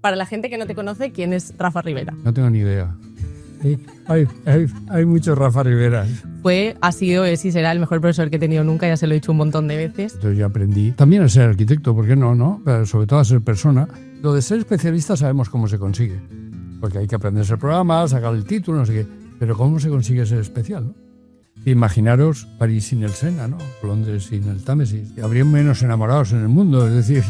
Para la gente que no te conoce, ¿quién es Rafa Ribera? No tengo ni idea. Sí, hay muchos Rafa Riberas. Ha sido, es y será el mejor profesor que he tenido nunca, ya se lo he dicho un montón de veces. Entonces yo aprendí también a ser arquitecto, ¿por qué no? Pero sobre todo a ser persona. Lo de ser especialista sabemos cómo se consigue. Porque hay que aprenderse el programa, sacar el título, no sé qué. Pero ¿cómo se consigue ser especial, no? Imaginaros París sin el Sena, ¿no? Londres sin el Támesis. Habría menos enamorados en el mundo, es decir,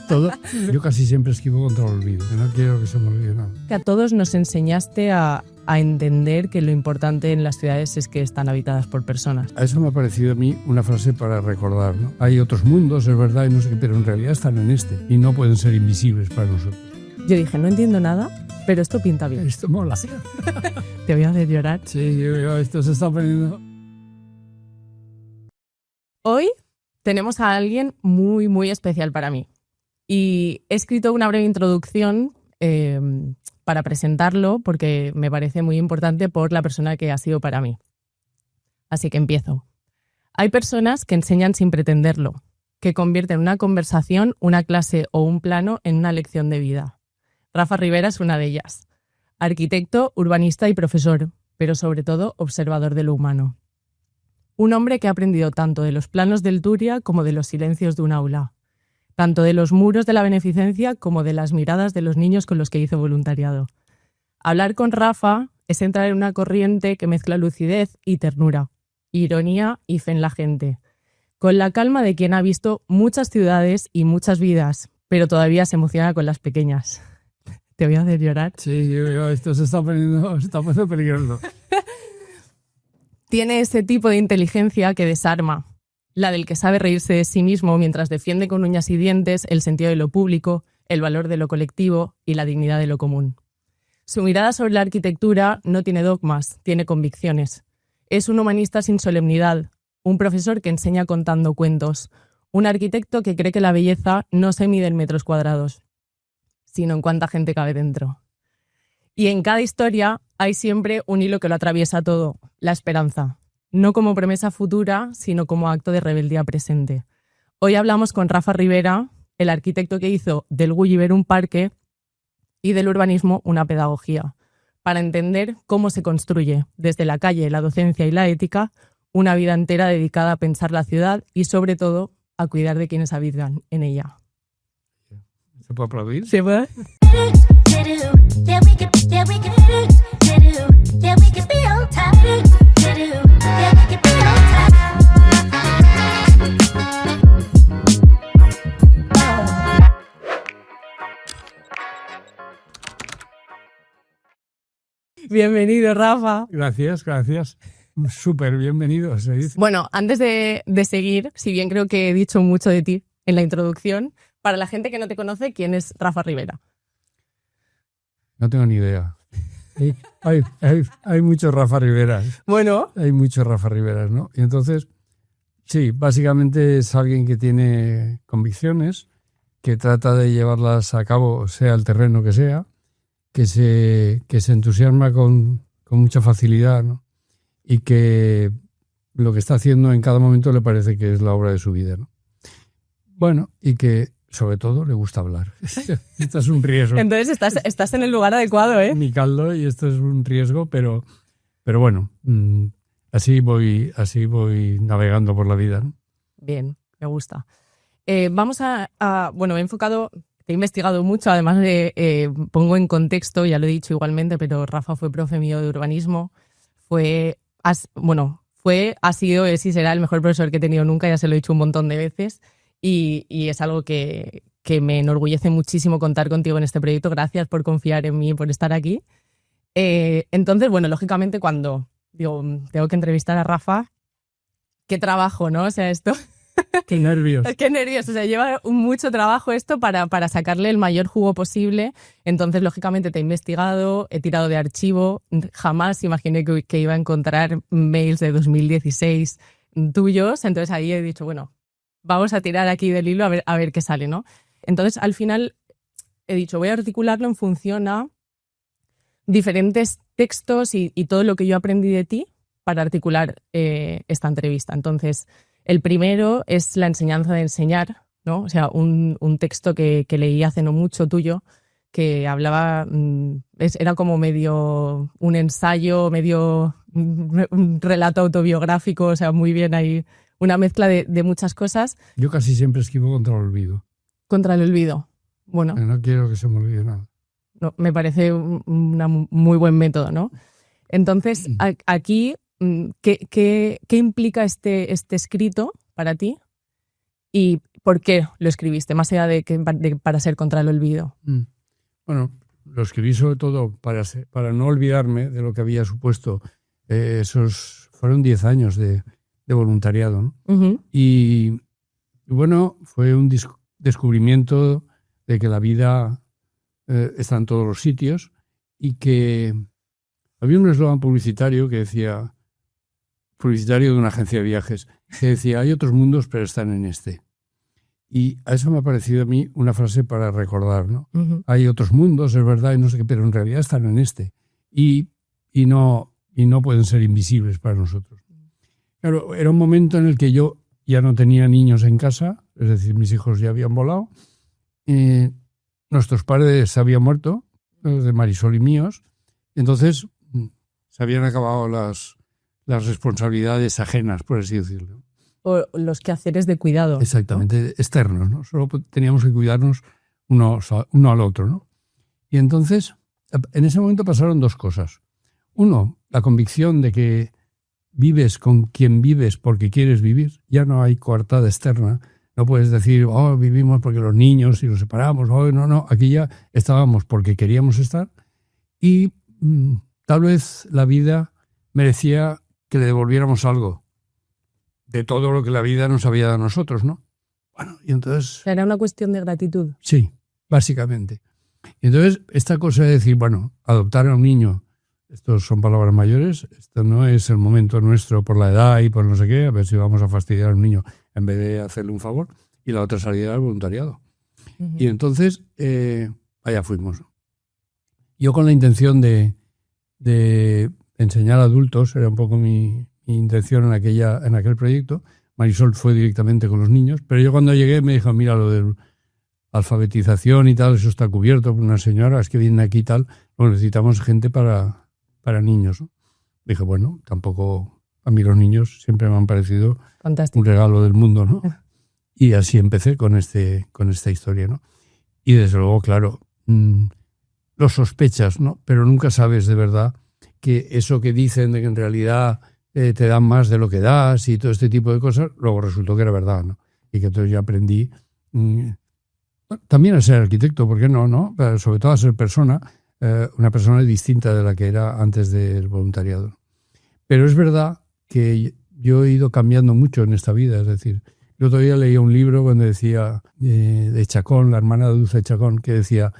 todo. Yo casi siempre esquivo contra el olvido. No quiero que se me olvide nada. Que a todos nos enseñaste a entender que lo importante en las ciudades es que están habitadas por personas. A eso me ha parecido a mí una frase para recordar, ¿no? Hay otros mundos, es verdad, y no sé qué, pero en realidad están en este y no pueden ser invisibles para nosotros. Yo dije, no entiendo nada, pero esto pinta bien. Esto mola. Te voy a hacer llorar. Sí, esto se está poniendo... Hoy tenemos a alguien muy, muy especial para mí. Y he escrito una breve introducción para presentarlo porque me parece muy importante por la persona que ha sido para mí. Así que empiezo. Hay personas que enseñan sin pretenderlo, que convierten una conversación, una clase o un plano en una lección de vida. Rafa Ribera es una de ellas. Arquitecto, urbanista y profesor, pero sobre todo observador de lo humano. Un hombre que ha aprendido tanto de los planos del Turia como de los silencios de un aula. Tanto de los muros de la beneficencia como de las miradas de los niños con los que hizo voluntariado. Hablar con Rafa es entrar en una corriente que mezcla lucidez y ternura, ironía y fe en la gente, con la calma de quien ha visto muchas ciudades y muchas vidas, pero todavía se emociona con las pequeñas. ¿Te voy a hacer llorar? Sí, esto se está poniendo peligroso. Tiene ese tipo de inteligencia que desarma, la del que sabe reírse de sí mismo mientras defiende con uñas y dientes el sentido de lo público, el valor de lo colectivo y la dignidad de lo común. Su mirada sobre la arquitectura no tiene dogmas, tiene convicciones. Es un humanista sin solemnidad, un profesor que enseña contando cuentos, un arquitecto que cree que la belleza no se mide en metros cuadrados, sino en cuánta gente cabe dentro. Y en cada historia hay siempre un hilo que lo atraviesa todo, la esperanza. No como promesa futura, sino como acto de rebeldía presente. Hoy hablamos con Rafa Ribera, el arquitecto que hizo del Gulliver un parque y del urbanismo una pedagogía, para entender cómo se construye, desde la calle, la docencia y la ética, una vida entera dedicada a pensar la ciudad y, sobre todo, a cuidar de quienes habitan en ella. ¿Se puede aplaudir? ¿Se puede? Bienvenido, Rafa. Gracias. Súper bienvenido, se dice. Bueno, antes de seguir, si bien creo que he dicho mucho de ti en la introducción, para la gente que no te conoce, ¿quién es Rafa Ribera? No tengo ni idea. Hay muchos Rafa Riberas. Bueno. Hay muchos Rafa Riberas, ¿no? Y entonces, sí, básicamente es alguien que tiene convicciones, que trata de llevarlas a cabo, sea el terreno que sea, que se entusiasma con mucha facilidad, ¿no? Y que lo que está haciendo en cada momento le parece que es la obra de su vida, ¿no? Bueno, y que sobre todo le gusta hablar. Esto es un riesgo. Entonces estás en el lugar adecuado, ¿eh? Mi caldo, y esto es un riesgo, pero bueno, así voy navegando por la vida, ¿no? Bien, me gusta. Vamos bueno, te he investigado mucho, además pongo en contexto, ya lo he dicho igualmente, pero Rafa fue profe mío de urbanismo, ha sido, es y será el mejor profesor que he tenido nunca, ya se lo he dicho un montón de veces. Y es algo que me enorgullece muchísimo contar contigo en este proyecto. Gracias por confiar en mí y por estar aquí. Entonces, bueno, lógicamente cuando digo, tengo que entrevistar a Rafa, qué trabajo, ¿no? O sea, esto... Qué nervios. Qué nervios. O sea, lleva mucho trabajo esto para sacarle el mayor jugo posible. Entonces, lógicamente, te he investigado, he tirado de archivo. Jamás imaginé que iba a encontrar mails de 2016 tuyos. Entonces, ahí he dicho, bueno, vamos a tirar aquí del hilo a ver qué sale, ¿no? Entonces, al final, he dicho, voy a articularlo en función a diferentes textos y todo lo que yo aprendí de ti para articular esta entrevista. Entonces, el primero es la enseñanza de enseñar, ¿no? O sea, un texto que leí hace no mucho tuyo, que hablaba, era como medio un ensayo, medio un relato autobiográfico, o sea, muy bien ahí, una mezcla de muchas cosas. Yo casi siempre escribo contra el olvido. Contra el olvido. Bueno. No quiero que se me olvide nada. No, me parece un muy buen método, ¿no? Entonces, aquí, ¿qué implica este escrito para ti? ¿Y por qué lo escribiste, más allá de para ser contra el olvido? Bueno, lo escribí sobre todo para no olvidarme de lo que había supuesto. Esos fueron 10 años de voluntariado, ¿no? Uh-huh. Y bueno, fue un descubrimiento de que la vida está en todos los sitios y que había un eslogan publicitario que decía, publicitario de una agencia de viajes, que decía, hay otros mundos pero están en este. Y a eso me ha parecido a mí una frase para recordar, ¿no? Uh-huh. Hay otros mundos, es verdad, y no sé qué, pero en realidad están en este. Y no pueden ser invisibles para nosotros. Claro, era un momento en el que yo ya no tenía niños en casa, es decir, mis hijos ya habían volado. Nuestros padres se habían muerto, los de Marisol y míos. Entonces se habían acabado las responsabilidades ajenas, por así decirlo. O los quehaceres de cuidado. Exactamente, ¿no? Externos, ¿no? Solo teníamos que cuidarnos uno al otro, ¿no? Y entonces, en ese momento pasaron dos cosas. Uno, la convicción de que vives con quien vives porque quieres vivir. Ya no hay coartada externa. No puedes decir, vivimos porque los niños y nos separamos. No. Aquí ya estábamos porque queríamos estar. Y tal vez la vida merecía que le devolviéramos algo de todo lo que la vida nos había dado a nosotros, ¿no? Bueno, y entonces... Era una cuestión de gratitud. Sí, básicamente. Y entonces, esta cosa de decir, bueno, adoptar a un niño, estos son palabras mayores, esto no es el momento nuestro por la edad y por no sé qué, a ver si vamos a fastidiar a un niño en vez de hacerle un favor, y la otra salida al voluntariado. Uh-huh. Y entonces, allá fuimos. Yo con la intención de enseñar a adultos, era un poco mi intención en aquel proyecto. Marisol fue directamente con los niños, pero yo cuando llegué me dijo, mira, lo de alfabetización y tal, eso está cubierto por unas señoras que vienen aquí y tal, bueno, necesitamos gente para niños, ¿no? Dije, bueno, tampoco, a mí los niños siempre me han parecido fantástico, un regalo del mundo, ¿no? Y así empecé con esta historia, ¿no? Y desde luego, claro, lo sospechas, ¿no? Pero nunca sabes de verdad que eso que dicen de que en realidad te dan más de lo que das y todo este tipo de cosas, luego resultó que era verdad, ¿no? Y que entonces yo aprendí también a ser arquitecto, ¿por qué no? Pero sobre todo a ser persona, una persona distinta de la que era antes del voluntariado. Pero es verdad que yo he ido cambiando mucho en esta vida, es decir, yo todavía leía un libro donde decía, de Chacón, la hermana de Dulce Chacón, que decía,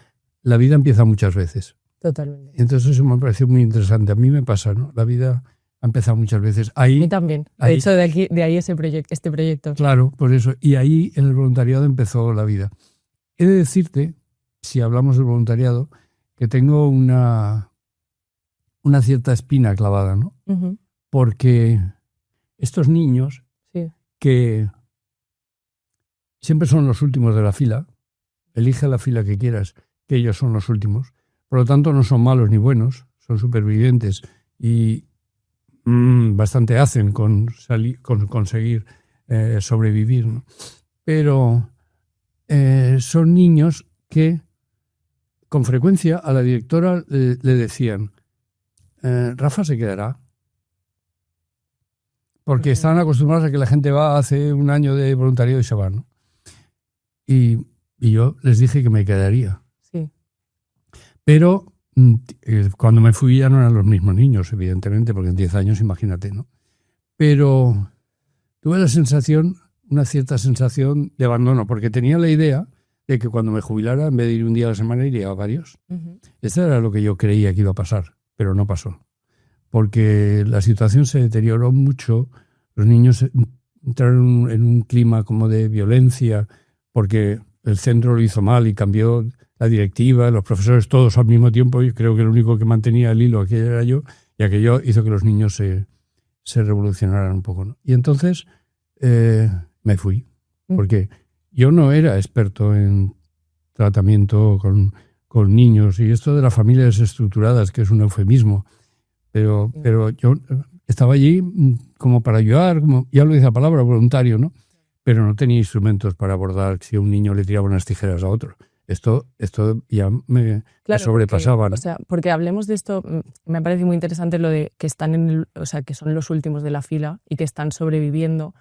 la vida empieza muchas veces. Totalmente. Entonces eso me pareció muy interesante. A mí me pasa, ¿no? La vida ha empezado muchas veces. Ahí, a mí también. De hecho, de ahí este proyecto. Claro, por eso. Y ahí en el voluntariado empezó la vida. He de decirte, si hablamos del voluntariado, que tengo una cierta espina clavada, ¿no? Uh-huh. Porque estos niños, sí, que siempre son los últimos de la fila, elige la fila que quieras, que ellos son los últimos. Por lo tanto, no son malos ni buenos, son supervivientes y bastante hacen con conseguir sobrevivir, ¿no? Pero son niños que con frecuencia a la directora le decían, Rafa se quedará. Porque están acostumbrados a que la gente va, hace un año de voluntariado y se va, ¿no? Y yo les dije que me quedaría. Sí. Pero cuando me fui ya no eran los mismos niños, evidentemente, porque en 10 años, imagínate, ¿no? Pero tuve una cierta sensación de abandono, porque tenía la idea de que cuando me jubilara, en vez de ir un día a la semana, iría a varios. Uh-huh. Esto era lo que yo creía que iba a pasar, pero no pasó. Porque la situación se deterioró mucho, los niños entraron en un clima como de violencia, porque el centro lo hizo mal y cambió la directiva, los profesores todos al mismo tiempo, y creo que el único que mantenía el hilo aquí era yo, y aquello hizo que los niños se revolucionaran un poco, ¿no? Y entonces me fui, porque yo no era experto en tratamiento con con niños, y esto de las familias estructuradas, que es un eufemismo, pero yo estaba allí como para ayudar, como ya lo dice la palabra, voluntario, ¿no? Pero no tenía instrumentos para abordar si un niño le tiraba unas tijeras a otro. Esto ya me sobrepasaba, ¿no? O sea, porque hablemos de esto, me parece muy interesante lo de que están o sea, que son los últimos de la fila y que están sobreviviendo.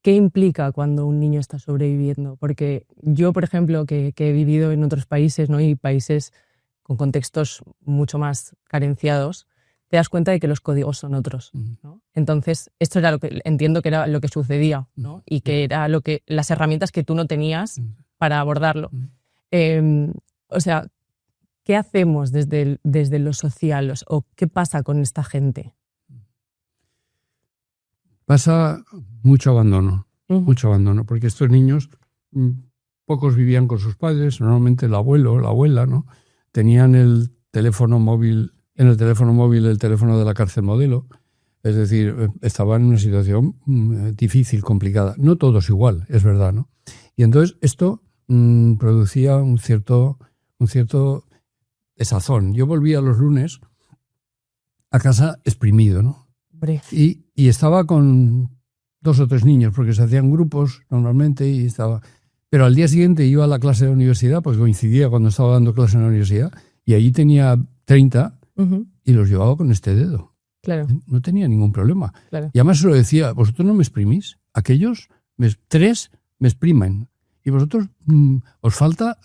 ¿Qué implica cuando un niño está sobreviviendo? Porque yo, por ejemplo, que he vivido en otros países, ¿no? Y países con contextos mucho más carenciados, te das cuenta de que los códigos son otros, ¿no? Entonces, esto era lo que entiendo que era lo que sucedía, ¿no? Y que era las herramientas que tú no tenías para abordarlo. O sea, ¿qué hacemos desde lo social? ¿O qué pasa con esta gente? Pasa mucho abandono, porque estos niños, pocos vivían con sus padres, normalmente el abuelo o la abuela, ¿no? Tenían el teléfono móvil el teléfono de la cárcel modelo, es decir, estaban en una situación difícil, complicada. No todos igual, es verdad, ¿no? Y entonces esto producía un cierto desazón. Yo volvía los lunes a casa exprimido, ¿no? Y estaba con 2 o 3 niños, porque se hacían grupos normalmente y estaba... Pero al día siguiente iba a la clase de la universidad, pues coincidía cuando estaba dando clase en la universidad, y allí tenía 30 y los llevaba con este dedo. Claro. No tenía ningún problema. Claro. Y además se lo decía, vosotros no me exprimís, aquellos 3 me exprimen. Y vosotros os falta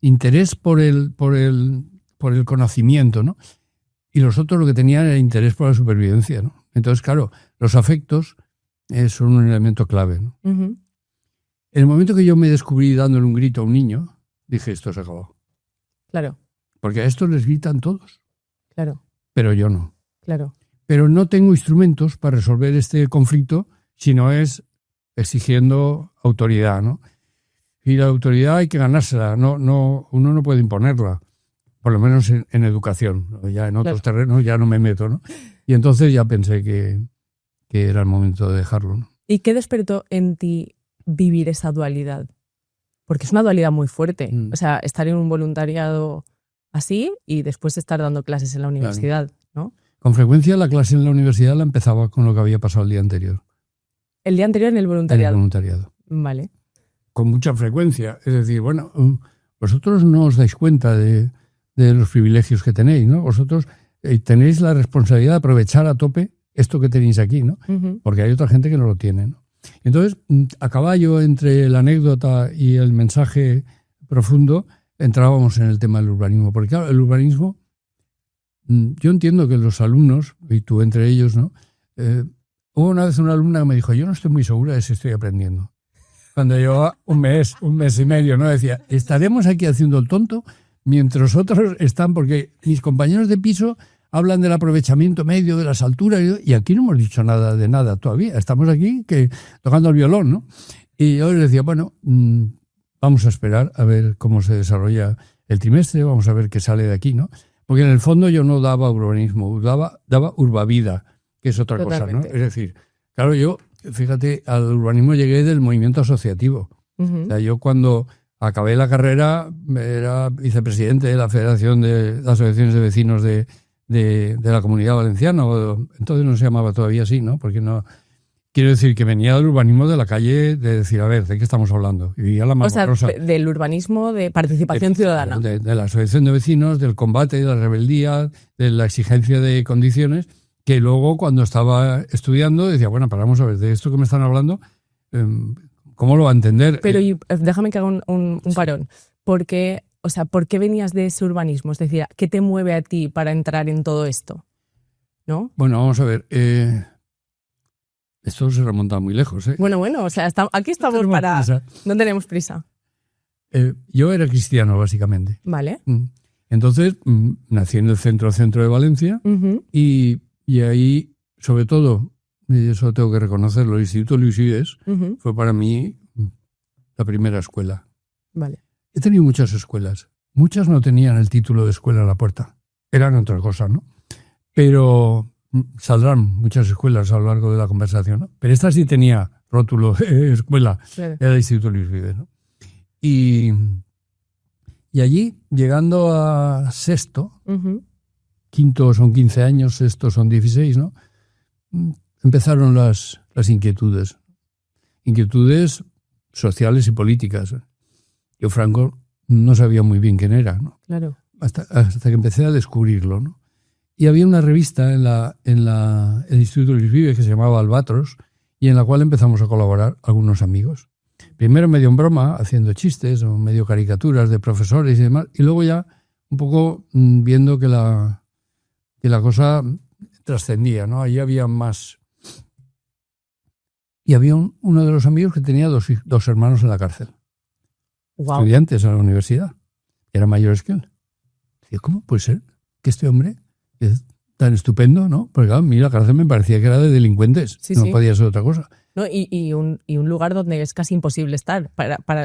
interés por el conocimiento, ¿no? Y los otros lo que tenían era interés por la supervivencia, ¿no? Entonces, claro, los afectos son un elemento clave, ¿no? En el momento que yo me descubrí dándole un grito a un niño, dije, esto se acabó. Claro. Porque a estos les gritan todos. Claro. Pero yo no. Claro. Pero no tengo instrumentos para resolver este conflicto si no es exigiendo autoridad, ¿no? Y la autoridad hay que ganársela, uno no puede imponerla, por lo menos en educación. Ya en otros terrenos ya no me meto, ¿no? Y entonces ya pensé que era el momento de dejarlo, ¿no? ¿Y qué despertó en ti vivir esa dualidad? Porque es una dualidad muy fuerte. O sea, estar en un voluntariado así y después estar dando clases en la universidad, ¿no? Con frecuencia la clase en la universidad la empezaba con lo que había pasado el día anterior. ¿El día anterior en el voluntariado? En el voluntariado. Vale. Con mucha frecuencia. Es decir, bueno, vosotros no os dais cuenta de los privilegios que tenéis, ¿no? Vosotros tenéis la responsabilidad de aprovechar a tope esto que tenéis aquí, ¿no? Porque hay otra gente que no lo tiene, ¿no? Entonces, a caballo entre la anécdota y el mensaje profundo, entrábamos en el tema del urbanismo. Porque claro, el urbanismo, yo entiendo que los alumnos, y tú entre ellos, ¿no? Hubo una vez una alumna que me dijo, yo no estoy muy segura de si estoy aprendiendo. Cuando llevaba un mes y medio, ¿no? Decía, estaremos aquí haciendo el tonto mientras otros están, porque mis compañeros de piso hablan del aprovechamiento medio, de las alturas, y aquí no hemos dicho nada de nada todavía. Estamos aquí tocando el violón, ¿no? Y yo les decía, bueno, vamos a esperar a ver cómo se desarrolla el trimestre, vamos a ver qué sale de aquí, ¿no? Porque en el fondo yo no daba urbanismo, daba urbavida, que es otra cosa, ¿no? Es decir, claro, yo, fíjate, al urbanismo llegué del movimiento asociativo. O sea, yo cuando acabé la carrera era vicepresidente de la Federación de Asociaciones de Vecinos de la Comunidad Valenciana, entonces no se llamaba todavía así, ¿no? Porque no... Quiero decir que venía del urbanismo de la calle, de decir, a ver, ¿de qué estamos hablando? Y la Rosa, del urbanismo de participación ciudadana. De la asociación de vecinos, del combate, de la rebeldía, de la exigencia de condiciones, que luego cuando estaba estudiando decía, bueno, vamos a ver, de esto que me están hablando, ¿cómo lo va a entender? Pero déjame que haga un parón. ¿Por qué venías de ese urbanismo? Es decir, ¿qué te mueve a ti para entrar en todo esto? ¿No? Bueno, vamos a ver. Esto se remonta muy lejos, ¿eh? Bueno, o sea, aquí estamos para... No tenemos prisa. Yo era cristiano, básicamente. Vale. Entonces, nací en el centro de Valencia y ahí, sobre todo, y eso tengo que reconocerlo, el Instituto Luis Vives fue para mí la primera escuela. Vale. He tenido muchas escuelas. Muchas no tenían el título de escuela a la puerta. Eran otra cosa, ¿no? Pero... saldrán muchas escuelas a lo largo de la conversación, ¿no? Pero esta sí tenía rótulo escuela, claro. Era el Instituto Luis Vives, ¿no? Y Y allí, llegando a sexto, Ujú. quinto son 15 años, sexto son 16, ¿no? Empezaron las inquietudes. Inquietudes sociales y políticas. Yo, Franco, no sabía muy bien quién era, ¿no? Claro. Hasta que empecé a descubrirlo, ¿no? Y había una revista en el Instituto Luis Vives que se llamaba Albatros y en la cual empezamos a colaborar algunos amigos. Primero medio en broma, haciendo chistes o medio caricaturas de profesores y demás, y luego ya un poco viendo que la cosa trascendía, ¿no? Allí había más. Y había uno de los amigos que tenía dos hermanos en la cárcel, Wow. estudiantes a la universidad, que eran mayores que él. Decía, ¿cómo puede ser que este hombre es tan estupendo, ¿no? Porque claro, a mí la cárcel me parecía que era de delincuentes, Sí, no sí. podía ser otra cosa. ¿No? Y un lugar donde es casi imposible estar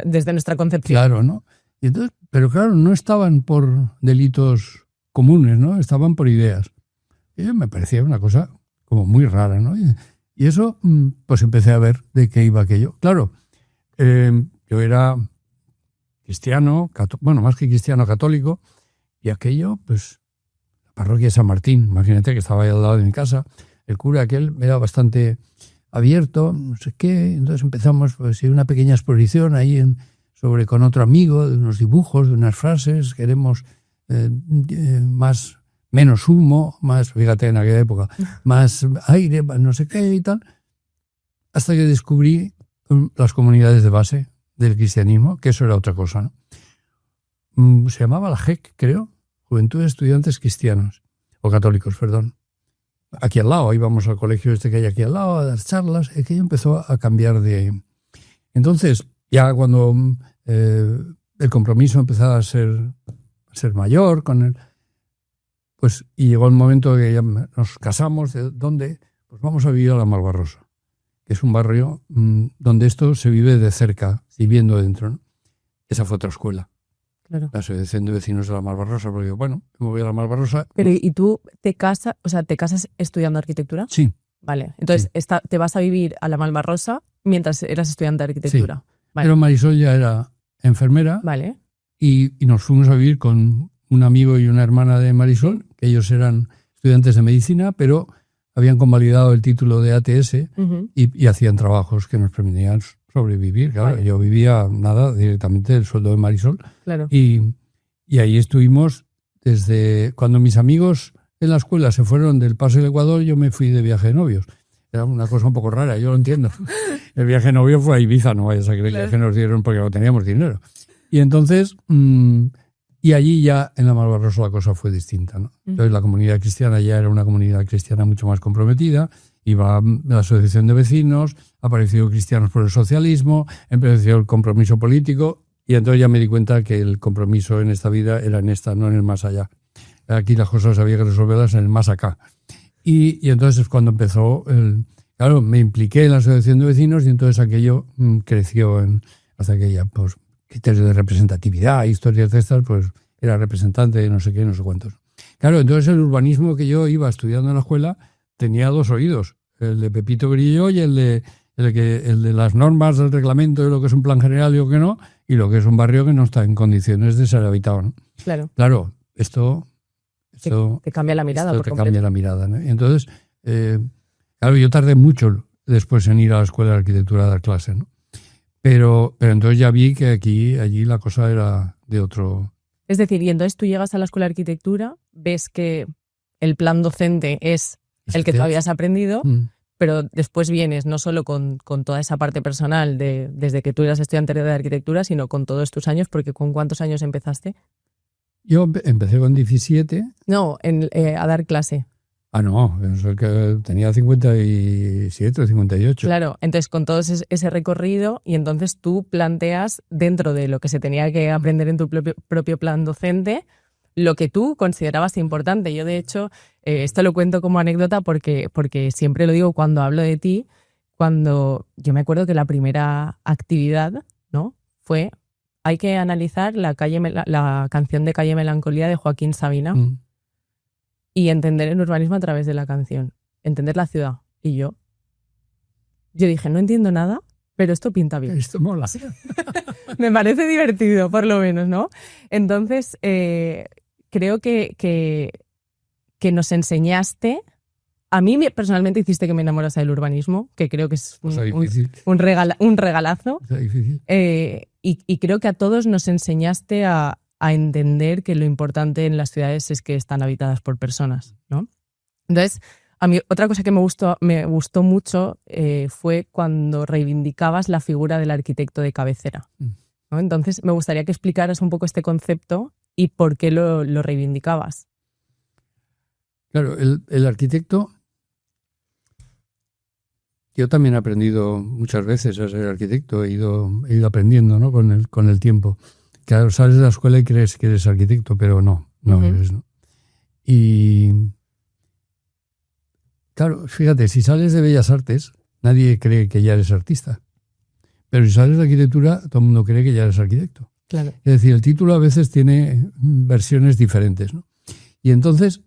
desde nuestra concepción. Claro, ¿no? Y entonces, pero claro, no estaban por delitos comunes, ¿no? Estaban por ideas. Y me parecía una cosa como muy rara, ¿no? Y eso, pues empecé a ver de qué iba aquello. Claro, yo era cristiano, bueno, más que cristiano, católico, y aquello, pues, la parroquia de San Martín, imagínate que estaba ahí al lado de mi casa, el cura aquel era bastante abierto, no sé qué, entonces empezamos, pues, una pequeña exposición ahí con otro amigo, de unos dibujos, de unas frases, queremos menos humo, más, fíjate en aquella época, más aire, no sé qué y tal, hasta que descubrí las comunidades de base del cristianismo, que eso era otra cosa, ¿no? Se llamaba la JEC, creo, Juventud de Estudiantes Cristianos, o Católicos, perdón. Aquí al lado, íbamos al colegio este que hay aquí al lado a dar charlas, y aquello empezó a cambiar de... Entonces, ya cuando el compromiso empezaba a ser mayor con él, pues, y llegó el momento que ya nos casamos, ¿de dónde? Pues vamos a vivir a la Malvarrosa, que es un barrio donde esto se vive de cerca, viviendo dentro, ¿no? Esa fue otra escuela. Claro. La Asociación de Vecinos de la Malvarrosa, porque bueno, me voy a la Malvarrosa. Pero ¿y tú te casas estudiando arquitectura? Sí. Vale, entonces Sí. te vas a vivir a la Malvarrosa mientras eras estudiante de arquitectura. Sí. Vale. Pero Marisol ya era enfermera. Vale. Y nos fuimos a vivir con un amigo y una hermana de Marisol, que ellos eran estudiantes de medicina, pero habían convalidado el título de ATS y hacían trabajos que nos permitían sobrevivir. Claro, Vale. Yo vivía directamente del sueldo de Marisol. Claro. Y ahí estuvimos desde cuando mis amigos en la escuela se fueron del Paso del Ecuador, yo me fui de viaje de novios. Era una cosa un poco rara, yo lo entiendo. El viaje de novio fue a Ibiza, no vayas a creer que nos dieron porque no teníamos dinero. Y entonces, y allí ya en la Malvarrosa la cosa fue distinta, ¿no? Entonces la comunidad cristiana ya era una comunidad cristiana mucho más comprometida, iba a la asociación de vecinos, apareció Cristianos por el Socialismo, empezó el compromiso político, y entonces ya me di cuenta que el compromiso en esta vida era en esta, no en el más allá. Aquí las cosas había que resolverlas en el más acá. Y entonces es cuando empezó, claro, me impliqué en la asociación de vecinos y entonces aquello creció hasta que ya, pues, criterios de representatividad, historias de estas, pues era representante de no sé qué, no sé cuántos. Claro, entonces el urbanismo que yo iba estudiando en la escuela tenía dos oídos, el de Pepito Grillo y el de las normas del reglamento de lo que es un plan general y lo que no, y lo que es un barrio que no está en condiciones de ser habitado, ¿no? Claro, esto te cambia la mirada. Esto te cambia la mirada, ¿no? Y entonces, claro, yo tardé mucho después en ir a la escuela de arquitectura a dar clases, ¿no? Pero entonces ya vi que allí la cosa era de otro... Es decir, y entonces tú llegas a la escuela de arquitectura, ves que el plan docente es el que tú habías aprendido, pero después vienes no solo con toda esa parte personal desde que tú eras estudiante de arquitectura, sino con todos tus años, porque ¿con cuántos años empezaste? Yo empecé con 17. No, a dar clase. Ah, no, que tenía 57 o 58. Claro, entonces con todo ese recorrido y entonces tú planteas dentro de lo que se tenía que aprender en tu propio plan docente lo que tú considerabas importante. Yo, de hecho, esto lo cuento como anécdota porque siempre lo digo cuando hablo de ti, cuando yo me acuerdo que la primera actividad, ¿no?, fue hay que analizar la canción de Calle Melancolía de Joaquín Sabina y entender el urbanismo a través de la canción, entender la ciudad. Y yo dije, no entiendo nada, pero esto pinta bien. Esto mola. Me parece divertido, por lo menos, ¿no? Entonces, creo que nos enseñaste. A mí personalmente hiciste que me enamorase del urbanismo, que creo que es un regalazo. Y creo que a todos nos enseñaste a entender que lo importante en las ciudades es que están habitadas por personas, ¿no? Entonces, a mí otra cosa que me gustó mucho fue cuando reivindicabas la figura del arquitecto de cabecera, ¿no? Entonces, me gustaría que explicaras un poco este concepto y por qué lo reivindicabas. Claro, el arquitecto... Yo también he aprendido muchas veces a ser arquitecto, he ido aprendiendo, ¿no? con el tiempo. Claro, sales de la escuela y crees que eres arquitecto, pero no eres, ¿no? Y claro, fíjate, si sales de Bellas Artes, nadie cree que ya eres artista. Pero si sales de arquitectura, todo el mundo cree que ya eres arquitecto. Claro. Es decir, el título a veces tiene versiones diferentes, ¿no? Y entonces...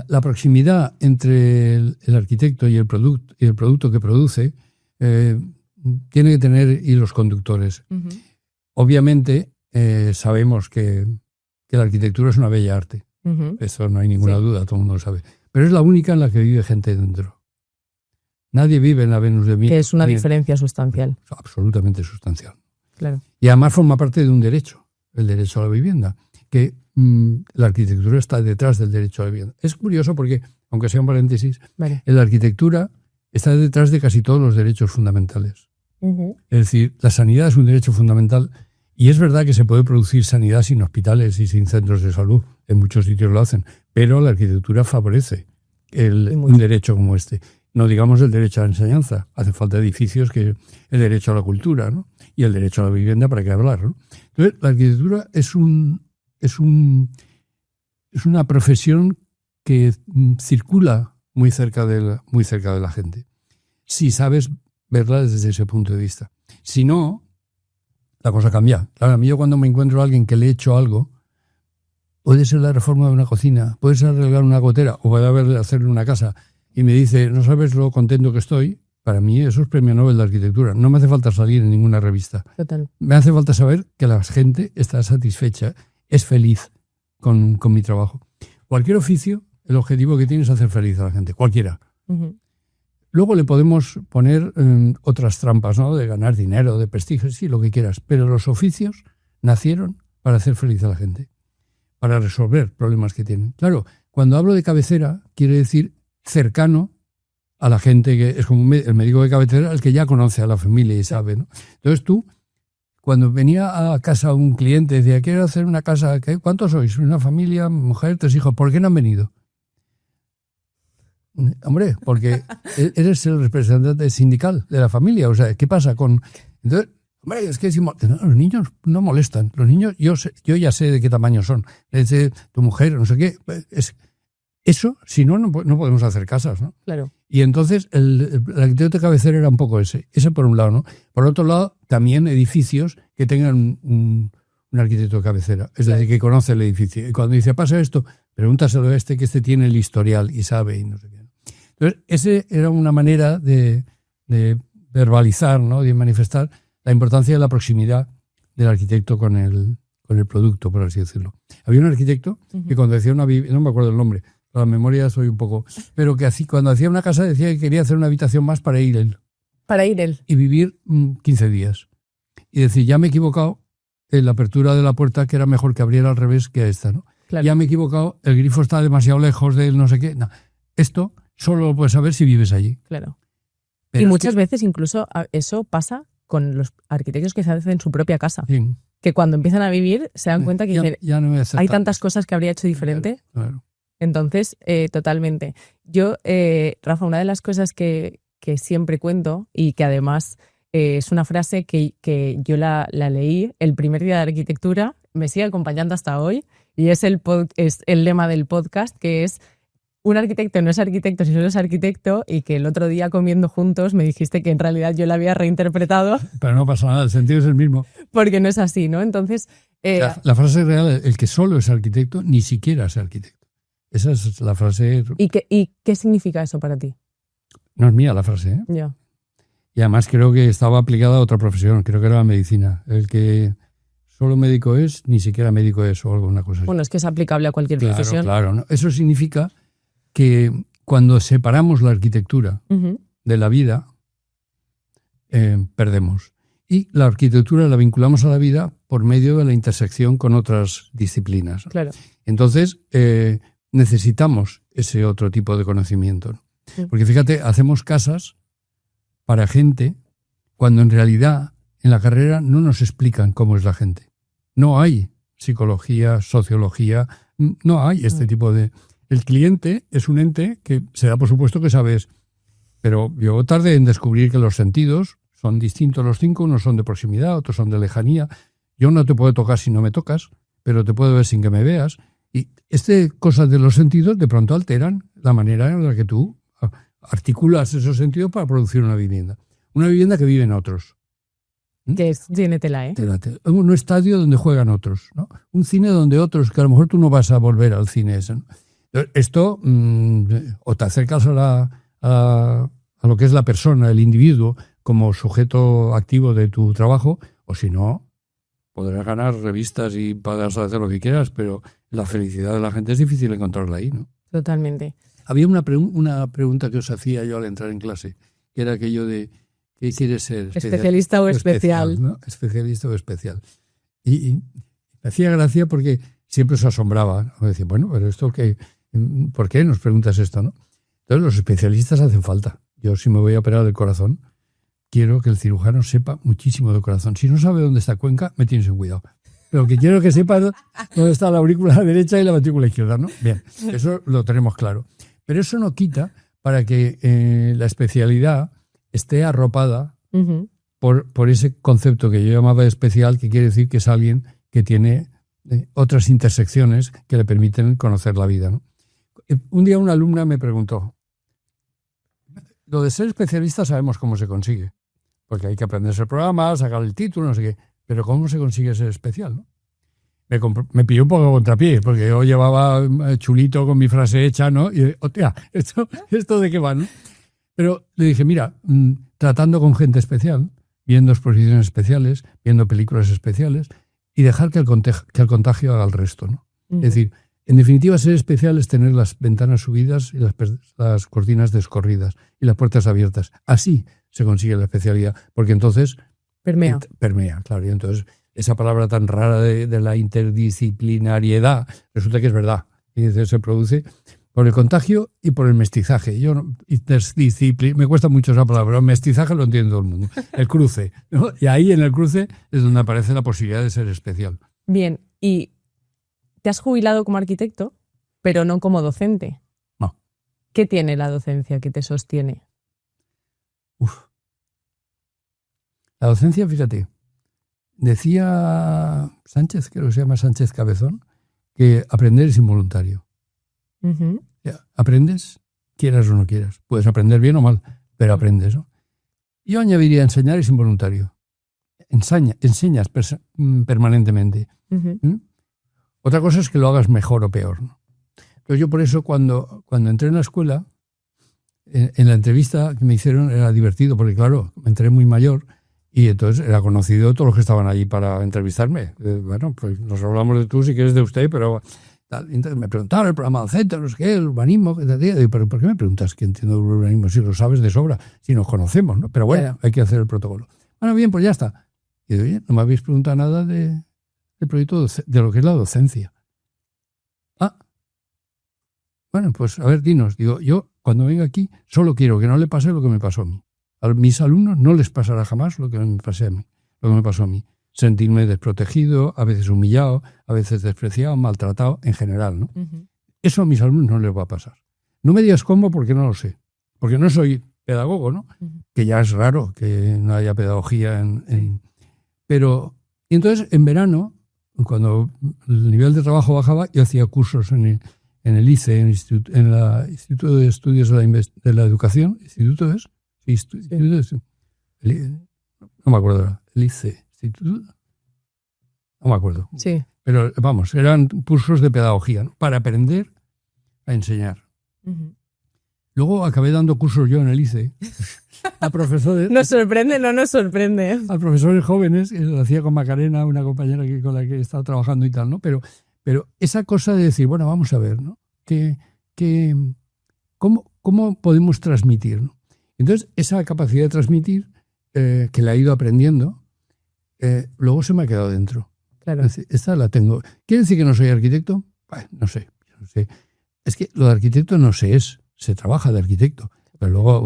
La proximidad entre el arquitecto y el producto que produce tiene que tener hilos conductores. Uh-huh. Obviamente sabemos que la arquitectura es una bella arte. Uh-huh. Eso no hay ninguna duda, todo el mundo lo sabe. Pero es la única en la que vive gente dentro. Nadie vive en la Venus de Milo. Que es una diferencia sustancial. Absolutamente sustancial. Claro. Y además forma parte de un derecho, el derecho a la vivienda, que la arquitectura está detrás del derecho a la vivienda. Es curioso porque, aunque sea un paréntesis, vale, la arquitectura está detrás de casi todos los derechos fundamentales. Uh-huh. Es decir, la sanidad es un derecho fundamental y es verdad que se puede producir sanidad sin hospitales y sin centros de salud. En muchos sitios lo hacen, pero la arquitectura favorece un derecho como este. No digamos el derecho a la enseñanza. Hace falta edificios, que el derecho a la cultura, ¿no? Y el derecho a la vivienda, para qué hablar, ¿no? Entonces, la arquitectura es una profesión que circula muy cerca de la gente, si sabes verla desde ese punto de vista. Si no, la cosa cambia. Claro, a mí yo cuando me encuentro a alguien que le he hecho algo, puede ser la reforma de una cocina, puede ser arreglar una gotera o puede hacerle una casa, y me dice, no sabes lo contento que estoy, para mí eso es premio Nobel de arquitectura. No me hace falta salir en ninguna revista. Total. Me hace falta saber que la gente está satisfecha, es feliz con mi trabajo. Cualquier oficio, el objetivo que tiene es hacer feliz a la gente, cualquiera. Uh-huh. Luego le podemos poner otras trampas, ¿no? De ganar dinero, de prestigio, sí, lo que quieras. Pero los oficios nacieron para hacer feliz a la gente, para resolver problemas que tienen. Claro, cuando hablo de cabecera, quiere decir cercano a la gente, que es como el médico de cabecera, el que ya conoce a la familia y sabe, ¿no? Entonces tú, cuando venía a casa un cliente, decía, quiero hacer una casa, ¿cuántos sois? Una familia, mujer, 3 hijos, ¿por qué no han venido? Hombre, porque eres el representante sindical de la familia, o sea, ¿qué pasa con...? Entonces, hombre, es que los niños no molestan, los niños, yo ya sé de qué tamaño son, es de tu mujer, no sé qué, eso, si no podemos hacer casas, ¿no? Claro. Y entonces el arquitecto de cabecera era un poco ese por un lado, ¿no? Por otro lado, también edificios que tengan un arquitecto de cabecera, es decir, que conoce el edificio. Y cuando dice, pasa esto, pregúntaselo a que este tiene el historial y sabe y no sé qué. Entonces, ese era una manera de verbalizar, ¿no? De manifestar la importancia de la proximidad del arquitecto con el producto, por así decirlo. Había un arquitecto que cuando decía una vivienda, no me acuerdo el nombre, la memoria soy un poco... Pero que cuando hacía una casa decía que quería hacer una habitación más para ir él. Para ir él. Y vivir 15 días. Y decir, ya me he equivocado en la apertura de la puerta, que era mejor que abriera al revés que a esta, ¿no? Claro. Ya me he equivocado, el grifo está demasiado lejos de él, no sé qué. No. Esto solo lo puedes saber si vives allí. Claro. Pero y muchas veces incluso eso pasa con los arquitectos que se hacen su propia casa. Sí. Que cuando empiezan a vivir se dan cuenta que dicen, ya no hay tantas cosas que habría hecho diferente. Claro. Entonces, totalmente. Yo, Rafa, una de las cosas que siempre cuento y que además es una frase que yo la leí el primer día de arquitectura, me sigue acompañando hasta hoy y es el lema del podcast, que es un arquitecto no es arquitecto si solo es arquitecto, y que el otro día comiendo juntos me dijiste que en realidad yo la había reinterpretado. Pero no pasa nada, el sentido es el mismo. Porque no es así, ¿no? Entonces... La frase real, el que solo es arquitecto, ni siquiera es arquitecto. Esa es la frase. ¿Y qué significa eso para ti? No es mía la frase, ¿eh? Ya. Y además creo que estaba aplicada a otra profesión, creo que era la medicina. El que solo médico es, ni siquiera médico es o alguna cosa así. Bueno, es que es aplicable a cualquier profesión. Claro, ¿no? Eso significa que cuando separamos la arquitectura de la vida, perdemos. Y la arquitectura la vinculamos a la vida por medio de la intersección con otras disciplinas. Claro. Entonces, necesitamos ese otro tipo de conocimiento. Porque fíjate, hacemos casas para gente cuando en realidad en la carrera no nos explican cómo es la gente. No hay psicología, sociología, no hay este tipo de... El cliente es un ente que se da por supuesto que sabes, pero yo tardé en descubrir que los sentidos son distintos los 5, unos son de proximidad, otros son de lejanía. Yo no te puedo tocar si no me tocas, pero te puedo ver sin que me veas. Y cosas de los sentidos de pronto alteran la manera en la que tú articulas esos sentidos para producir una vivienda. Una vivienda que viven otros. Que tiene tela, ¿eh? Un estadio donde juegan otros, ¿no? Un cine donde otros, que a lo mejor tú no vas a volver al cine ese, ¿no? Esto, o te acercas a lo que es la persona, el individuo, como sujeto activo de tu trabajo, o si no, podrás ganar revistas y podrás hacer lo que quieras, pero la felicidad de la gente es difícil encontrarla ahí, ¿no? Totalmente. Había una pregunta que os hacía yo al entrar en clase, que era aquello de ¿qué quieres ser? ¿Especialista o especial? ¿No? Especialista o especial. Y me hacía gracia porque siempre os asombraba. Me decía, bueno, pero esto qué, ¿por qué nos preguntas esto, no? Entonces los especialistas hacen falta. Yo si me voy a operar del corazón, quiero que el cirujano sepa muchísimo del corazón. Si no sabe dónde está Cuenca, me tienes en cuidado. Pero que quiero que sepa dónde está la aurícula derecha y la ventrícula izquierda, ¿no? Bien, eso lo tenemos claro. Pero eso no quita para que la especialidad esté arropada por ese concepto que yo llamaba especial, que quiere decir que es alguien que tiene otras intersecciones que le permiten conocer la vida, ¿no? Un día una alumna me preguntó, lo de ser especialista sabemos cómo se consigue, porque hay que aprenderse el programa, sacar el título, no sé qué, pero ¿cómo se consigue ser especial, no? Me pilló un poco a contrapié, porque yo llevaba chulito con mi frase hecha, ¿no? Y, hostia, ¿esto de qué va, no? Pero le dije, mira, tratando con gente especial, viendo exposiciones especiales, viendo películas especiales, y dejar que el contagio haga el resto, ¿no? Es decir, en definitiva, ser especial es tener las ventanas subidas y las cortinas descorridas y las puertas abiertas. Así se consigue la especialidad, porque entonces... Permea, claro. Y entonces esa palabra tan rara de la interdisciplinariedad resulta que es verdad. Y se produce por el contagio y por el mestizaje. Me cuesta mucho esa palabra, pero el mestizaje lo entiende todo el mundo. El cruce, ¿no? Y ahí en el cruce es donde aparece la posibilidad de ser especial. Bien, y te has jubilado como arquitecto, pero no como docente. No. ¿Qué tiene la docencia que te sostiene? La docencia, fíjate, decía Sánchez, creo que se llama Sánchez Cabezón, que aprender es involuntario. Aprendes, quieras o no quieras. Puedes aprender bien o mal, pero aprendes, ¿no? Yo añadiría enseñar es involuntario. Enseñas permanentemente. Otra cosa es que lo hagas mejor o peor, ¿no? Entonces yo por eso cuando entré en la escuela, en la entrevista que me hicieron era divertido, porque claro, entré muy mayor y entonces era conocido todos los que estaban allí para entrevistarme. Bueno, pues nos hablamos de tú si quieres de usted, pero... Entonces me preguntaron el programa docente, no sé qué, el urbanismo, pero ¿por qué me preguntas que entiendo el urbanismo si lo sabes de sobra, si nos conocemos, ¿no? Pero bueno, hay que hacer el protocolo. Bueno, bien, pues ya está. Y digo, oye, no me habéis preguntado nada del proyecto de lo que es la docencia. Bueno, pues a ver, dinos. Digo, yo cuando venga aquí solo quiero que no le pase lo que me pasó a mí. A mis alumnos no les pasará jamás lo que me pasó a mí. Sentirme desprotegido, a veces humillado, a veces despreciado, maltratado, en general, ¿no? Eso a mis alumnos no les va a pasar. No me digas cómo porque no lo sé. Porque no soy pedagogo, ¿no? Que ya es raro que no haya pedagogía Pero, y entonces en verano, cuando el nivel de trabajo bajaba, yo hacía cursos en el ICE, en el Instituto de Estudios de la Educación. ¿Instituto es? Sí, Instituto es. No me acuerdo ahora. El ICE. ¿Instituto? No me acuerdo. Sí. Pero vamos, eran cursos de pedagogía, ¿no? Para aprender a enseñar. Luego acabé dando cursos yo en el ICE a profesores. ¿Nos sorprende? No nos sorprende. A profesores jóvenes, lo hacía con Macarena, una compañera con la que he estado trabajando y tal, ¿no? Pero esa cosa de decir, bueno, vamos a ver, ¿no? ¿Cómo podemos transmitir, ¿no? Entonces, esa capacidad de transmitir, que la he ido aprendiendo, luego se me ha quedado dentro. Claro. Esta la tengo. ¿Quiere decir que no soy arquitecto? No sé. Es que lo de arquitecto no se trabaja de arquitecto. Pero luego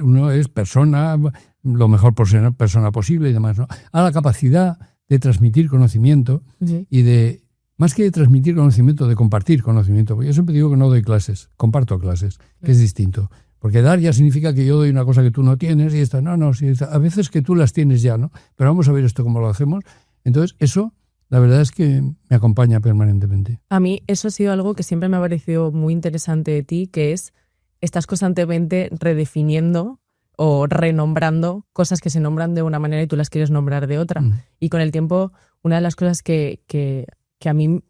uno es persona, lo mejor persona posible y demás, ¿no? A la capacidad de transmitir conocimiento y de, más que de transmitir conocimiento, de compartir conocimiento. Porque yo siempre digo que no doy clases, comparto clases, que es distinto. Porque dar ya significa que yo doy una cosa que tú no tienes y esta, a veces que tú las tienes ya, ¿no? Pero vamos a ver esto cómo lo hacemos. Entonces, eso, la verdad es que me acompaña permanentemente. A mí eso ha sido algo que siempre me ha parecido muy interesante de ti, que es estás constantemente redefiniendo o renombrando cosas que se nombran de una manera y tú las quieres nombrar de otra. Y con el tiempo, una de las cosas que a mí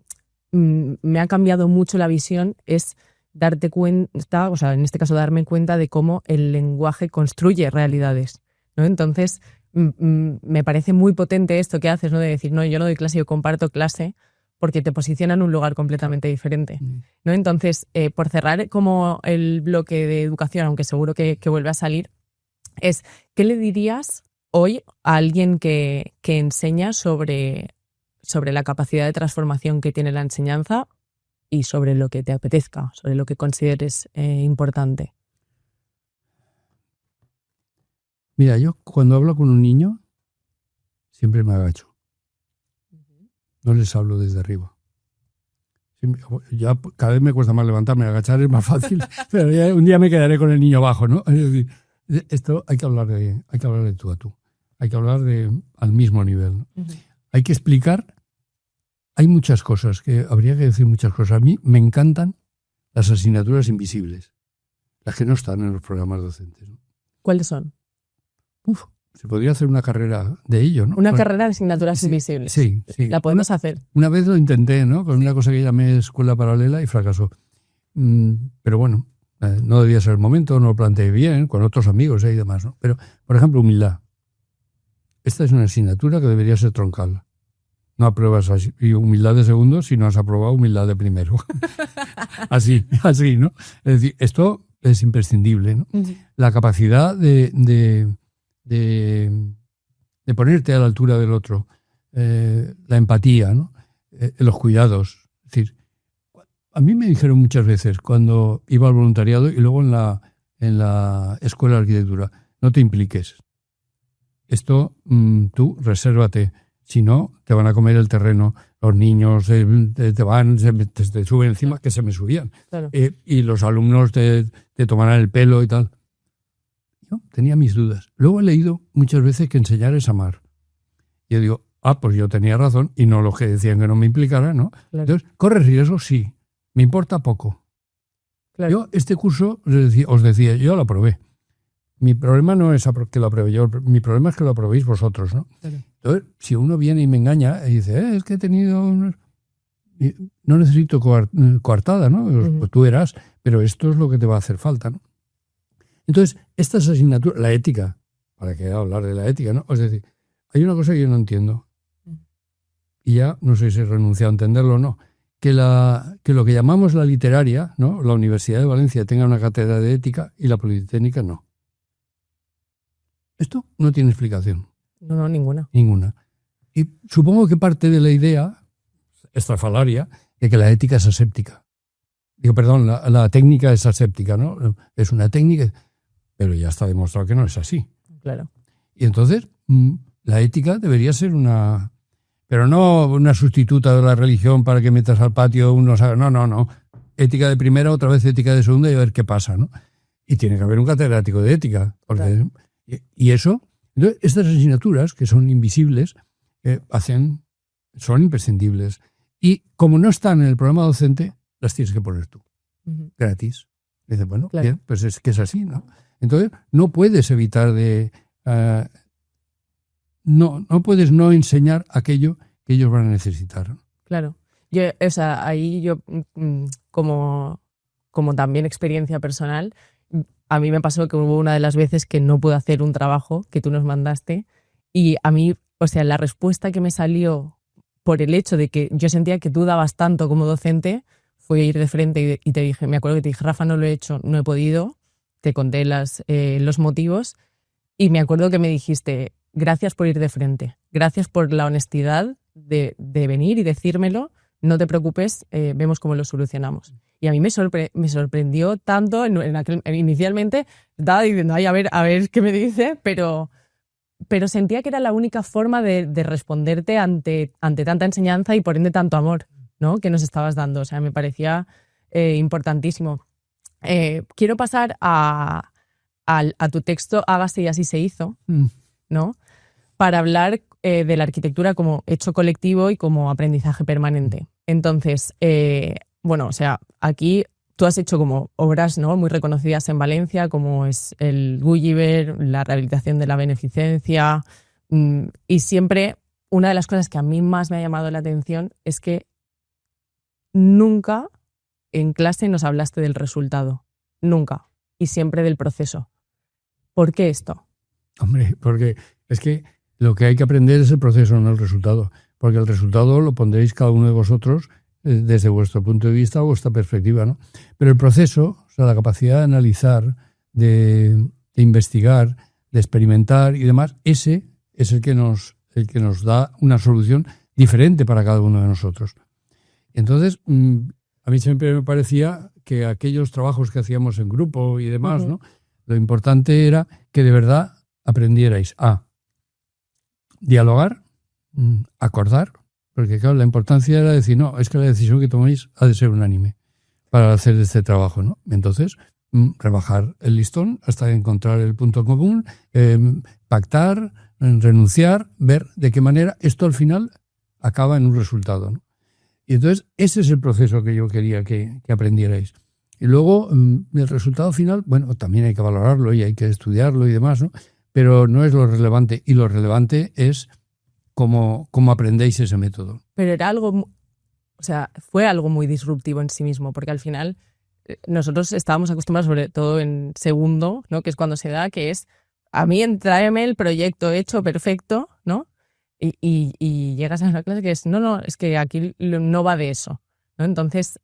me ha cambiado mucho la visión es darte cuenta, o sea, en este caso darme cuenta de cómo el lenguaje construye realidades, ¿no? Entonces, me parece muy potente esto que haces, ¿no? De decir, no, yo no doy clase, yo comparto clase, porque te posiciona en un lugar completamente diferente, ¿no? Entonces, por cerrar como el bloque de educación, aunque seguro que vuelve a salir, es, ¿qué le dirías hoy a alguien que enseña sobre la capacidad de transformación que tiene la enseñanza y sobre lo que te apetezca, sobre lo que consideres importante? Mira, yo cuando hablo con un niño siempre me agacho. No les hablo desde arriba. Ya cada vez me cuesta más levantarme, agachar es más fácil, pero ya un día me quedaré con el niño abajo, ¿no? Es decir, esto hay que hablar de tú a tú. Hay que hablar al mismo nivel, ¿no? Hay que explicar. Hay muchas cosas, habría que decir muchas cosas. A mí me encantan las asignaturas invisibles, las que no están en los programas docentes, ¿no? ¿Cuáles son? Se podría hacer una carrera de ello, ¿no? Una carrera de asignaturas invisibles. Sí. La podemos hacer. Una vez lo intenté, ¿no? Con una cosa que llamé escuela paralela y fracasó. Pero bueno, no debía ser el momento, no lo planteé bien, con otros amigos y demás, ¿no? Pero, por ejemplo, humildad. Esta es una asignatura que debería ser troncal. No apruebas humildad de segundo si no has aprobado humildad de primero. así, ¿no? Es decir, esto es imprescindible, ¿no? La capacidad de ponerte a la altura del otro, la empatía, ¿no? Los cuidados. Es decir, a mí me dijeron muchas veces cuando iba al voluntariado y luego en la escuela de arquitectura, no te impliques. Esto tú resérvate. Si no, te van a comer el terreno, los niños te suben encima, que se me subían. Claro. Y los alumnos te tomarán el pelo y tal. Yo tenía mis dudas. Luego he leído muchas veces que enseñar es amar. Y yo digo, pues yo tenía razón, y no los que decían que no me implicara, ¿no? Claro. Entonces, ¿corres riesgo? Sí. Me importa poco. Claro. Yo este curso, os decía, yo lo aprobé. Mi problema no es que lo apruebe yo, mi problema es que lo aprobéis vosotros, ¿no? Claro. Entonces, si uno viene y me engaña y dice, es que he tenido... No necesito coartada, ¿no? Pues tú verás, pero esto es lo que te va a hacer falta, ¿no? Entonces, estas asignaturas, la ética, para que hablar de la ética, ¿no? Es decir, hay una cosa que yo no entiendo, y ya no sé si he renunciado a entenderlo o no, que lo que llamamos la literaria, ¿no? La Universidad de Valencia tenga una cátedra de ética y la Politécnica no. Esto no tiene explicación. No, ninguna. Ninguna. Y supongo que parte de la idea estrafalaria de que la ética es aséptica. La técnica es aséptica, ¿no? Es una técnica, pero ya está demostrado que no es así. Claro. Y entonces, la ética debería ser pero no una sustituta de la religión para que metas al patio unos... No. Ética de primera, otra vez ética de segunda y a ver qué pasa, ¿no? Y tiene que haber un catedrático de ética. Porque, claro. Y eso... Entonces, estas asignaturas, que son invisibles, son imprescindibles. Y como no están en el programa docente, las tienes que poner tú, gratis. Y dices, bueno, claro. Bien, pues es que es así, ¿no? Entonces, no puedes evitar no puedes no enseñar aquello que ellos van a necesitar. Claro. Ahí yo, como también experiencia personal, a mí me pasó que hubo una de las veces que no pude hacer un trabajo que tú nos mandaste y a mí, o sea, la respuesta que me salió por el hecho de que yo sentía que tú dabas tanto como docente fue ir de frente y te dije, me acuerdo que te dije, Rafa, no lo he hecho, no he podido, te conté los motivos y me acuerdo que me dijiste, gracias por ir de frente, gracias por la honestidad de venir y decírmelo, no te preocupes, vemos cómo lo solucionamos. Y a mí me sorprendió tanto, inicialmente estaba diciendo, ay, a ver qué me dice, pero sentía que era la única forma de responderte ante tanta enseñanza y por ende tanto amor, ¿no? Que nos estabas dando. O sea, me parecía importantísimo. Quiero pasar a tu texto Hágase y así se hizo, ¿no? Para hablar de la arquitectura como hecho colectivo y como aprendizaje permanente. Entonces, bueno, o sea, aquí tú has hecho como obras, ¿no?, muy reconocidas en Valencia, como es el Gulliver, la rehabilitación de la beneficencia, y siempre una de las cosas que a mí más me ha llamado la atención es que nunca en clase nos hablaste del resultado, nunca, y siempre del proceso. ¿Por qué esto? Hombre, porque es que lo que hay que aprender es el proceso, no el resultado, porque el resultado lo pondréis cada uno de vosotros desde vuestro punto de vista o vuestra perspectiva, ¿no? Pero el proceso, o sea, la capacidad de analizar, de investigar, de experimentar y demás, ese es el que nos da una solución diferente para cada uno de nosotros. Entonces, a mí siempre me parecía que aquellos trabajos que hacíamos en grupo y demás, ¿no?, lo importante era que de verdad aprendierais a dialogar, acordar, porque claro, la importancia era decir, no, es que la decisión que toméis ha de ser unánime para hacer este trabajo, ¿no? Entonces, rebajar el listón hasta encontrar el punto común, pactar, renunciar, ver de qué manera esto al final acaba en un resultado, ¿no? Y entonces ese es el proceso que yo quería que aprendierais. Y luego el resultado final, bueno, también hay que valorarlo y hay que estudiarlo y demás, ¿no? Pero no es lo relevante, y lo relevante es cómo aprendéis ese método. Pero era algo, o sea, fue algo muy disruptivo en sí mismo, porque al final nosotros estábamos acostumbrados, sobre todo en segundo, ¿no?, que es cuando se da, que es a mí tráeme el proyecto hecho perfecto, ¿no? Y llegas a una clase que es, no, es que aquí no va de eso, ¿no? Entonces,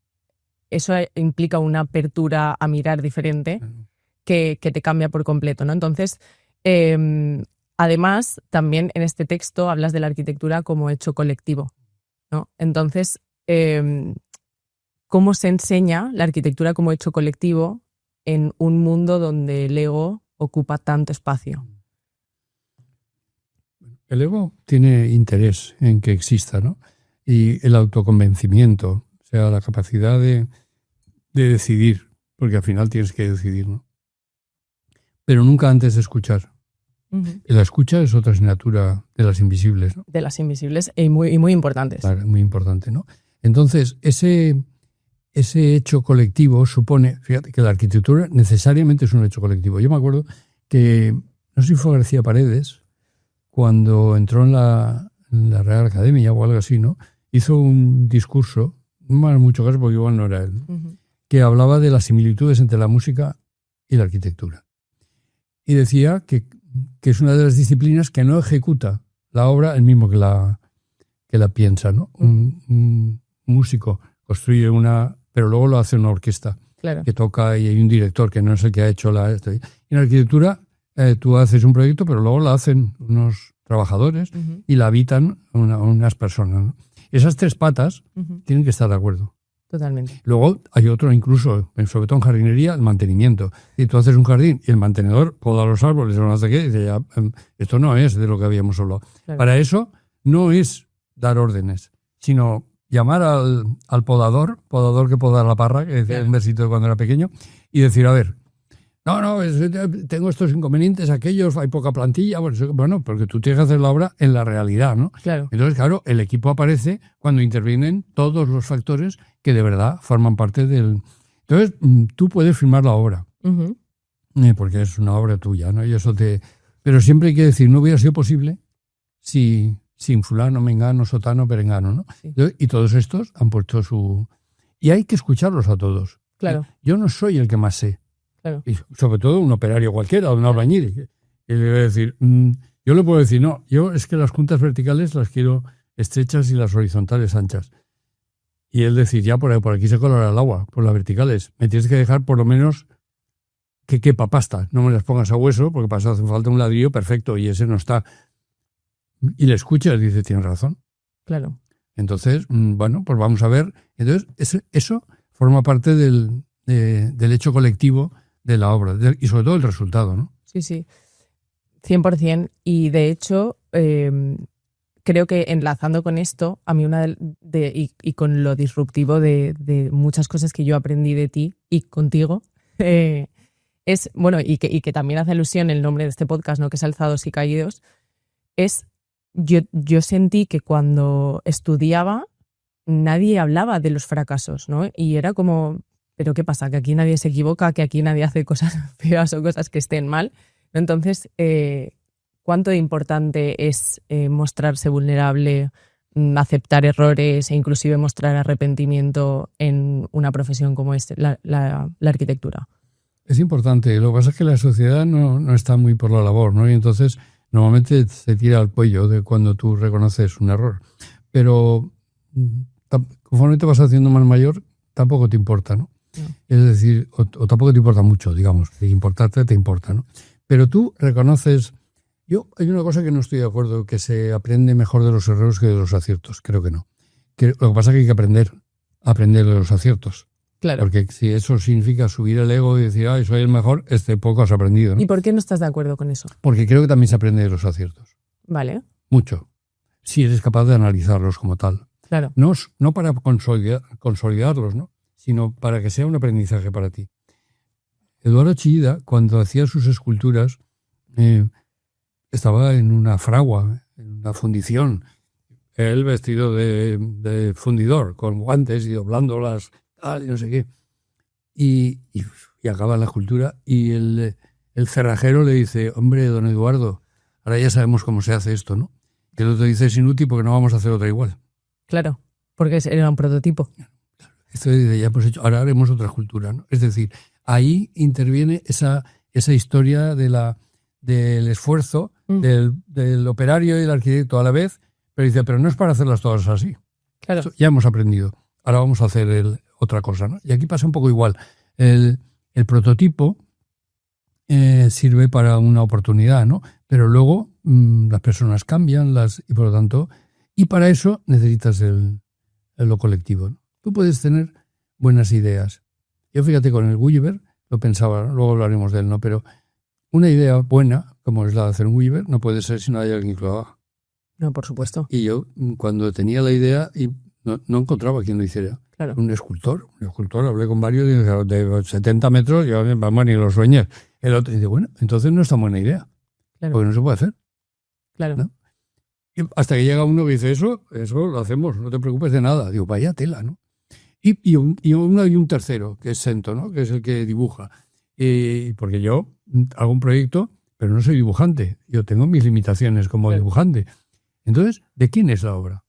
eso implica una apertura a mirar diferente que te cambia por completo, ¿no? Entonces, además, también en este texto hablas de la arquitectura como hecho colectivo, ¿no? Entonces, ¿cómo se enseña la arquitectura como hecho colectivo en un mundo donde el ego ocupa tanto espacio? El ego tiene interés en que exista, ¿no? Y el autoconvencimiento, o sea, la capacidad de decidir, porque al final tienes que decidir, ¿no? Pero nunca antes de escuchar. La escucha es otra asignatura de las invisibles, ¿no? De las invisibles y muy importantes. Claro, muy importante, ¿no? Entonces, ese hecho colectivo supone, fíjate, que la arquitectura necesariamente es un hecho colectivo. Yo me acuerdo que, no sé si fue García Paredes, cuando entró en la Real Academia o algo así, ¿no?, hizo un discurso, no en mucho caso porque igual no era él, ¿no?, que hablaba de las similitudes entre la música y la arquitectura. Y decía que es una de las disciplinas que no ejecuta la obra el mismo que la piensa, ¿no? Un músico construye pero luego lo hace una orquesta, claro, que toca, y hay un director que no es el que ha hecho en la arquitectura tú haces un proyecto, pero luego lo hacen unos trabajadores y la habitan unas personas, ¿no? Esas tres patas tienen que estar de acuerdo. Totalmente. Luego hay otro, incluso, sobre todo en jardinería, el mantenimiento. Si tú haces un jardín y el mantenedor poda los árboles o no sé qué, dice, ya, esto no es de lo que habíamos hablado. Claro. Para eso no es dar órdenes, sino llamar al podador que poda la parra, que decía el versito de cuando era pequeño, y decir, a ver, no, tengo estos inconvenientes, aquellos, hay poca plantilla, bueno, porque tú tienes que hacer la obra en la realidad, ¿no? Claro. Entonces, claro, el equipo aparece cuando intervienen todos los factores que de verdad forman parte del... Entonces, tú puedes firmar la obra, porque es una obra tuya, ¿no? Y eso Pero siempre hay que decir, no hubiera sido posible sin fulano, mengano, sotano, perengano, ¿no? Sí. Y todos estos han puesto su... Y hay que escucharlos a todos. Claro. Yo no soy el que más sé. Claro. Y sobre todo un operario cualquiera, un albañil. Y le voy a decir, yo le puedo decir, no, yo es que las juntas verticales las quiero estrechas y las horizontales anchas. Y él decir, ya por aquí se colará el agua, por las verticales. Me tienes que dejar por lo menos que quepa pasta. No me las pongas a hueso, porque para eso hace falta un ladrillo perfecto y ese no está. Y le escuchas y dice, tienes razón. Claro. Entonces, bueno, pues vamos a ver. Entonces, eso forma parte del hecho colectivo de la obra y sobre todo el resultado, ¿no? Sí, sí, 100%. Y de hecho, creo que enlazando con esto, a mí y con lo disruptivo de muchas cosas que yo aprendí de ti y contigo, es, bueno, y que también hace alusión el nombre de este podcast, ¿no? Que es Alzados y Caídos, es, yo sentí que cuando estudiaba nadie hablaba de los fracasos, ¿no? Y era como, ¿pero qué pasa? Que aquí nadie se equivoca, que aquí nadie hace cosas feas o cosas que estén mal. Entonces, ¿cuánto de importante es mostrarse vulnerable, aceptar errores e inclusive mostrar arrepentimiento en una profesión como la arquitectura? Es importante. Lo que pasa es que la sociedad no está muy por la labor, ¿no? Y entonces normalmente se tira al cuello de cuando tú reconoces un error. Pero conforme te vas haciendo más mayor, tampoco te importa, ¿no? Es decir, o tampoco te importa mucho, digamos. De importarte te importa, ¿no? Pero tú reconoces... Hay una cosa que no estoy de acuerdo, que se aprende mejor de los errores que de los aciertos. Creo que no. Lo que pasa es que hay que aprender de los aciertos. Claro. Porque si eso significa subir el ego y decir, ay, soy el mejor, poco has aprendido, ¿no? ¿Y por qué no estás de acuerdo con eso? Porque creo que también se aprende de los aciertos. Vale. Mucho. Si eres capaz de analizarlos como tal. Claro. No para consolidarlos, ¿no? Sino para que sea un aprendizaje para ti. Eduardo Chillida, cuando hacía sus esculturas, estaba en una fragua, en una fundición. Él vestido de fundidor, con guantes y doblándolas, tal, y no sé qué. Y acaba la escultura y el cerrajero le dice, hombre, don Eduardo, ahora ya sabemos cómo se hace esto, ¿no? Que el otro dice, es inútil porque no vamos a hacer otra igual. Claro, porque era un prototipo. Esto dice, ya hemos hecho, ahora haremos otra escultura, ¿no? Es decir, ahí interviene esa historia del esfuerzo del operario y del arquitecto a la vez, pero dice, pero no es para hacerlas todas así. Claro. Eso ya hemos aprendido. Ahora vamos a hacer otra cosa, ¿no? Y aquí pasa un poco igual. El prototipo sirve para una oportunidad, ¿no? Pero luego las personas cambian, y por lo tanto, y para eso necesitas lo colectivo, ¿no? Tú puedes tener buenas ideas. Yo fíjate, con el Gulliver lo pensaba, ¿no? Luego hablaremos de él, ¿no? Pero una idea buena, como es la de hacer un Gulliver, no puede ser si no hay alguien que lo haga. No, por supuesto. Y yo, cuando tenía la idea, no encontraba quien lo hiciera. Claro. Un escultor, hablé con varios de 70 metros, yo, vamos, ni lo sueñes. El otro dice, bueno, entonces no es tan buena idea. Claro. Porque no se puede hacer. Claro. ¿No? Y hasta que llega uno que dice, eso lo hacemos, no te preocupes de nada. Digo, vaya tela, ¿no? Y un tercero, que es Sento, ¿no? Que es el que dibuja. Porque yo hago un proyecto, pero no soy dibujante. Yo tengo mis limitaciones como dibujante. Entonces, ¿de quién es la obra?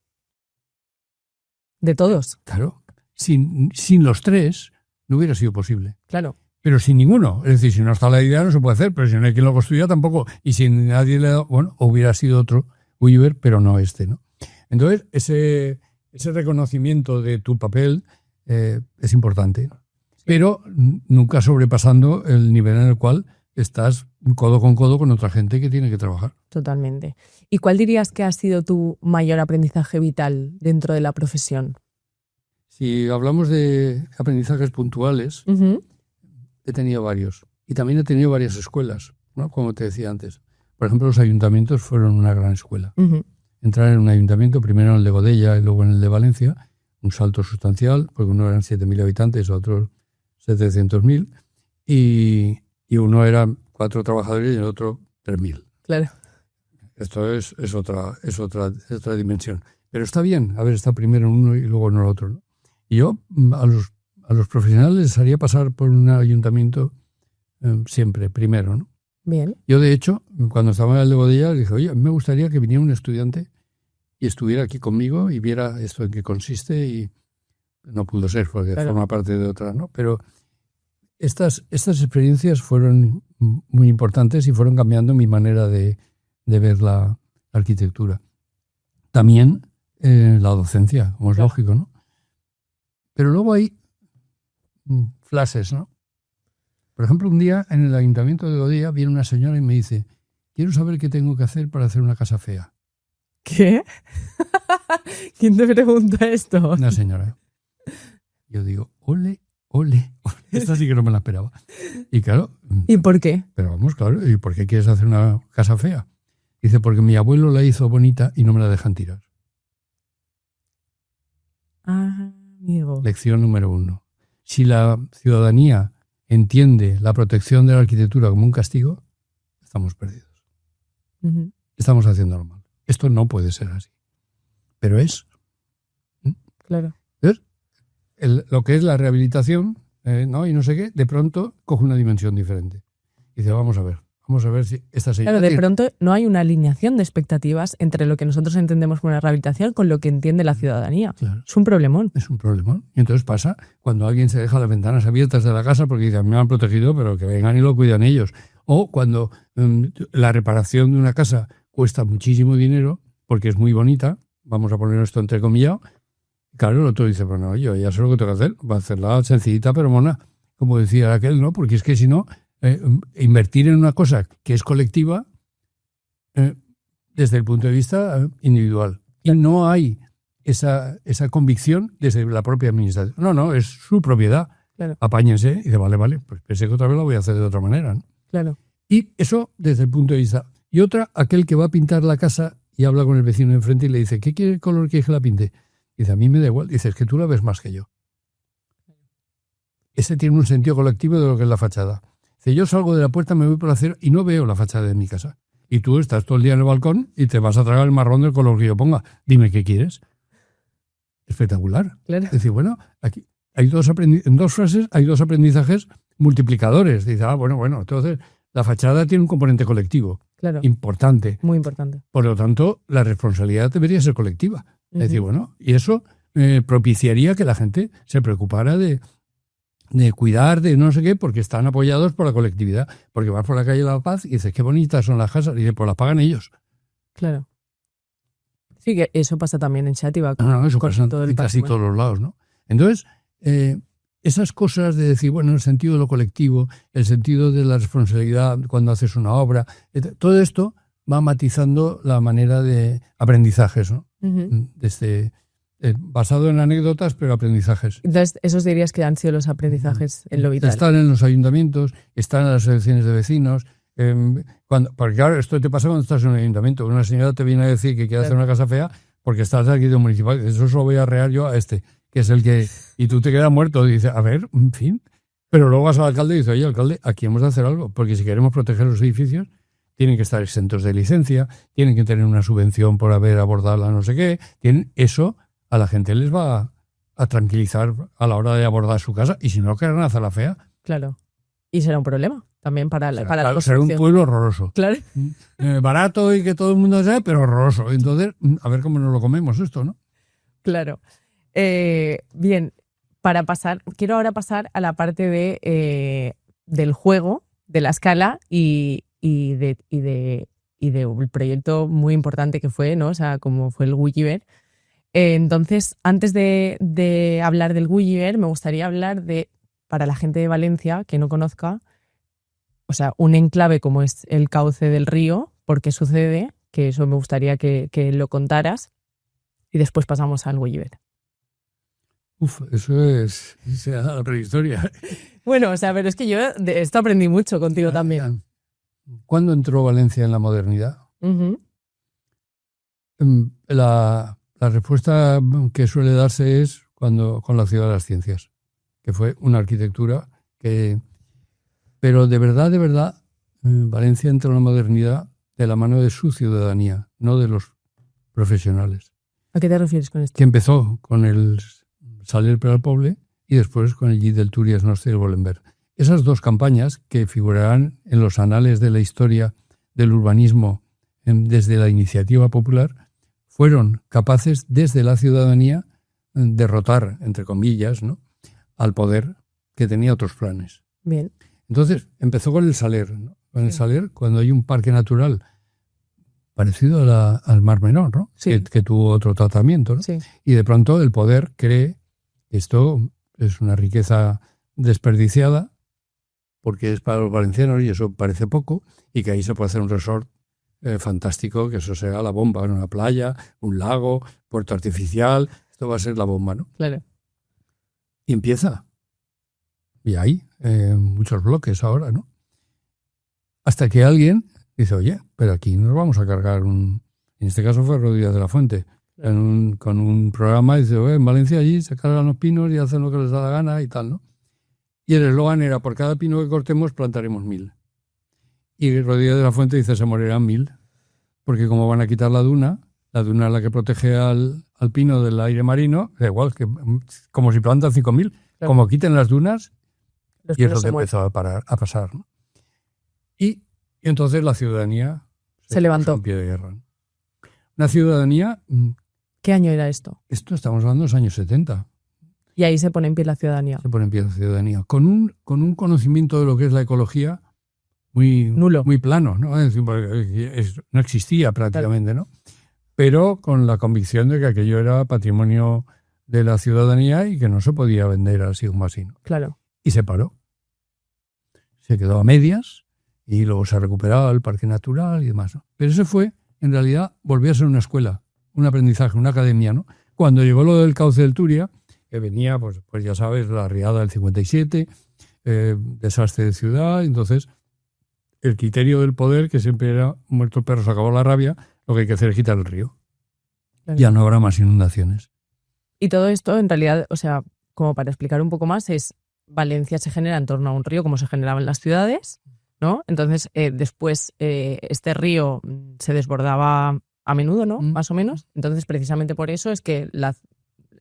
De todos. Claro. Sin los tres no hubiera sido posible. Claro. Pero sin ninguno. Es decir, si no está la idea no se puede hacer, pero si no hay quien lo construya tampoco. Y si nadie le da, bueno, hubiera sido otro Gulliver, pero no este, ¿no? Entonces, ese reconocimiento de tu papel es importante. Pero nunca sobrepasando el nivel en el cual estás codo con otra gente que tiene que trabajar. Totalmente. ¿Y cuál dirías que ha sido tu mayor aprendizaje vital dentro de la profesión? Si hablamos de aprendizajes puntuales, he tenido varios. Y también he tenido varias escuelas, ¿no? Como te decía antes. Por ejemplo, los ayuntamientos fueron una gran escuela. Entrar en un ayuntamiento, primero en el de Godella y luego en el de Valencia, un salto sustancial, porque uno eran 7.000 habitantes, otros 700.000, y uno eran 4 trabajadores y el otro 3.000. Claro. Esto es otra dimensión. Pero está bien haber estado primero en uno y luego en el otro, ¿no? Y yo a los profesionales les haría pasar por un ayuntamiento siempre, primero, ¿no? Bien. Yo, de hecho, cuando estaba en el de Godella, le dije, oye, me gustaría que viniera un estudiante y estuviera aquí conmigo y viera esto en qué consiste, y no pudo ser porque forma parte de otra, ¿no? Pero estas experiencias fueron muy importantes y fueron cambiando mi manera de ver la arquitectura. También la docencia, como es lógico, ¿no? Pero luego hay flashes, ¿no? Por ejemplo, un día en el ayuntamiento de Godella viene una señora y me dice: quiero saber qué tengo que hacer para hacer una casa fea. ¿Qué? ¿Quién te pregunta esto? Una señora. Yo digo, ole. Esta sí que no me la esperaba. Y claro. ¿Y por qué? Pero vamos, claro, ¿y por qué quieres hacer una casa fea? Dice, porque mi abuelo la hizo bonita y no me la dejan tirar. Ah, amigo. Lección número 1. Si la ciudadanía entiende la protección de la arquitectura como un castigo, estamos perdidos. Uh-huh. Estamos haciéndolo mal. Esto no puede ser así. Pero es. Claro. ¿Ves? Lo que es la rehabilitación, ¿no? Y no sé qué, de pronto coge una dimensión diferente. Y dice, vamos a ver si esta señora... Claro, de pronto no hay una alineación de expectativas entre lo que nosotros entendemos como una rehabilitación con lo que entiende la ciudadanía. Claro. Es un problemón. Es un problemón. Y entonces pasa cuando alguien se deja las ventanas abiertas de la casa porque dice, a mí me han protegido, pero que vengan y lo cuidan ellos. O cuando la reparación de una casa cuesta muchísimo dinero porque es muy bonita, vamos a poner esto entrecomillado. Claro, el otro dice, bueno, yo ya sé lo que tengo que hacer, va a hacerla sencillita pero mona, como decía aquel, ¿no? Porque es que si no, invertir en una cosa que es colectiva desde el punto de vista individual. Y no hay esa convicción desde la propia administración. No, es su propiedad. Claro. Apáñense y dice, vale, pues pensé que otra vez lo voy a hacer de otra manera, ¿no? Claro. Y eso desde el punto de vista. Y otra, aquel que va a pintar la casa y habla con el vecino de enfrente y le dice, ¿qué color quieres que la pinte? Dice, a mí me da igual. Dice, es que tú la ves más que yo. Ese tiene un sentido colectivo de lo que es la fachada. Dice, yo salgo de la puerta, me voy por la acera y no veo la fachada de mi casa. Y tú estás todo el día en el balcón y te vas a tragar el marrón del color que yo ponga. Dime qué quieres. Espectacular. Claro. Es decir, bueno, aquí hay en 2 frases hay 2 aprendizajes multiplicadores. Dice, bueno, entonces la fachada tiene un componente colectivo. Claro. Importante. Muy importante. Por lo tanto, la responsabilidad debería ser colectiva. Uh-huh. Es decir, bueno, y eso propiciaría que la gente se preocupara de cuidar, de no sé qué, porque están apoyados por la colectividad. Porque vas por la calle de La Paz y dices, qué bonitas son las casas, y dices, pues las pagan ellos. Claro. Sí, que eso pasa también en Xàtiva. Eso pasa en casi todos los lados, ¿no? Entonces, esas cosas de decir, bueno, el sentido de lo colectivo, el sentido de la responsabilidad cuando haces una obra, todo esto va matizando la manera de aprendizajes, ¿no? Uh-huh. Basado en anécdotas, pero aprendizajes. Entonces, esos dirías que han sido los aprendizajes en lo vital. Están en los ayuntamientos, están en las asociaciones de vecinos. Porque claro, esto te pasa cuando estás en un ayuntamiento. Una señora te viene a decir que quiere hacer una casa fea porque estás aquí de un municipal. Eso se lo voy a arrear yo a que es el que... Y tú te quedas muerto y dices, a ver, en fin. Pero luego vas al alcalde y dices, oye, alcalde, aquí hemos de hacer algo. Porque si queremos proteger los edificios, tienen que estar exentos de licencia, tienen que tener una subvención por haber abordado la no sé qué. Eso a la gente les va a tranquilizar a la hora de abordar su casa. Y si no querrán hacerla fea... Claro. Y será un problema también para la construcción. Será un pueblo horroroso. Claro. Barato y que todo el mundo sabe, pero horroroso. Entonces, a ver cómo nos lo comemos esto, ¿no? Claro. Bien, quiero ahora pasar a la parte del juego, de la escala y de un proyecto muy importante que fue, ¿no? O sea, como fue el Gulliver. Entonces, antes de hablar del Gulliver, me gustaría hablar para la gente de Valencia que no conozca, o sea, un enclave como es el cauce del río, por qué sucede, que eso me gustaría que lo contaras, y después pasamos al Gulliver. Eso es la prehistoria. Bueno, o sea, pero es que yo de esto aprendí mucho contigo también. ¿Cuándo entró Valencia en la modernidad? Uh-huh. La respuesta que suele darse es con la Ciudad de las Ciencias, que fue una arquitectura que... Pero de verdad, Valencia entró en la modernidad de la mano de su ciudadanía, no de los profesionales. ¿A qué te refieres con esto? Que empezó con el Saler per al Poble y después con el Llit del Túries Nostre y el Bolenberg. Esas 2 campañas que figurarán en los anales de la historia del urbanismo desde la iniciativa popular fueron capaces desde la ciudadanía derrotar, entre comillas, ¿no?, al poder que tenía otros planes. Bien. Entonces empezó con el Saler, ¿no? Con el Saler, cuando hay un parque natural parecido al Mar Menor, ¿no? Sí. Que tuvo otro tratamiento, ¿no? Sí. Y de pronto el poder cree que esto es una riqueza desperdiciada porque es para los valencianos y eso parece poco, y que ahí se puede hacer un resort fantástico, que eso será la bomba, ¿no? Una playa, un lago, puerto artificial, esto va a ser la bomba, ¿no? Claro. Y empieza. Y hay muchos bloques ahora, ¿no? Hasta que alguien dice, oye, pero aquí nos vamos a cargar en este caso fue Rodríguez de la Fuente, con un programa, dice, en Valencia allí se cargan los pinos y hacen lo que les da la gana y tal, ¿no? Y el eslogan era, por cada pino que cortemos plantaremos 1000. Y Rodríguez de la Fuente dice, se morirán 1000, porque como van a quitar la duna es la que protege al pino del aire marino, da igual, que como si plantan 5000, Claro. como quiten las dunas, Los y eso pinos se empezó a pasar, ¿no? Y entonces la ciudadanía Se levantó. puso en pie de guerra. Una ciudadanía, ¿Qué año era esto? esto estamos hablando de los años 70, Y ahí se pone en pie la ciudadanía. se pone en pie la ciudadanía, con un conocimiento de lo que es la ecología Nulo. muy plano, ¿no? Es decir, porque no existía prácticamente, ¿no? Pero con la convicción de que aquello era patrimonio de la ciudadanía y que no se podía vender así como así, ¿no? Claro. Y se paró. Se quedó a medias y luego se ha recuperado el parque natural y demás, ¿no? Pero eso fue, en realidad, volvió a ser una escuela, un aprendizaje, una academia, ¿no? Cuando llegó lo del cauce del Turia, que venía, pues ya sabes, la riada del 57, desastre de ciudad, entonces el criterio del poder, que siempre era muerto el perro, se acabó la rabia, lo que hay que hacer es quitar el río. Claro. Ya no habrá más inundaciones. Y todo esto, en realidad, o sea, como para explicar un poco más, es Valencia se genera en torno a un río como se generaba en las ciudades, ¿no? Entonces, después este río se desbordaba a menudo, ¿no? Más o menos. Entonces, precisamente por eso es que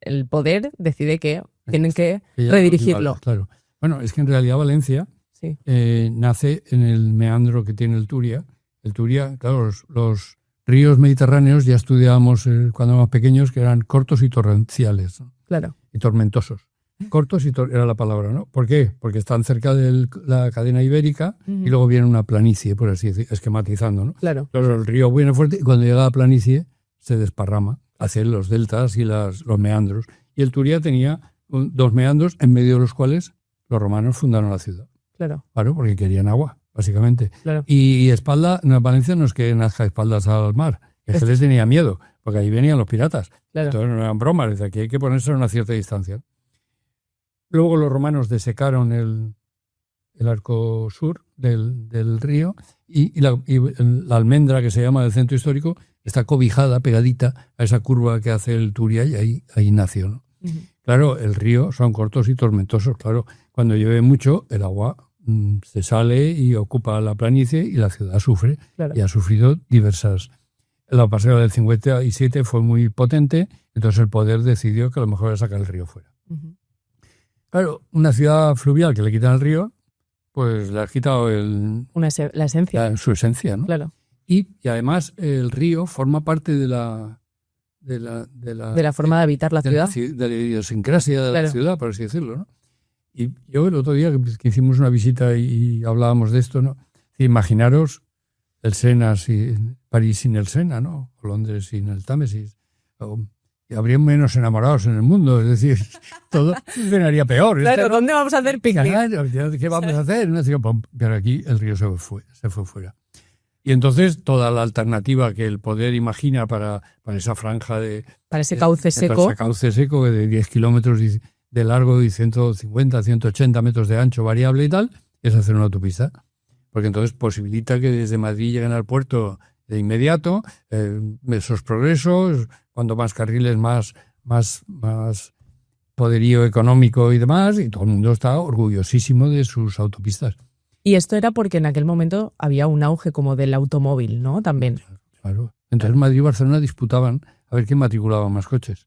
el poder decide que tienen que redirigirlo. Claro. Bueno, es que en realidad Valencia Sí. nace en el meandro que tiene el Turia. El Turia, claro, los ríos mediterráneos ya estudiábamos cuando éramos pequeños que eran cortos y torrenciales, ¿no? Claro. Y tormentosos. Cortos era la palabra, ¿no? ¿Por qué? Porque están cerca de la cadena ibérica y luego viene una planicie, por así decir, esquematizando, ¿no? Claro. Claro, el río viene fuerte y cuando llega a la planicie se desparrama hacia los deltas y los meandros. Y el Turia tenía 2 meandros en medio de los cuales los romanos fundaron la ciudad. Claro. Claro, porque querían agua, básicamente. Claro. Y Valencia no es que nazca espaldas al mar, es que les tenía miedo, porque ahí venían los piratas. Claro. Entonces no eran bromas, desde aquí hay que ponerse a una cierta distancia. Luego los romanos desecaron el arco sur del río y la almendra, que se llama del centro histórico, está cobijada, pegadita a esa curva que hace el Turia y ahí nació, ¿no? Uh-huh. Claro, el río son cortos y tormentosos, claro. Cuando llueve mucho, el agua se sale y ocupa la planicie y la ciudad sufre. Claro. Y ha sufrido diversas. La pasada del 57 fue muy potente, entonces el poder decidió que a lo mejor era sacar el río fuera. Uh-huh. Claro, una ciudad fluvial que le quitan el río, pues le has quitado la esencia. su esencia, ¿no? Claro. Y además el río forma parte de la forma de habitar la ciudad. De la idiosincrasia de Claro. la ciudad, por así decirlo, ¿no? Y yo el otro día que hicimos una visita y hablábamos de esto, ¿no? Imaginaros el Sena, París sin el Sena, ¿no? O Londres sin el Támesis. Habría menos enamorados en el mundo, es decir, todo funcionaría peor. Claro, ¿dónde vamos a hacer picnic? Claro, ¿qué vamos a hacer? Pero aquí el río se fue fuera. Y entonces toda la alternativa que el poder imagina para esa franja para ese cauce seco. Para ese cauce seco de 10 kilómetros de largo y 150, 180 metros de ancho variable y tal, es hacer una autopista. Porque entonces posibilita que desde Madrid lleguen al puerto de inmediato, esos progresos, cuando más carriles, más poderío económico y demás, y todo el mundo está orgullosísimo de sus autopistas. Y esto era porque en aquel momento había un auge como del automóvil, ¿no? También. Claro. Entonces Madrid y Barcelona disputaban a ver quién matriculaba más coches.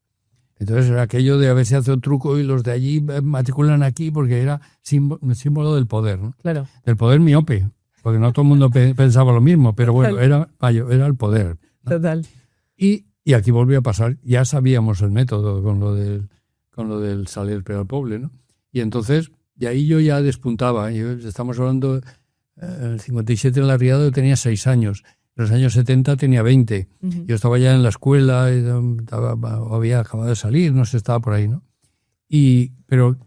Entonces era aquello de a ver si hace un truco y los de allí matriculan aquí, porque era símbolo del poder, ¿no? Claro. Del poder miope, porque no todo el mundo pensaba lo mismo, pero bueno, era el poder, ¿no? Total. Y aquí volvió a pasar, ya sabíamos el método con lo del Saler per al Poble, ¿no? Y entonces Y ahí yo ya despuntaba. Estamos hablando, en el 57 en La Riada yo tenía 6 años. En los años 70 tenía 20. Ujú. Yo estaba ya en la escuela, había acabado de salir, no sé, estaba por ahí, ¿no? Pero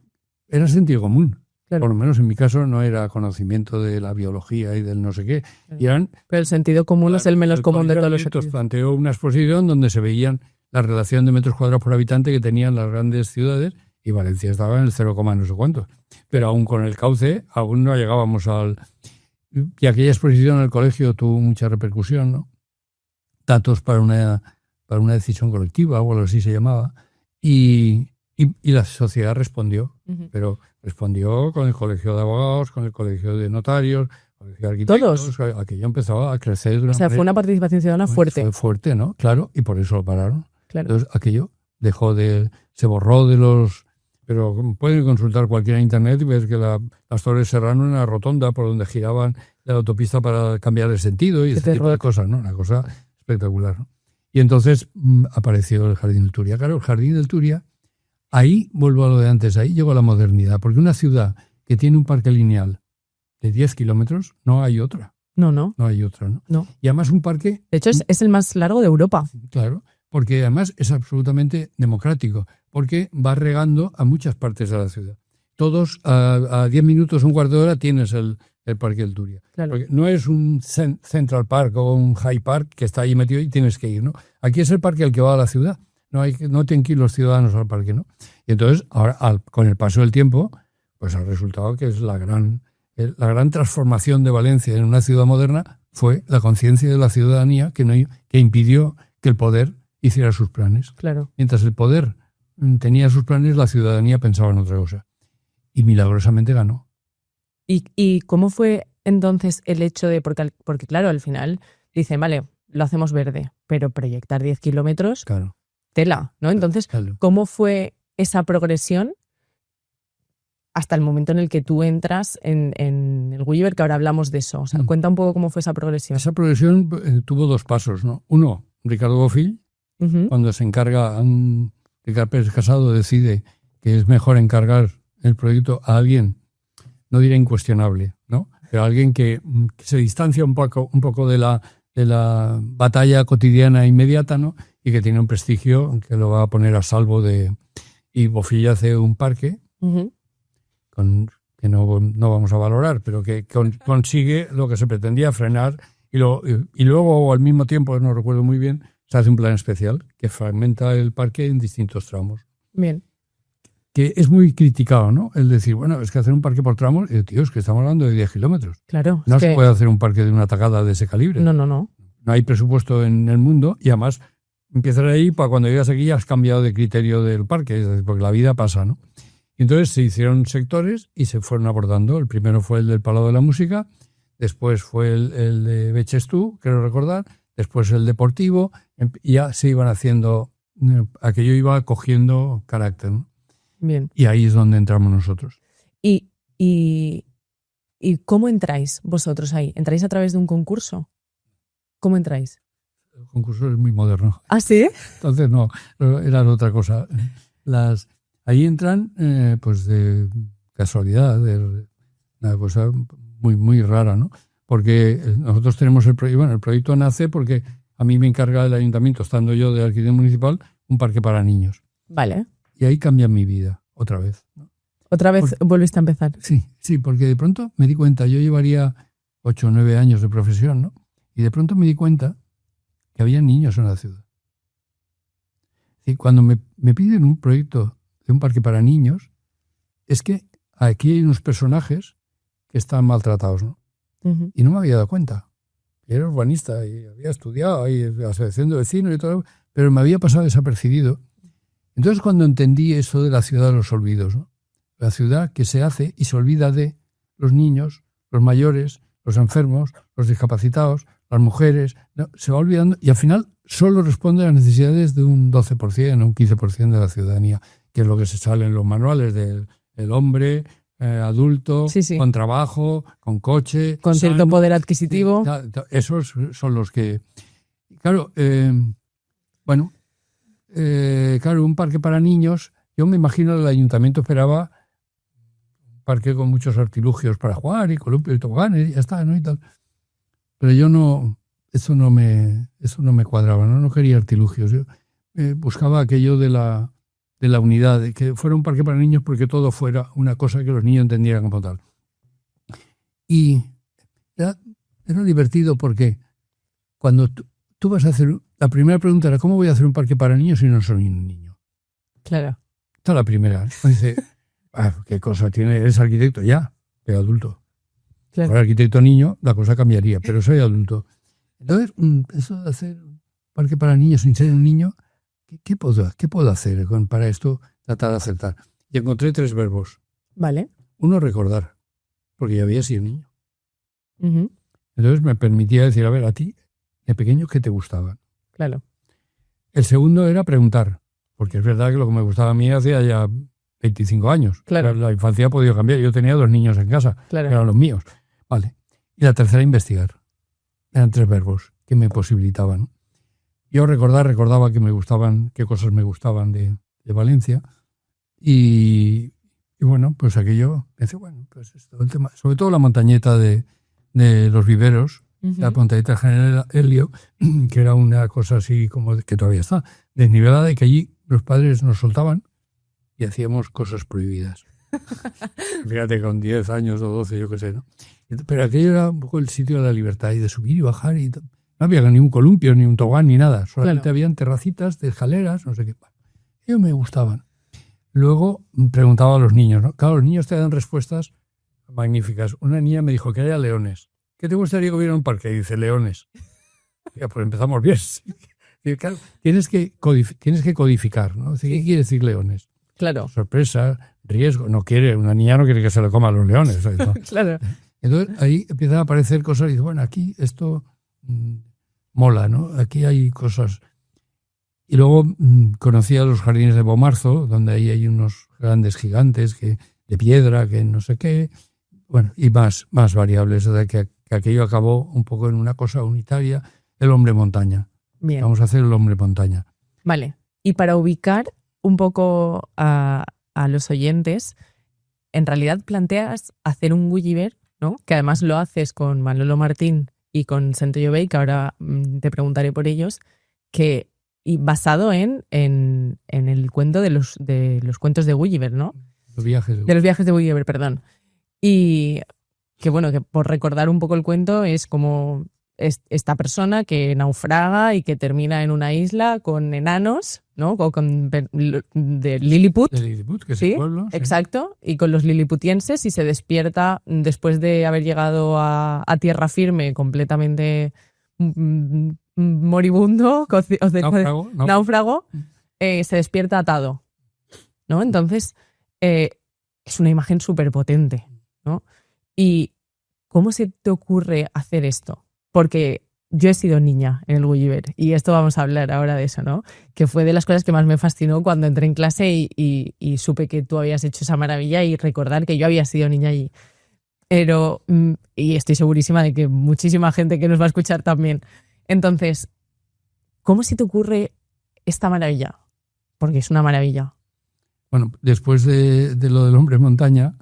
era sentido común. Claro. Por lo menos en mi caso no era conocimiento de la biología y del no sé qué. Claro. Y eran, Pero el sentido común es el menos común de todos los Entonces sentidos. planteó una exposición donde se veían la relación de metros cuadrados por habitante que tenían las grandes ciudades, y Valencia estaba en el 0, no sé cuánto. Pero aún con el cauce, aún no llegábamos al... Y aquella exposición en el colegio tuvo mucha repercusión, ¿no? Datos para una decisión colectiva, o algo así se llamaba. Y la sociedad respondió, Ujú. pero respondió con el colegio de abogados, con el colegio de notarios, con el colegio de arquitectos. Todos. Aquello empezó a crecer de O sea, fue una participación ciudadana fuerte. Fue fuerte, ¿no? Claro, y por eso lo pararon. Claro. Entonces aquello se borró de los... Pero pueden consultar cualquiera en internet y ver que las Torres Serrano era una rotonda por donde giraban la autopista para cambiar el sentido y ese tipo de cosas, ¿no? Una cosa espectacular, ¿no? Y entonces apareció el Jardín del Turia. Claro, el Jardín del Turia, ahí vuelvo a lo de antes, ahí llegó la modernidad, porque una ciudad que tiene un parque lineal de 10 kilómetros, no hay otra. No hay otra, ¿no? No. Y además un parque... De hecho, es el más largo de Europa. Claro, porque además es absolutamente democrático, porque va regando a muchas partes de la ciudad. Todos a 10 minutos, un cuarto de hora tienes el Parque del Turia. Claro. Porque no es un Central Park o un High Park que está ahí metido y tienes que ir, ¿no? Aquí es el parque al que va a la ciudad. No tienen que ir los ciudadanos al parque, ¿no? Y entonces, ahora, con el paso del tiempo, pues ha resultado que es la gran transformación de Valencia en una ciudad moderna fue la conciencia de la ciudadanía que impidió que el poder hiciera sus planes. Claro. Mientras el poder tenía sus planes, la ciudadanía pensaba en otra cosa. Y milagrosamente ganó. ¿Y cómo fue entonces el hecho de...? Porque claro, al final dicen, vale, lo hacemos verde, pero proyectar 10 kilómetros, Claro. Tela, ¿no? Entonces, Claro. ¿cómo fue esa progresión hasta el momento en el que tú entras en el Gulliver, que ahora hablamos de eso? O sea, cuenta un poco cómo fue esa progresión. Esa progresión tuvo 2 pasos, ¿no? Uno, Ricardo Bofill, cuando se encarga, Ricardo Pérez Casado decide que es mejor encargar el proyecto a alguien, no diré incuestionable, ¿no? Pero alguien que se distancia un poco de la batalla cotidiana inmediata, ¿no? Y que tiene un prestigio que lo va a poner a salvo de... Y Bofill hace un parque que no vamos a valorar, pero que consigue lo que se pretendía, frenar, y luego al mismo tiempo, no recuerdo muy bien, se hace un plan especial que fragmenta el parque en distintos tramos. Bien. Que es muy criticado, ¿no? El decir, bueno, es que hacer un parque por tramos, tío, es que estamos hablando de 10 kilómetros. Claro. No se puede hacer un parque de una tacada de ese calibre. No. No hay presupuesto en el mundo, y además empiezas ahí, para cuando llegas aquí ya has cambiado de criterio del parque, es decir, porque la vida pasa, ¿no? Y entonces se hicieron sectores y se fueron abordando. El primero fue el del Palau de la Música, después fue el de Bechestú, creo recordar, después el deportivo, y ya se iban haciendo, aquello iba cogiendo carácter, ¿no? Bien. Y ahí es donde entramos nosotros. ¿Y cómo entráis vosotros ahí? ¿Entráis a través de un concurso? ¿Cómo entráis? El concurso es muy moderno. ¿Ah, sí? Entonces no, era otra cosa. Ahí entran pues de casualidad, de una cosa muy, muy rara, ¿no? Porque nosotros tenemos el proyecto nace porque a mí me encarga el ayuntamiento, estando yo de arquitecto municipal, un parque para niños. Vale. Y ahí cambia mi vida, otra vez, ¿no? ¿Otra vez volviste a empezar? Sí, porque de pronto me di cuenta, yo llevaría 8 o 9 años de profesión, ¿no? Y de pronto me di cuenta que había niños en la ciudad. Y cuando me piden un proyecto de un parque para niños, es que aquí hay unos personajes que están maltratados, ¿no? Uh-huh. Y no me había dado cuenta. Era urbanista y había estudiado ahí la asociación de vecinos y todo, pero me había pasado desapercibido. Entonces, cuando entendí eso de la ciudad de los olvidos, ¿no? La ciudad que se hace y se olvida de los niños, los mayores, los enfermos, los discapacitados, las mujeres, ¿no? Se va olvidando y al final solo responde a las necesidades de un 12% o un 15% de la ciudadanía, que es lo que se sale en los manuales del hombre adulto, sí. con trabajo, con coche, con sano, cierto poder adquisitivo. Esos son los que... Claro, claro, un parque para niños, yo me imagino que el ayuntamiento esperaba parque con muchos artilugios para jugar y columpios y toboganes y ya está, ¿no? Y tal. Pero yo no, eso no me cuadraba, ¿no? No quería artilugios. Yo buscaba aquello de la unidad, de que fuera un parque para niños porque todo fuera una cosa que los niños entendieran como tal. Y era divertido porque cuando tú vas a hacer... La primera pregunta era, ¿cómo voy a hacer un parque para niños si no soy un niño? Claro. Esta es la primera. Dice, ¿qué cosa tiene? ¿Eres arquitecto? Ya, soy adulto. Claro. Para arquitecto niño, la cosa cambiaría, pero soy adulto. Entonces, eso de hacer un parque para niños sin ser un niño, ¿qué puedo hacer para esto? Tratar de acertar. Y encontré 3 verbos. Vale. Uno, recordar, porque ya había sido niño. Uh-huh. Entonces me permitía decir, a ver, a ti, de pequeño, ¿qué te gustaba? Claro. El segundo era preguntar, porque es verdad que lo que me gustaba a mí hacía ya 25 años. Claro. La infancia ha podido cambiar. Yo tenía 2 niños en casa, Claro. que eran los míos. Vale. Y la tercera, investigar. Eran 3 verbos que me posibilitaban. Yo recordaba que me gustaban, qué cosas me gustaban de Valencia. Y bueno, pues aquello, pensé, bueno, pues esto, el tema, sobre todo la montañeta de los viveros, Uh-huh. la montañeta General Helio, que era una cosa así como que todavía está, desnivelada, y que allí los padres nos soltaban y hacíamos cosas prohibidas. Fíjate, con 10 años o 12, yo qué sé, ¿no? Pero aquello era un poco el sitio de la libertad y de subir y bajar. Y no había ni un columpio, ni un tobogán, ni nada. Solamente habían terracitas de escaleras, no sé qué. Ellos me gustaban. Luego preguntaba a los niños, ¿no? Claro, los niños te dan respuestas magníficas. Una niña me dijo que haya leones. ¿Qué te gustaría que hubiera en un parque? Y dice, leones. Ya, pues empezamos bien. Y, claro, tienes que codificar, ¿no? ¿Qué quiere decir leones? Claro. Sorpresa, riesgo. Una niña no quiere que se le coman los leones, ¿no? Claro. Entonces ahí empiezan a aparecer cosas y dices, bueno, aquí esto mola, ¿no? Aquí hay cosas. Y luego conocí a los jardines de Bomarzo, donde ahí hay unos grandes gigantes de piedra, que no sé qué. Bueno, y más variables, o sea, que aquello acabó un poco en una cosa unitaria, el hombre montaña. Bien. Vamos a hacer el hombre montaña. Vale. Y para ubicar un poco a los oyentes, en realidad planteas hacer un Gulliver, ¿no? Que además lo haces con Manolo Martín y con Centello Bay, que ahora te preguntaré por ellos, y basado en el cuento de los cuentos de Gulliver, ¿no? Los viajes. De los viajes de Gulliver, perdón. Y que bueno, que por recordar un poco el cuento, es como esta persona que naufraga y que termina en una isla con enanos, ¿no? De Lilliput. De Lilliput, que es ¿sí? el pueblo. Sí. Exacto. Y con los liliputienses, y se despierta después de haber llegado a tierra firme completamente moribundo, náufrago, se despierta atado, ¿no? Entonces, es una imagen súper potente, ¿no? ¿Y cómo se te ocurre hacer esto? Porque yo he sido niña en el Gulliver, y esto vamos a hablar ahora de eso, ¿no? Que fue de las cosas que más me fascinó cuando entré en clase y supe que tú habías hecho esa maravilla, y recordar que yo había sido niña allí. Pero, y estoy segurísima de que muchísima gente que nos va a escuchar también. Entonces, ¿cómo se te ocurre esta maravilla? Porque es una maravilla. Bueno, después de lo del hombre montaña,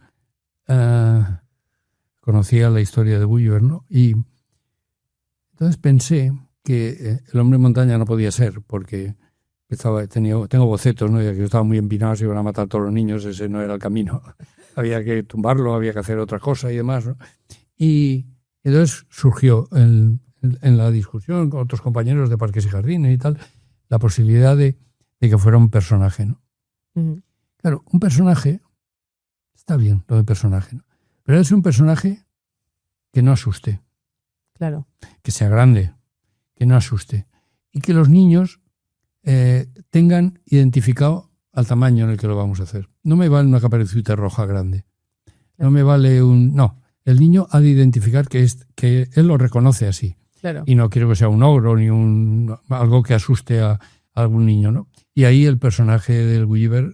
conocía la historia de Gulliver, ¿no? Y entonces pensé que el hombre montaña no podía ser, porque tengo bocetos, ¿no? De que estaban muy empinados, se iban a matar a todos los niños, ese no era el camino. Había que tumbarlo, había que hacer otra cosa y demás, ¿no? Y entonces surgió en la discusión con otros compañeros de Parques y Jardines y tal, la posibilidad de que fuera un personaje, ¿no? Uh-huh. Claro, un personaje, está bien lo de personaje, ¿no? Pero es un personaje que no asuste. Claro. Que sea grande, que no asuste. Y que los niños tengan identificado al tamaño en el que lo vamos a hacer. No me vale una caperucita roja grande. No me vale No, el niño ha de identificar que él lo reconoce así. Claro. Y no quiero que sea un ogro ni algo que asuste a algún niño, ¿no? Y ahí el personaje del Gulliver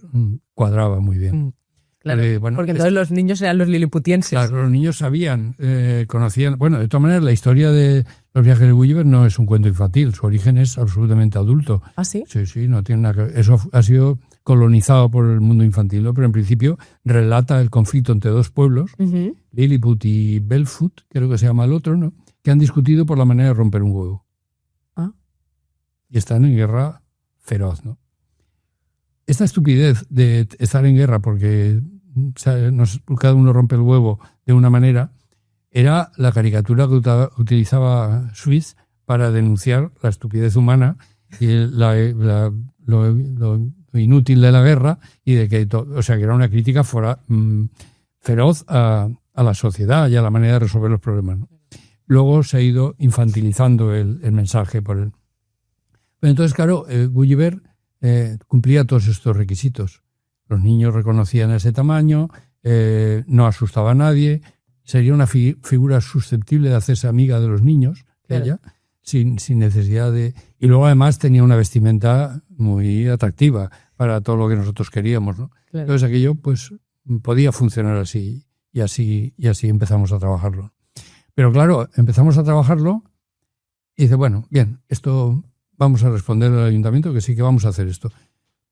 cuadraba muy bien. Claro, porque entonces los niños eran los liliputienses. Claro, los niños sabían, conocían... Bueno, de todas maneras, la historia de los viajes de Gulliver no es un cuento infantil. Su origen es absolutamente adulto. ¿Ah, sí? Sí, no tiene nada que ver. Eso ha sido colonizado por el mundo infantil, ¿no? Pero en principio relata el conflicto entre dos pueblos, Lilliput y Belfoot, creo que se llama el otro, ¿no? Que han discutido por la manera de romper un huevo. Ah. Y están en guerra feroz, ¿no? Esta estupidez de estar en guerra porque cada uno rompe el huevo de una manera era la caricatura que utilizaba Swiss para denunciar la estupidez humana y lo inútil de la guerra y de que, o sea, que era una crítica feroz a la sociedad y a la manera de resolver los problemas, ¿no? Luego se ha ido infantilizando el mensaje por él. Pero entonces, claro, Gulliver cumplía todos estos requisitos. Los niños reconocían ese tamaño, no asustaba a nadie, sería una figura susceptible de hacerse amiga de los niños, claro. Ella, sin necesidad de... Y luego además tenía una vestimenta muy atractiva para todo lo que nosotros queríamos, ¿no? Claro. Entonces aquello pues podía funcionar así y así empezamos a trabajarlo. Pero claro, empezamos a trabajarlo y dice, bueno, bien, esto vamos a responder al ayuntamiento que sí que vamos a hacer esto.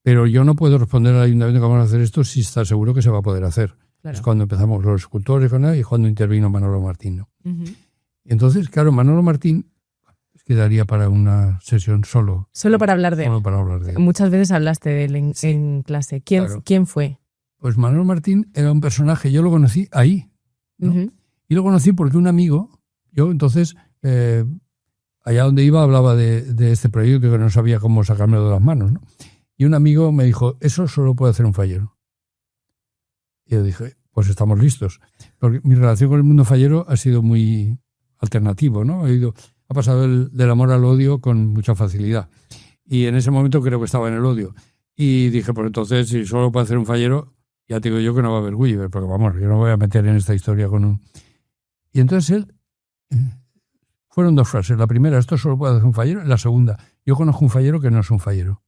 Pero yo no puedo responder al ayuntamiento que vamos a hacer esto si está seguro que se va a poder hacer. Claro. Es cuando empezamos los escultores con él y cuando intervino Manolo Martín, ¿no? Entonces, claro, Manolo Martín quedaría para una sesión solo. Solo para hablar de él. Solo para hablar de él. Muchas veces hablaste de él en clase. ¿Quién fue? Pues Manolo Martín era un personaje, yo lo conocí ahí, ¿no? Y lo conocí porque un amigo, yo entonces, allá donde iba hablaba de este proyecto que no sabía cómo sacármelo de las manos, ¿no? Y un amigo me dijo, eso solo puede hacer un fallero. Y yo dije, pues estamos listos. Porque mi relación con el mundo fallero ha sido muy alternativo, ¿no? Ha pasado del amor al odio con mucha facilidad. Y en ese momento creo que estaba en el odio. Y dije, pues entonces, si solo puede hacer un fallero, ya te digo yo que no va a haber Gulliver, porque vamos, yo no voy a meter en esta historia con un... Y entonces fueron dos frases. La primera, esto solo puede hacer un fallero. Y la segunda, yo conozco un fallero que no es un fallero.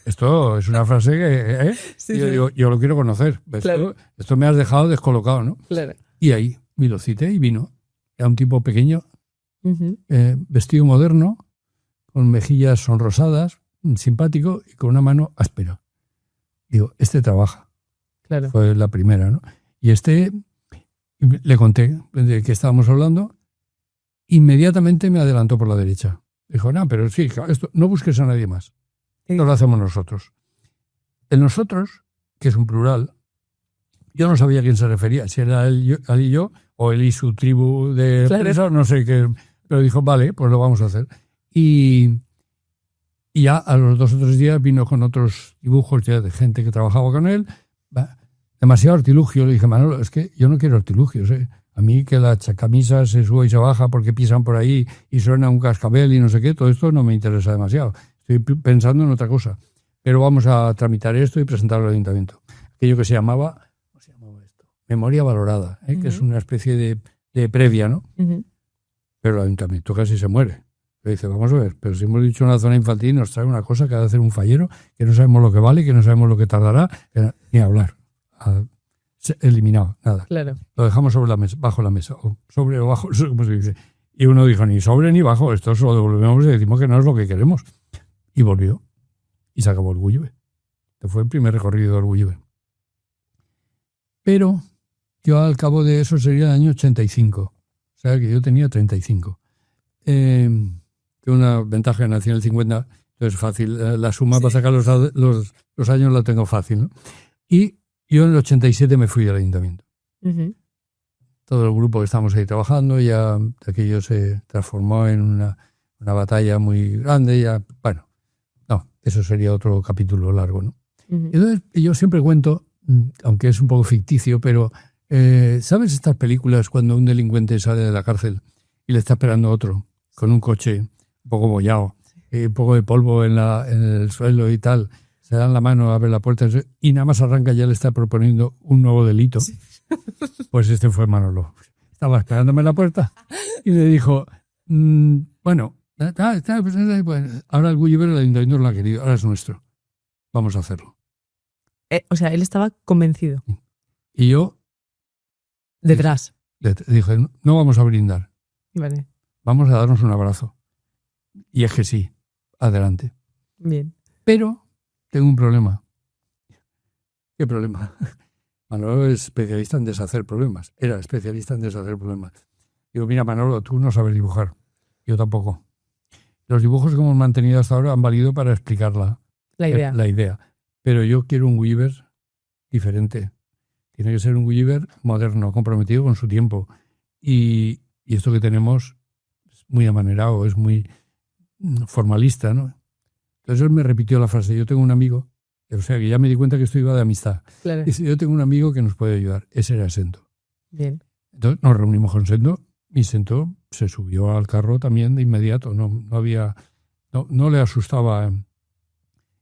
Esto es una frase que sí, yo lo quiero conocer. Claro. Esto me has dejado descolocado, ¿no? Claro. Y ahí me lo cité y vino. Era un tipo pequeño, vestido moderno, con mejillas sonrosadas, simpático y con una mano áspera. Digo, este trabaja. Claro. Fue la primera, ¿no? Y le conté de qué estábamos hablando. Inmediatamente me adelantó por la derecha. Dijo, no, pero sí, esto, no busques a nadie más. Esto lo hacemos nosotros. El nosotros, que es un plural, yo no sabía a quién se refería, si era él y yo, o él y su tribu de presas, no sé qué. Pero dijo, vale, pues lo vamos a hacer. Y ya a los 2 o 3 días vino con otros dibujos ya de gente que trabajaba con él. Demasiado artilugio. Le dije, Manolo, es que yo no quiero artilugios, ¿eh? A mí que la camisa se sube y se baja porque pisan por ahí y suena un cascabel y no sé qué, todo esto no me interesa demasiado. Estoy pensando en otra cosa. Pero vamos a tramitar esto y presentarlo al ayuntamiento. Aquello que se llamaba, ¿cómo se llamaba esto? Memoria valorada, que es una especie de previa, ¿no? Pero el ayuntamiento casi se muere. Le dice, vamos a ver, pero si hemos dicho una zona infantil, nos trae una cosa que ha de hacer un fallero, que no sabemos lo que vale, que no sabemos lo que tardará, ni hablar. Eliminado, nada. Claro. Lo dejamos sobre la mesa, bajo la mesa, o sobre o bajo, no sé cómo se dice. Y uno dijo, ni sobre ni bajo, esto se lo devolvemos y decimos que no es lo que queremos. Y volvió. Y se acabó el Gulliver. Este fue el primer recorrido del Gulliver. Pero yo al cabo de eso sería el año 85. O sea que yo tenía 35. Tengo una ventaja que nací en el 50, entonces fácil. La suma para sacar los años la tengo fácil, ¿no? Y yo en el 87 me fui al ayuntamiento. Todo el grupo que estábamos ahí trabajando, ya aquello se transformó en una batalla muy grande. Ya, bueno, no, eso sería otro capítulo largo, ¿no? Entonces yo siempre cuento, aunque es un poco ficticio, pero ¿sabes estas películas cuando un delincuente sale de la cárcel y le está esperando otro con un coche un poco bollado, un poco de polvo en el suelo y tal? Se dan la mano, abre la puerta y nada más arranca, ya le está proponiendo un nuevo delito. Sí. Pues este fue Manolo. Estaba esperándome en la puerta y le dijo, bueno, ahora el Gulliver, el ayuntamiento no lo ha querido, ahora es nuestro. Vamos a hacerlo. O sea, él estaba convencido. Y yo... Detrás. Dije, no vamos a brindar. Vale. Vamos a darnos un abrazo. Y es que sí, adelante. Bien. Pero... tengo un problema. ¿Qué problema? Manolo es especialista en deshacer problemas. Era especialista en deshacer problemas. Digo, mira, Manolo, tú no sabes dibujar. Yo tampoco. Los dibujos que hemos mantenido hasta ahora han valido para explicar la idea. Pero yo quiero un Gulliver diferente. Tiene que ser un Gulliver moderno, comprometido con su tiempo. Y esto que tenemos es muy amanerado, es muy formalista, ¿no? Entonces él me repitió la frase, yo tengo un amigo, o sea que ya me di cuenta que esto iba de amistad. Claro. Dice, yo tengo un amigo que nos puede ayudar. Ese era Sento. Bien. Entonces nos reunimos con Sento y Sento se subió al carro también de inmediato. No le asustaba.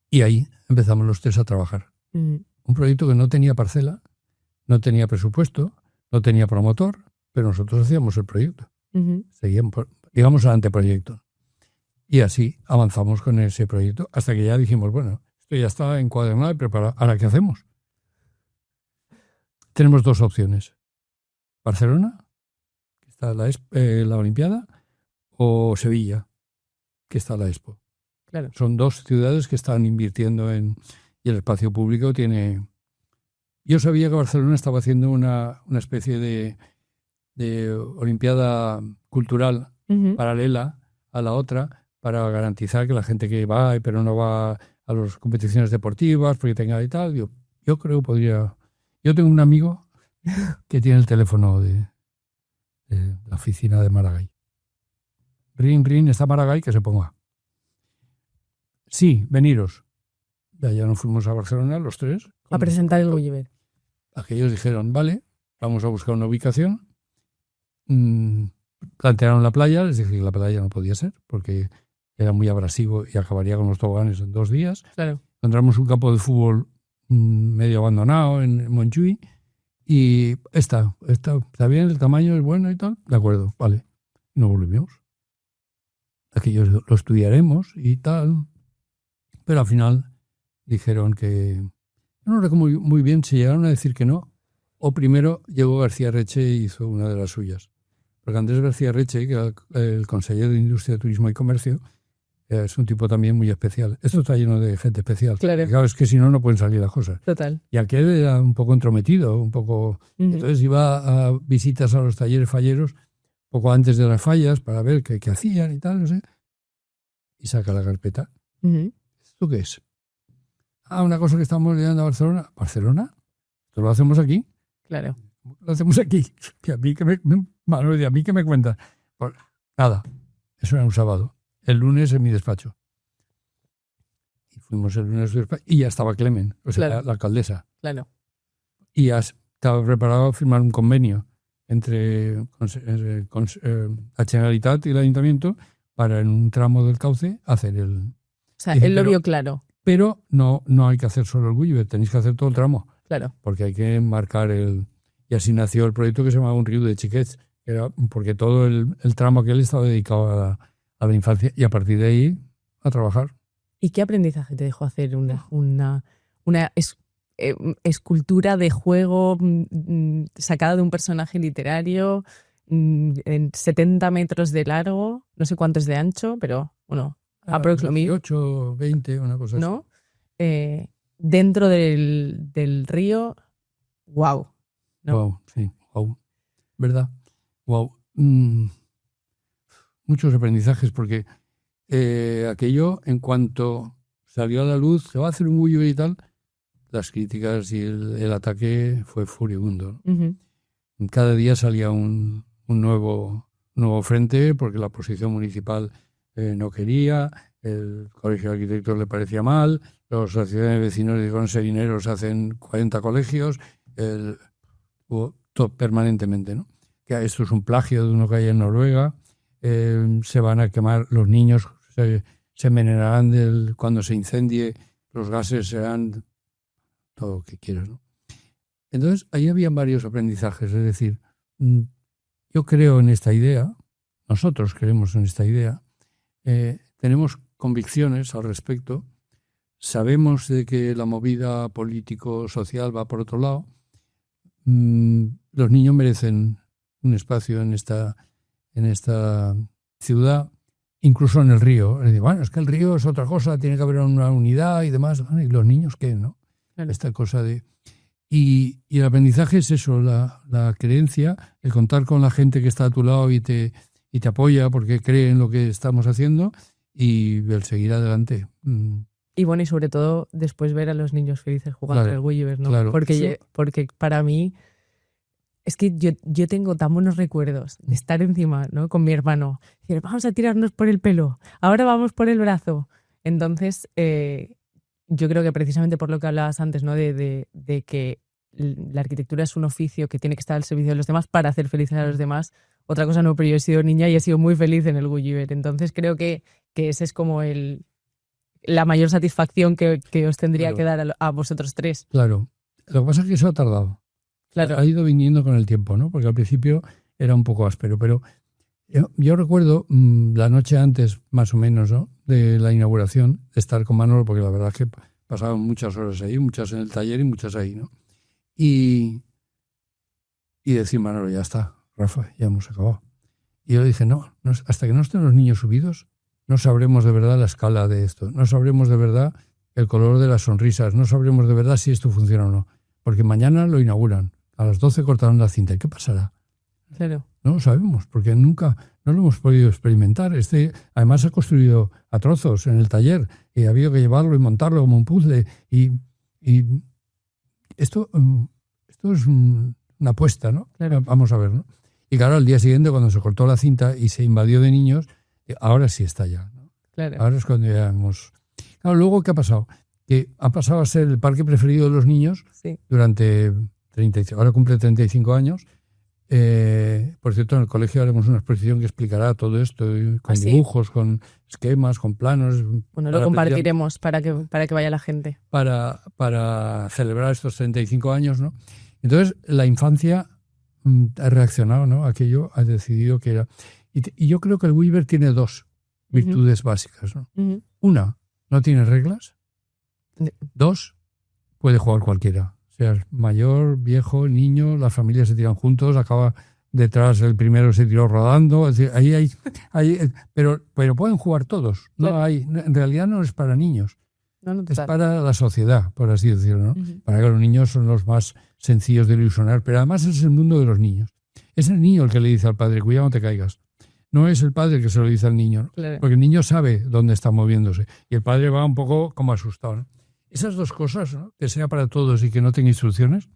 Y ahí empezamos los tres a trabajar. Un proyecto que no tenía parcela, no tenía presupuesto, no tenía promotor, pero nosotros hacíamos el proyecto. Seguíamos, digamos, al anteproyecto. Y así avanzamos con ese proyecto hasta que ya dijimos, bueno, esto ya está encuadernado y preparado. ¿Ahora qué hacemos? Tenemos dos opciones. Barcelona, que está la Olimpiada, o Sevilla, que está la Expo. Claro. Son dos ciudades que están invirtiendo y el espacio público tiene... Yo sabía que Barcelona estaba haciendo una especie de Olimpiada cultural paralela a la otra para garantizar que la gente que va, pero no va a las competiciones deportivas porque tenga y tal, yo creo que podría... Yo tengo un amigo que tiene el teléfono de la oficina de Maragall. Ring, está Maragall, que se ponga. Sí, veniros. Ya nos fuimos a Barcelona los tres. A presentar el Gulliver. Aquellos dijeron, vale, vamos a buscar una ubicación. Plantearon la playa, les dije que la playa no podía ser porque era muy abrasivo y acabaría con los toboganes en 2 días. Claro. Encontramos un campo de fútbol medio abandonado en Montjuïc y está bien, el tamaño es bueno y tal. De acuerdo, vale. Y nos volvimos. Aquellos lo estudiaremos y tal. Pero al final dijeron que... No recuerdo muy bien si llegaron a decir que no, o primero llegó García Reche y hizo una de las suyas. Porque Andrés García Reche, que era el consejero de Industria, Turismo y Comercio, es un tipo también muy especial. Esto está lleno de gente especial. Claro. Es que si no pueden salir las cosas. Total. Y aquel era un poco entrometido, un poco... Entonces iba a visitas a los talleres falleros poco antes de las fallas para ver qué hacían y tal, no sé. Y saca la carpeta. ¿Esto qué es? Una cosa que estamos llegando a Barcelona. ¿Barcelona? ¿Esto lo hacemos aquí? Claro. Lo hacemos aquí. ¿Y a mí qué me cuentas? Pues, nada, eso era un sábado. El lunes en mi despacho. Y fuimos el lunes a su despacho y ya estaba Clemen, o sea, claro. la alcaldesa. Claro. Y ya estaba preparado a firmar un convenio entre la Generalitat y el Ayuntamiento para en un tramo del cauce hacer el... O sea, él lo vio claro. Pero no hay que hacer solo el Gulliver, tenéis que hacer todo el tramo. Claro. Porque hay que marcar y así nació el proyecto que se llamaba Un río de Xiquets, que era porque todo el tramo aquel estaba dedicado a la infancia y a partir de ahí a trabajar. ¿Y qué aprendizaje te dejó hacer una escultura de juego sacada de un personaje literario en 70 metros de largo, no sé cuánto es de ancho, pero bueno, aproximadamente 18, 20, una cosa ¿no? Así. Dentro del río, wow. ¿No? Wow, sí, wow. ¿Verdad? Wow. Muchos aprendizajes porque aquello, en cuanto salió a la luz, se va a hacer un Gulliver y tal, las críticas y el ataque fue furibundo, ¿no? Cada día salía un nuevo frente porque la oposición municipal no quería, el colegio de arquitectos le parecía mal, las asociaciones de vecinos de con ese dinero se hacen 40 colegios, todo permanentemente, ¿no? Que esto es un plagio de uno que hay en Noruega, se van a quemar los niños, se envenenarán cuando se incendie, los gases serán todo lo que quieras, ¿no? Entonces, ahí habían varios aprendizajes, es decir, yo creo en esta idea, nosotros creemos en esta idea, tenemos convicciones al respecto, sabemos de que la movida político-social va por otro lado, los niños merecen un espacio en esta ciudad, incluso en el río. Bueno, es que el río es otra cosa, tiene que haber una unidad y demás. ¿Y los niños qué, no? Claro. Esta cosa de... Y el aprendizaje es eso, la creencia, el contar con la gente que está a tu lado y te apoya porque cree en lo que estamos haciendo y el seguir adelante. Y bueno, y sobre todo después ver a los niños felices jugando Claro, al Gulliver, ¿no? claro. Porque para mí es que yo tengo tan buenos recuerdos de estar encima, ¿no? Con mi hermano. Decir, vamos a tirarnos por el pelo, ahora vamos por el brazo. Entonces, yo creo que precisamente por lo que hablabas antes, ¿no? De que la arquitectura es un oficio que tiene que estar al servicio de los demás para hacer felices a los demás. Otra cosa no, pero yo he sido niña y he sido muy feliz en el Gulliver. Entonces creo que ese es como la mayor satisfacción que os tendría que dar a vosotros tres. Claro. Lo que pasa es que eso ha tardado. Claro. Ha ido viniendo con el tiempo, ¿no? Porque al principio era un poco áspero. Pero yo recuerdo la noche antes, más o menos, ¿no? De la inauguración, de estar con Manolo, porque la verdad es que pasaban muchas horas ahí, muchas en el taller y muchas ahí, ¿no? Y decir, Manolo, ya está, Rafa, ya hemos acabado. Y yo le dije, no, hasta que no estén los niños subidos, no sabremos de verdad la escala de esto, no sabremos de verdad el color de las sonrisas, no sabremos de verdad si esto funciona o no. Porque mañana lo inauguran, a las 12 cortarán la cinta. ¿Y qué pasará? Claro. No lo sabemos, porque nunca no lo hemos podido experimentar. Además se ha construido a trozos en el taller y ha habido que llevarlo y montarlo como un puzzle. Y esto es una apuesta, ¿no? Claro. Vamos a ver, ¿no? Y claro, al día siguiente, cuando se cortó la cinta y se invadió de niños, ahora sí está ya, ¿no? Claro. Ahora es cuando ya hemos... Claro, luego, ¿qué ha pasado? Que ha pasado a ser el parque preferido de los niños durante 35... Ahora cumple 35 años. Por cierto, en el colegio haremos una exposición que explicará todo esto, con dibujos, con esquemas, con planos. Bueno, lo compartiremos para que vaya la gente. Para celebrar estos 35 años, ¿no? Entonces, la infancia ha reaccionado, ¿no? Aquello ha decidido que era... Y yo creo que el Gulliver tiene dos virtudes básicas, ¿no? Una, no tiene reglas. Dos, puede jugar cualquiera. Seas mayor, viejo, niño, las familias se tiran juntos, acaba detrás el primero se tiró rodando, es decir, ahí pero pueden jugar todos. No hay, en realidad no es para niños, es para la sociedad, por así decirlo, ¿no? Para que los niños son los más sencillos de ilusionar, pero además es el mundo de los niños. Es el niño el que le dice al padre, cuidado, no te caigas. No es el padre el que se lo dice al niño, ¿no? Claro. Porque el niño sabe dónde está moviéndose y el padre va un poco como asustado, ¿no? Esas dos cosas, ¿no? Que sea para todos y que no tenga instrucciones,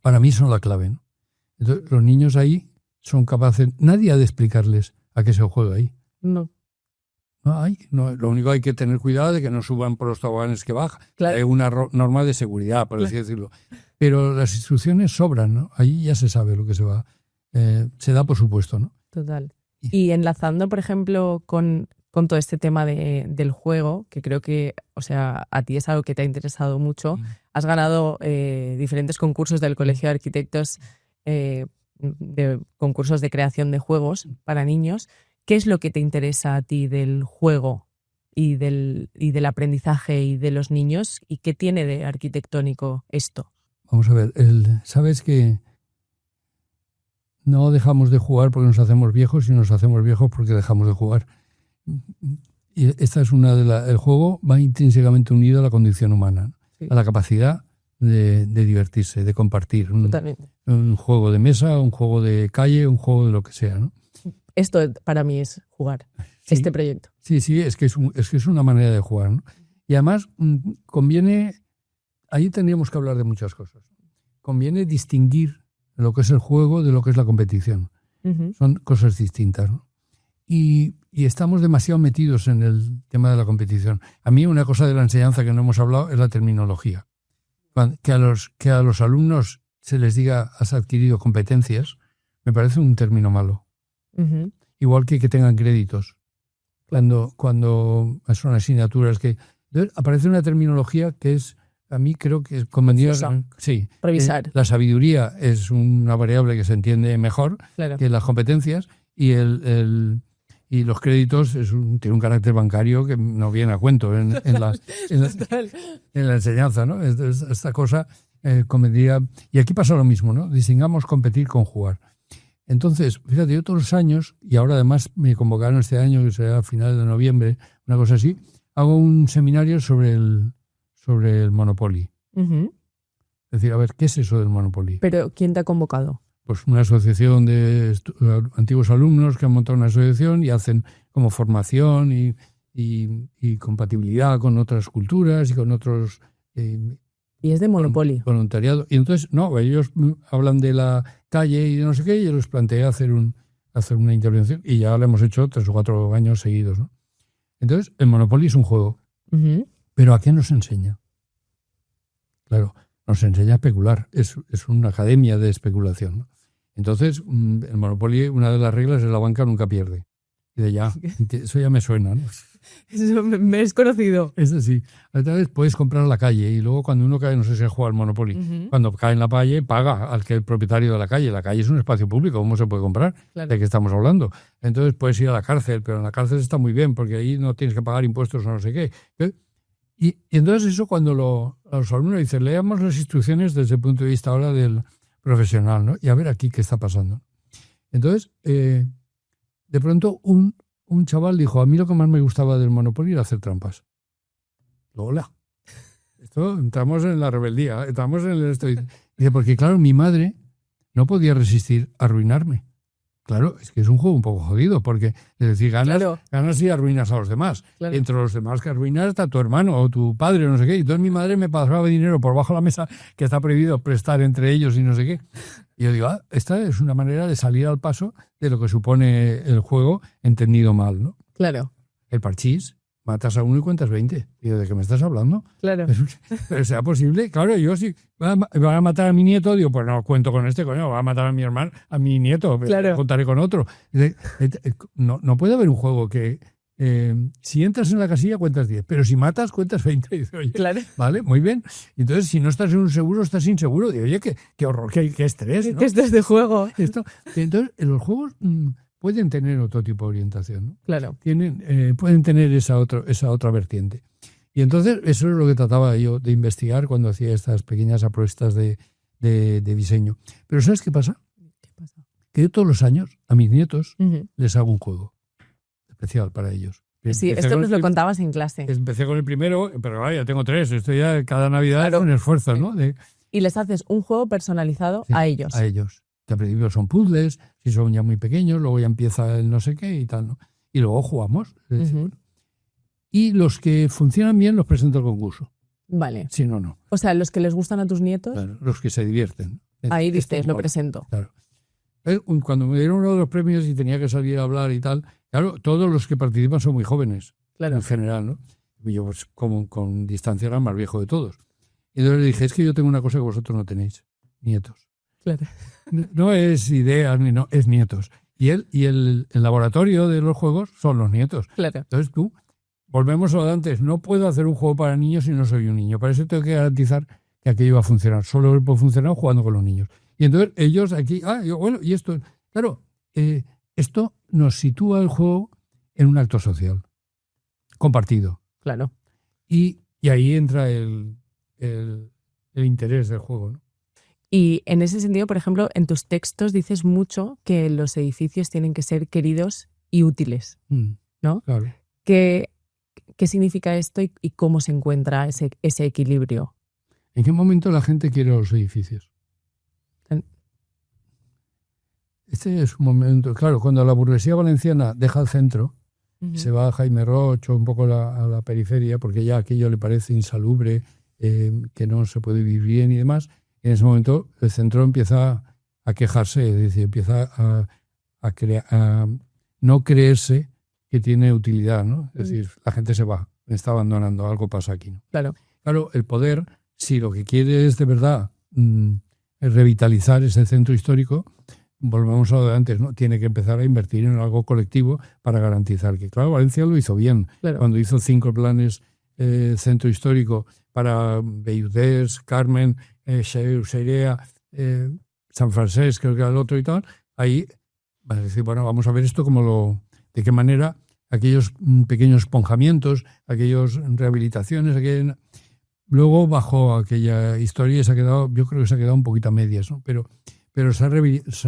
para mí son la clave, ¿no? Entonces, los niños ahí son capaces... Nadie ha de explicarles a qué se juega ahí. No. No, lo único que hay que tener cuidado de que no suban por los toboganes que bajan. Claro. Hay una norma de seguridad, por así decirlo. Pero las instrucciones sobran, ¿no? Ahí ya se sabe lo que se va... se da por supuesto, ¿no? Total. Y enlazando, por ejemplo, con todo este tema del juego, que creo que, o sea, a ti es algo que te ha interesado mucho. Has ganado diferentes concursos del Colegio de Arquitectos, de concursos de creación de juegos para niños. ¿Qué es lo que te interesa a ti del juego y del aprendizaje y de los niños? ¿Y qué tiene de arquitectónico esto? Vamos a ver, sabes que no dejamos de jugar porque nos hacemos viejos y nos hacemos viejos porque dejamos de jugar. Y esta es el juego va intrínsecamente unido a la condición humana, a la capacidad de divertirse, de compartir. Un juego de mesa, un juego de calle, un juego de lo que sea, ¿no? Esto para mí es jugar, este proyecto. Sí, es que es una manera de jugar, ¿no? Y además conviene, ahí tendríamos que hablar de muchas cosas. Conviene distinguir lo que es el juego de lo que es la competición. Son cosas distintas, ¿no? Y estamos demasiado metidos en el tema de la competición. A mí una cosa de la enseñanza que no hemos hablado es la terminología. Que a los alumnos se les diga has adquirido competencias, me parece un término malo. Igual que tengan créditos. Cuando son asignaturas que... Entonces, aparece una terminología que es, a mí creo que convendría... Sí. Revisar. La sabiduría es una variable que se entiende mejor que las competencias y los créditos tiene un carácter bancario que no viene a cuento en la enseñanza, ¿no? Esta cosa convendría... Y aquí pasa lo mismo, ¿no? Distingamos competir con jugar. Entonces, fíjate, yo todos los años, y ahora además me convocaron este año, que será a finales de noviembre, una cosa así, hago un seminario sobre el Monopoly. Ujú. Es decir, a ver, ¿qué es eso del Monopoly? Pero ¿quién te ha convocado? Pues una asociación de antiguos alumnos que han montado una asociación y hacen como formación y compatibilidad con otras culturas y con otros Y es de Monopoly. voluntariado. Y entonces, no, ellos hablan de la calle y de no sé qué, y yo les planteé hacer una intervención y ya lo hemos hecho 3 o 4 años seguidos, ¿no? Entonces, el Monopoly es un juego. Ujú. ¿Pero a qué nos enseña? Claro, nos enseña a especular. Es una academia de especulación, ¿no? Entonces, el Monopoly, una de las reglas es la banca nunca pierde. Y de ya, eso ya me suena, ¿no? Eso me es conocido. Es así. Otra vez puedes comprar a la calle y luego cuando uno cae, no sé si ha jugado al Monopoly, Ujú. cuando cae en la calle, paga al que el propietario de la calle. La calle es un espacio público, ¿cómo se puede comprar? Claro. ¿De qué estamos hablando? Entonces puedes ir a la cárcel, pero en la cárcel está muy bien porque ahí no tienes que pagar impuestos o no sé qué. Y entonces eso cuando a los alumnos dicen, leamos las instrucciones desde el punto de vista ahora del profesional, ¿no? Y a ver aquí qué está pasando. Entonces, de pronto un chaval dijo, a mí lo que más me gustaba del Monopoly era hacer trampas. Hola. Esto, entramos en la rebeldía, entramos en el esto. Dice, porque claro, mi madre no podía resistir a arruinarme. Claro, es que es un juego un poco jodido, porque es decir, ganas y arruinas a los demás. Claro. Entre los demás que arruinas está tu hermano o tu padre o no sé qué. Y entonces mi madre me pasaba dinero por bajo la mesa que está prohibido prestar entre ellos y no sé qué. Y yo digo, esta es una manera de salir al paso de lo que supone el juego entendido mal, ¿no? Claro. El parchís, matas a uno y cuentas 20. Digo, ¿de qué me estás hablando? Claro. Pero sea posible. Claro, yo si van a matar a mi nieto, digo, pues no cuento con este, coño, va a matar a mi hermano, a mi nieto, Claro. contaré con otro. No puede haber un juego que si entras en la casilla cuentas 10, pero si matas cuentas 20. Y dice, oye, Claro. vale, muy bien. Entonces, si no estás en un seguro, estás inseguro. Digo, oye, qué horror, qué estrés, ¿no? ¿Qué estás de juego? Entonces, los juegos pueden tener otro tipo de orientación, ¿no? Claro. Pueden tener esa otra vertiente. Y entonces eso es lo que trataba yo de investigar cuando hacía estas pequeñas apuestas de diseño. Pero ¿sabes qué pasa? ¿Qué pasa? Que yo todos los años a mis nietos Ujú. les hago un juego especial para ellos. Sí, esto nos lo contabas en clase. Empecé con el primero, pero ya tengo 3. Esto ya cada Navidad Claro. es un esfuerzo, Sí. ¿no? Y les haces un juego personalizado Sí, a ellos. A ellos. Que al principio son puzzles, si son ya muy pequeños, luego ya empieza el no sé qué y tal, ¿no? Y luego jugamos. Es decir, Ujú. y los que funcionan bien los presento al concurso. Vale. Si no, no. O sea, los que les gustan a tus nietos, Claro, los que se divierten. ahí Esto dices, lo mola. presento. Claro. Cuando me dieron uno de los premios y tenía que salir a hablar y tal, claro, todos los que participan son muy jóvenes, Claro. en general, ¿no? Y yo, pues, como con distancia, era el más viejo de todos. Y entonces le dije, es que yo tengo una cosa que vosotros no tenéis, nietos. Claro. No es ideas, no, es nietos. Y el laboratorio de los juegos son los nietos. Claro. Entonces tú, volvemos a lo de antes, no puedo hacer un juego para niños si no soy un niño. Para eso tengo que garantizar que aquello va a funcionar. Solo puede funcionar jugando con los niños. Y entonces ellos aquí, y esto, claro, esto nos sitúa el juego en un acto social, compartido. Claro. Y ahí entra el interés del juego, ¿no? Y en ese sentido, por ejemplo, en tus textos dices mucho que los edificios tienen que ser queridos y útiles, ¿no? Claro. ¿Qué significa esto y cómo se encuentra ese equilibrio? ¿En qué momento la gente quiere los edificios? Este es un momento, claro, cuando la burguesía valenciana deja el centro, se va a Jaime Roch o un poco a la periferia, porque ya aquello le parece insalubre, que no se puede vivir bien y demás. En ese momento el centro empieza a quejarse, es decir, empieza a no creerse que tiene utilidad, ¿no? Es decir, la gente se va, está abandonando, algo pasa aquí, ¿no? Claro. Claro, el poder, si lo que quiere es de verdad revitalizar ese centro histórico, volvemos a lo de antes, ¿no? Tiene que empezar a invertir en algo colectivo para garantizar que, claro, Valencia lo hizo bien. Claro. Cuando hizo 5 planes centro histórico para Belluders, Carmen, Xeirea, San Francés, creo que era el otro y tal, ahí vas a decir, bueno, vamos a ver esto de qué manera aquellos pequeños esponjamientos, aquellas rehabilitaciones, luego bajo aquella historia yo creo que se ha quedado un poquito a medias, ¿no? Pero se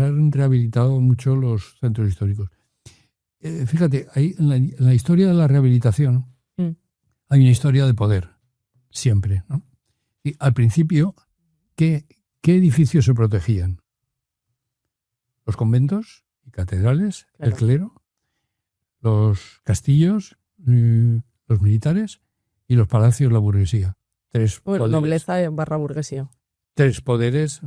han rehabilitado mucho los centros históricos. Fíjate, ahí en la historia de la rehabilitación hay una historia de poder, siempre, ¿no? Y al principio, ¿qué edificios se protegían? Los conventos y catedrales, Claro. el clero, los castillos, los militares y los palacios, la burguesía. Bueno, nobleza barra burguesía. Tres poderes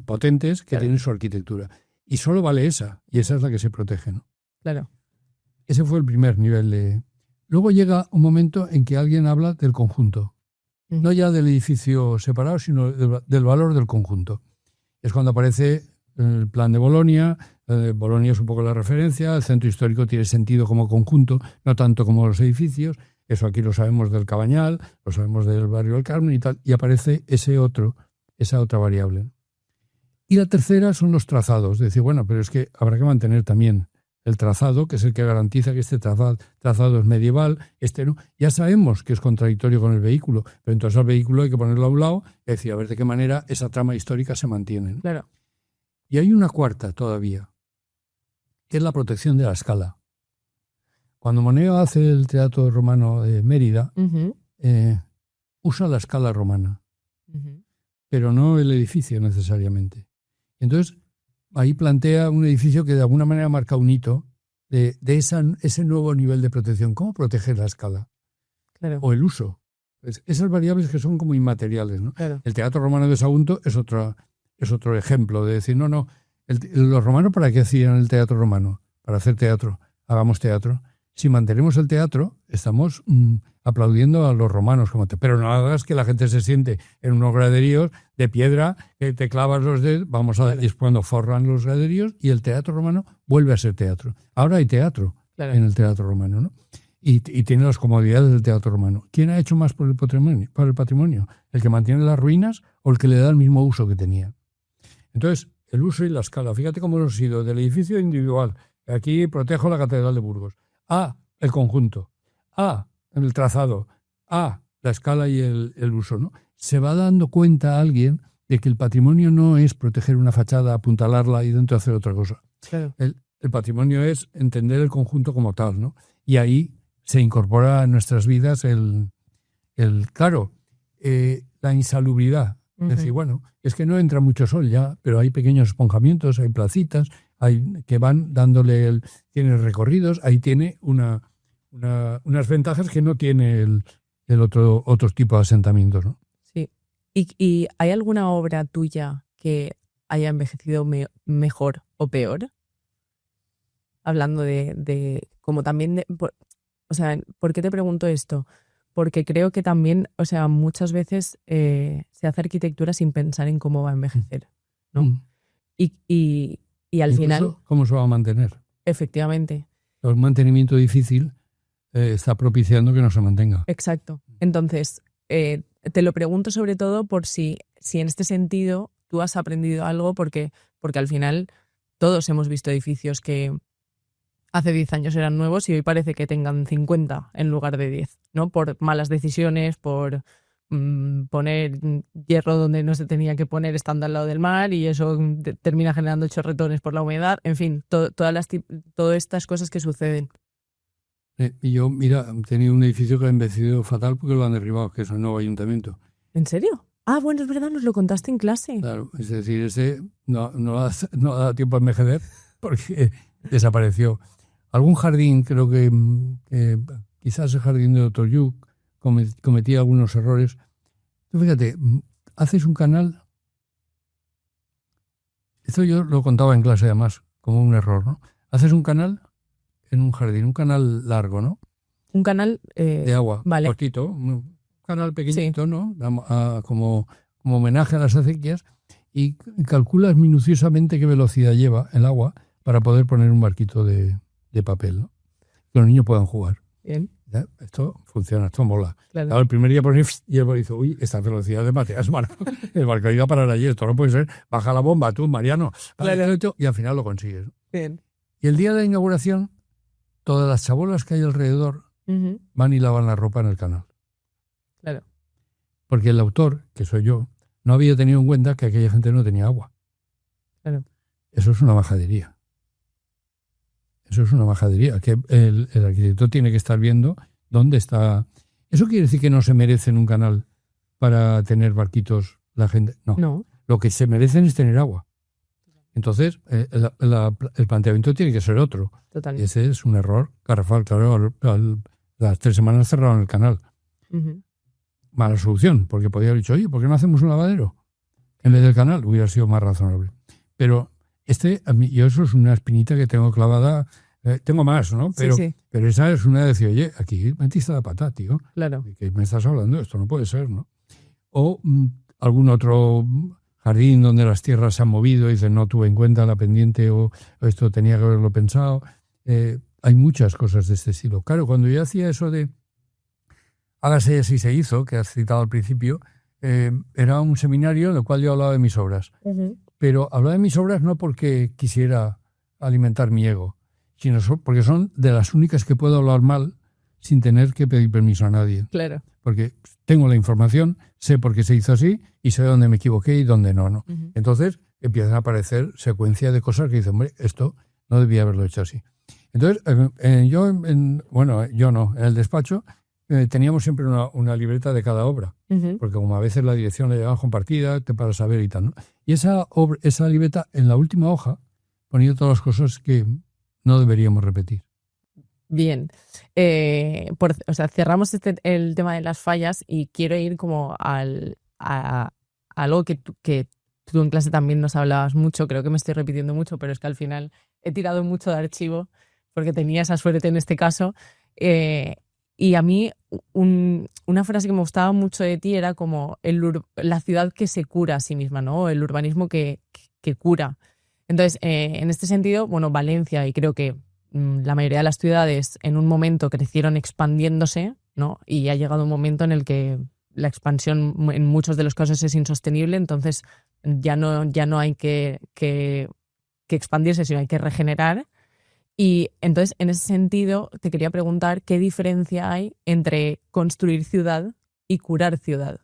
potentes que Claro. tienen su arquitectura. Y solo vale esa, y esa es la que se protege, ¿no? Claro. Ese fue el primer nivel de... Luego llega un momento en que alguien habla del conjunto. No ya del edificio separado, sino del valor del conjunto. Es cuando aparece el plan de Bolonia. Bolonia es un poco la referencia. El centro histórico tiene sentido como conjunto, no tanto como los edificios. Eso aquí lo sabemos del Cabañal, lo sabemos del barrio del Carmen y tal. Y aparece esa otra variable. Y la tercera son los trazados. Es decir, bueno, pero es que habrá que mantener también el trazado, que es el que garantiza que este trazado es medieval, este no. Ya sabemos que es contradictorio con el vehículo, pero entonces al vehículo hay que ponerlo a un lado y decir, a ver de qué manera esa trama histórica se mantiene, ¿no? Claro. Y hay una cuarta todavía, que es la protección de la escala. Cuando Moneo hace el Teatro Romano de Mérida, usa la escala romana, pero no el edificio necesariamente. Entonces, ahí plantea un edificio que de alguna manera marca un hito de ese nuevo nivel de protección. ¿Cómo proteger la escala? Claro. O el uso. Esas variables que son como inmateriales, ¿no? Claro. El Teatro Romano de Sagunto es otro ejemplo de decir, no, los romanos ¿para qué hacían el teatro romano? Para hacer teatro. Hagamos teatro. Si mantenemos el teatro, estamos aplaudiendo a los romanos. Pero no hagas que la gente se siente en unos graderíos de piedra, que te clavas los dedos, y es cuando forran los graderíos y el teatro romano vuelve a ser teatro. Ahora hay teatro en el teatro romano, ¿no? Y tiene las comodidades del teatro romano. ¿Quién ha hecho más por el patrimonio? ¿El que mantiene las ruinas o el que le da el mismo uso que tenía? Entonces, el uso y la escala. Fíjate cómo hemos ido del edificio individual. Aquí protejo la Catedral de Burgos. A, el conjunto. A, el trazado. A, la escala y el uso, ¿no? Se va dando cuenta alguien de que el patrimonio no es proteger una fachada, apuntalarla y dentro hacer otra cosa. Claro. El patrimonio es entender el conjunto como tal, ¿no? Y ahí se incorpora a nuestras vidas la insalubridad. Es decir, bueno, es que no entra mucho sol ya, pero hay pequeños esponjamientos, hay placitas, que van dándole tiene recorridos, ahí tiene unas ventajas que no tiene el otro tipo de asentamientos, ¿no? Sí. ¿Y hay alguna obra tuya que haya envejecido mejor o peor? Hablando de como también ¿por qué te pregunto esto? Porque creo que también, muchas veces se hace arquitectura sin pensar en cómo va a envejecer, ¿no? Y al Incluso, final... ¿cómo se va a mantener? Efectivamente. El mantenimiento difícil está propiciando que no se mantenga. Exacto. Entonces, te lo pregunto sobre todo por si en este sentido tú has aprendido algo, porque al final todos hemos visto edificios que hace 10 años eran nuevos y hoy parece que tengan 50 en lugar de 10, ¿no? Por malas decisiones, por poner hierro donde no se tenía que poner estando al lado del mar y eso termina generando chorretones por la humedad. En fin, todas estas cosas que suceden. Y yo, mira, he tenido un edificio que ha envejecido fatal porque lo han derribado, que es el nuevo ayuntamiento. ¿En serio? Ah, bueno, es verdad, nos lo contaste en clase. Claro, es decir, ese no ha dado tiempo a envejecer porque desapareció. Algún jardín, creo que quizás el jardín de Dr. Yu cometía algunos errores. Tú fíjate, haces un canal, esto yo lo contaba en clase además, como un error, ¿no? Haces un canal en un jardín, un canal largo, ¿no? Un canal de agua, vale. cortito, un canal pequeñito, sí. ¿No? Como homenaje a las acequias, y calculas minuciosamente qué velocidad lleva el agua para poder poner un barquito de papel, ¿no? Que los niños puedan jugar. Bien. ¿Ya? Esto funciona, esto mola. Claro. Claro, el primer día pones y el dice, uy, esta velocidad de Mateas, el barco iba a parar allí, esto no puede ser, baja la bomba tú, Mariano, claro. Y al final lo consigues. Bien. Y el día de la inauguración, todas las chabolas que hay alrededor van y lavan la ropa en el canal. Claro. Porque el autor, que soy yo, no había tenido en cuenta que aquella gente no tenía agua. Claro. Eso es una majadería. Eso es una majadería, que el arquitecto tiene que estar viendo dónde está. Eso quiere decir que no se merecen un canal para tener barquitos la gente. No. Lo que se merecen es tener agua. Entonces, el planteamiento tiene que ser otro. Totalmente. Y ese es un error garrafal. Claro, las 3 semanas cerraron el canal. Uh-huh. Mala solución, porque podía haber dicho, oye, ¿por qué no hacemos un lavadero en vez del canal? Hubiera sido más razonable. Pero a mí, yo eso es una espinita que tengo clavada. Tengo más, ¿no? Pero esa es una de decir, oye, aquí metiste la pata, tío. Claro. ¿De qué me estás hablando? Esto no puede ser, ¿no? O algún otro jardín donde las tierras se han movido y dicen, no tuve en cuenta la pendiente o esto tenía que haberlo pensado. Hay muchas cosas de este estilo. Claro, cuando yo hacía eso de hágase y así se hizo, que has citado al principio, era un seminario en el cual yo hablaba de mis obras. Uh-huh. Pero hablaba de mis obras no porque quisiera alimentar mi ego, sino porque son de las únicas que puedo hablar mal sin tener que pedir permiso a nadie. Claro. Porque tengo la información, sé por qué se hizo así y sé dónde me equivoqué y dónde no. Uh-huh. Entonces empiezan a aparecer secuencia de cosas que dicen, hombre, esto no debía haberlo hecho así. Entonces, yo no, en el despacho teníamos siempre una libreta de cada obra, uh-huh. Porque como a veces la dirección la llevaba compartida, para saber y tal, ¿no? Y esa libreta, en la última hoja, ponía todas las cosas que no deberíamos repetir. Bien. Cerramos el tema de las fallas y quiero ir como a algo que tú en clase también nos hablabas mucho. Creo que me estoy repitiendo mucho, pero es que al final he tirado mucho de archivo porque tenía esa suerte en este caso. Y a mí una frase que me gustaba mucho de ti era como la ciudad que se cura a sí misma, ¿no? El urbanismo que cura. Entonces, en este sentido, bueno, Valencia, y creo que la mayoría de las ciudades en un momento crecieron expandiéndose, ¿no? Y ha llegado un momento en el que la expansión en muchos de los casos es insostenible, entonces ya no hay que expandirse, sino hay que regenerar. Y entonces, en ese sentido, te quería preguntar qué diferencia hay entre construir ciudad y curar ciudad.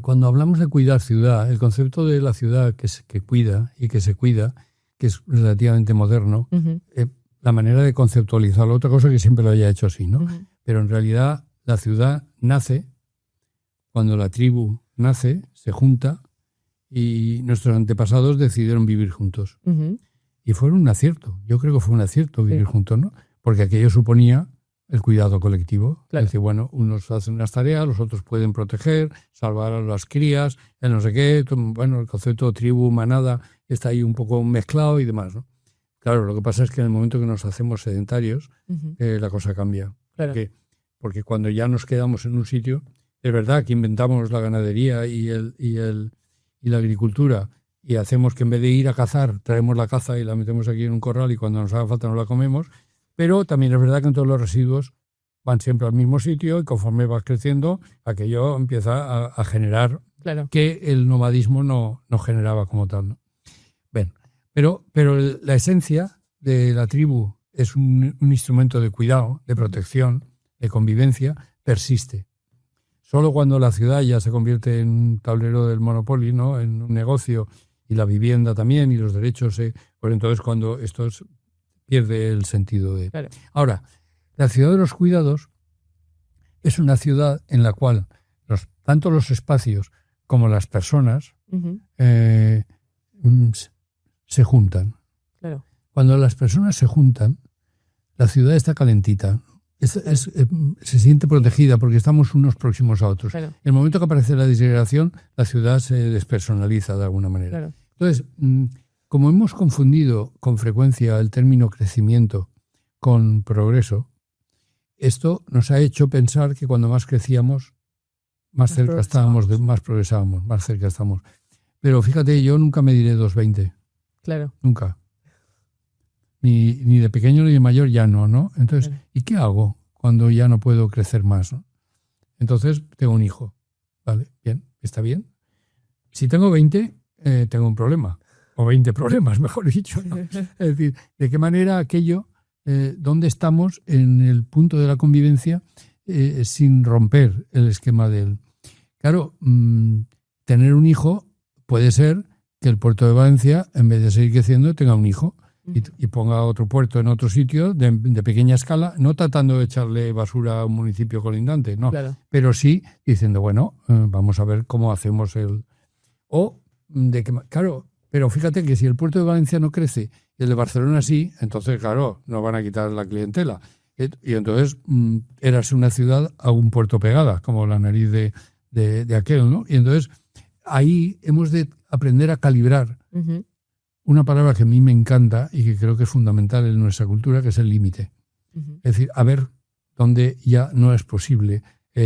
Cuando hablamos de cuidar ciudad, el concepto de la ciudad que cuida y que se cuida, que es relativamente moderno, uh-huh. La manera de conceptualizarlo, otra cosa que siempre lo haya hecho así, ¿no? Uh-huh. Pero en realidad la ciudad nace cuando la tribu nace, se junta y nuestros antepasados decidieron vivir juntos. Uh-huh. Y fue un acierto, yo creo que fue un acierto vivir juntos, ¿no? Porque aquello suponía el cuidado colectivo. Claro. Es decir, bueno, unos hacen unas tareas, los otros pueden proteger, salvar a las crías, el no sé qué, bueno, el concepto de tribu, manada, está ahí un poco mezclado y demás, ¿no? Claro, lo que pasa es que en el momento que nos hacemos sedentarios, uh-huh. La cosa cambia. Claro. Porque cuando ya nos quedamos en un sitio, es verdad que inventamos la ganadería y la agricultura y hacemos que en vez de ir a cazar, traemos la caza y la metemos aquí en un corral y cuando nos haga falta no la comemos, pero también es verdad que todos los residuos van siempre al mismo sitio y conforme vas creciendo, aquello empieza a generar claro. Que el nomadismo no generaba como tal, ¿no? Bien. Pero la esencia de la tribu es un instrumento de cuidado, de protección, de convivencia, persiste. Solo cuando la ciudad ya se convierte en un tablero del Monopoly, ¿no? En un negocio, y la vivienda también, y los derechos, pues entonces cuando esto pierde el sentido de... Claro. Ahora, la ciudad de los cuidados es una ciudad en la cual tanto los espacios como las personas uh-huh. Se juntan. Claro. Cuando las personas se juntan, la ciudad está calentita. Se siente protegida porque estamos unos próximos a otros. Claro. En el momento que aparece la disgregación, la ciudad se despersonaliza de alguna manera. Claro. Entonces, como hemos confundido con frecuencia el término crecimiento con progreso, esto nos ha hecho pensar que cuando más crecíamos, más cerca estábamos, más progresábamos, más cerca estamos. Pero fíjate, yo nunca me diré 220. Claro. Nunca. Ni de pequeño ni de mayor ya no. Entonces, claro. ¿Y qué hago cuando ya no puedo crecer más, ¿no? Entonces, tengo un hijo. Vale, bien, está bien. Si tengo 20, tengo un problema. O 20 problemas, mejor dicho, ¿no? Es decir, ¿de qué manera aquello, dónde estamos en el punto de la convivencia sin romper el esquema de él? Claro, tener un hijo puede ser que el puerto de Valencia, en vez de seguir creciendo, tenga un hijo. y ponga otro puerto en otro sitio de pequeña escala, no tratando de echarle basura a un municipio colindante, no, Claro. pero sí diciendo, bueno, vamos a ver cómo hacemos el... Claro, pero fíjate que si el puerto de Valencia no crece y el de Barcelona sí, entonces, claro, nos van a quitar la clientela. Y entonces érase una ciudad a un puerto pegada, como la nariz de aquel, ¿no? Y entonces ahí hemos de aprender a calibrar una palabra que a mí me encanta y que creo que es fundamental en nuestra cultura, que es el límite. Es decir, a ver dónde ya no es posible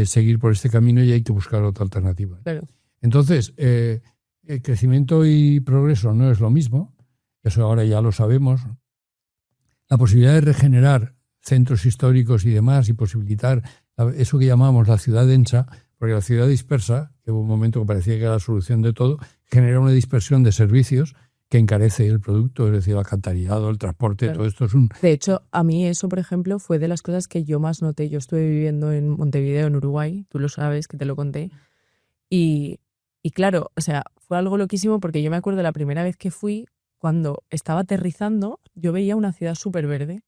seguir por este camino y hay que buscar otra alternativa. Claro. Entonces, crecimiento y progreso no es lo mismo, eso ahora ya lo sabemos. La posibilidad de regenerar centros históricos y demás y posibilitar eso que llamamos la ciudad densa, porque la ciudad dispersa, que hubo un momento que parecía que era la solución de todo, genera una dispersión de servicios que encarece el producto, es decir, el alcantarillado, el transporte, claro. todo esto es un... De hecho, a mí eso, por ejemplo, fue de las cosas que yo más noté. Yo estuve viviendo en Montevideo, en Uruguay, tú lo sabes, que te lo conté. Y claro, o sea, fue algo loquísimo porque yo me acuerdo la primera vez que fui, cuando estaba aterrizando, yo veía una ciudad súper verde.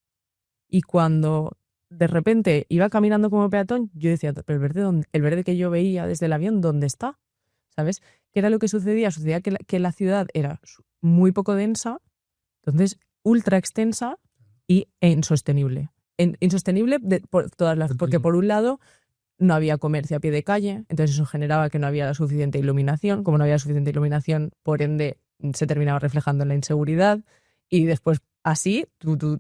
Y cuando de repente iba caminando como peatón, yo decía, pero el verde que yo veía desde el avión, ¿dónde está? ¿Sabes? ¿Qué era lo que sucedía? Sucedía que la ciudad era muy poco densa, entonces ultra extensa e insostenible. Insostenible porque por un lado no había comercio a pie de calle, entonces eso generaba que no había la suficiente iluminación. Como no había suficiente iluminación, por ende se terminaba reflejando en la inseguridad y después así,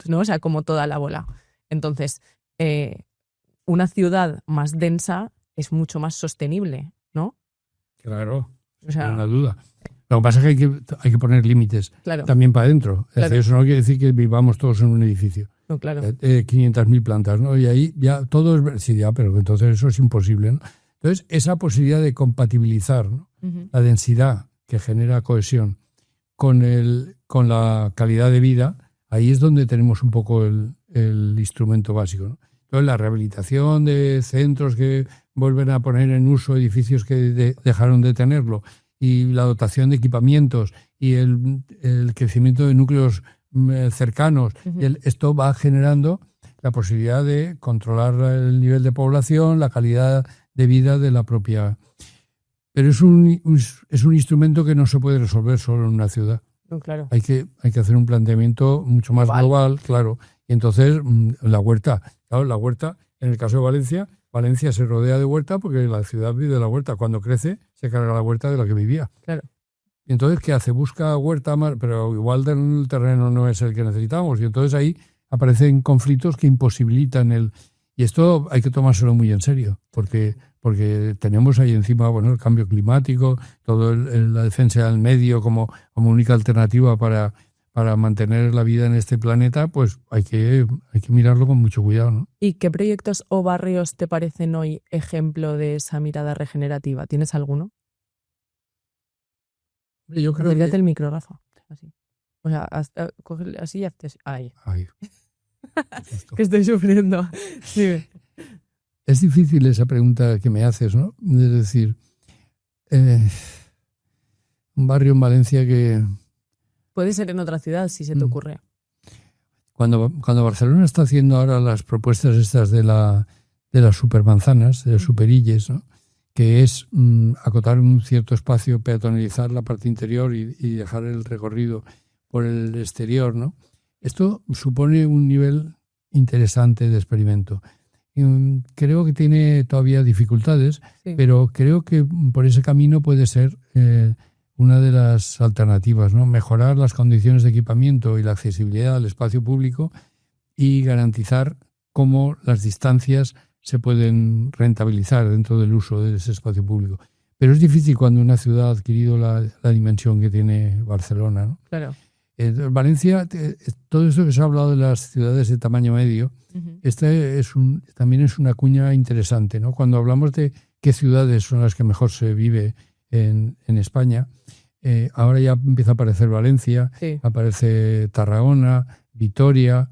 ¿no? O sea, como toda la bola. Entonces, una ciudad más densa es mucho más sostenible, ¿no? Claro, o sea, no hay una duda. Lo que pasa es que hay que poner límites claro, también para adentro. Claro. Eso no quiere decir que vivamos todos en un edificio. No, claro. 500.000 plantas, ¿no? Y ahí ya todo es... Sí, ya, pero entonces eso es imposible, ¿no? Entonces, esa posibilidad de compatibilizar, ¿no? La densidad que genera cohesión con la calidad de vida, ahí es donde tenemos un poco el instrumento básico, ¿no? Entonces, la rehabilitación de centros que vuelven a poner en uso edificios que dejaron de tenerlo, y la dotación de equipamientos y el crecimiento de núcleos cercanos, esto va generando la posibilidad de controlar el nivel de población, la calidad de vida de la propia... Pero es un instrumento que no se puede resolver solo en una ciudad. No, claro. Hay que hacer un planteamiento mucho más global, claro. Y entonces la huerta, en el caso de Valencia se rodea de huerta porque la ciudad vive de la huerta. Cuando crece, se carga la huerta de la que vivía. Claro. Y entonces, ¿qué hace? Busca huerta, pero igual el terreno no es el que necesitamos. Y entonces ahí aparecen conflictos que imposibilitan Y esto hay que tomárselo muy en serio, porque tenemos ahí encima, bueno, el cambio climático, toda la defensa del medio como única alternativa para mantener la vida en este planeta, pues hay que mirarlo con mucho cuidado, ¿no? ¿Y qué proyectos o barrios te parecen hoy ejemplo de esa mirada regenerativa? ¿Tienes alguno? Yo creo Acércate que... el micro, Rafa. Así. O sea, coge así y haces... Ahí. Que estoy sufriendo. Sí. Es difícil esa pregunta que me haces, ¿no? Es decir, un barrio en Valencia que... Puede ser en otra ciudad, si se te ocurre. Cuando Barcelona está haciendo ahora las propuestas estas de las supermanzanas, de las superilles, ¿no? Que es acotar un cierto espacio, peatonalizar la parte interior y dejar el recorrido por el exterior, ¿no? Esto supone un nivel interesante de experimento. Creo que tiene todavía dificultades, sí, pero creo que por ese camino puede ser una de las alternativas, ¿no? Mejorar las condiciones de equipamiento y la accesibilidad al espacio público y garantizar cómo las distancias se pueden rentabilizar dentro del uso de ese espacio público. Pero es difícil cuando una ciudad ha adquirido la dimensión que tiene Barcelona, ¿no? Claro. Valencia, todo esto que se ha hablado de las ciudades de tamaño medio, también es una cuña interesante, ¿no? Cuando hablamos de qué ciudades son las que mejor se vive en España, ahora ya empieza a aparecer Valencia, sí, aparece Tarragona, Vitoria,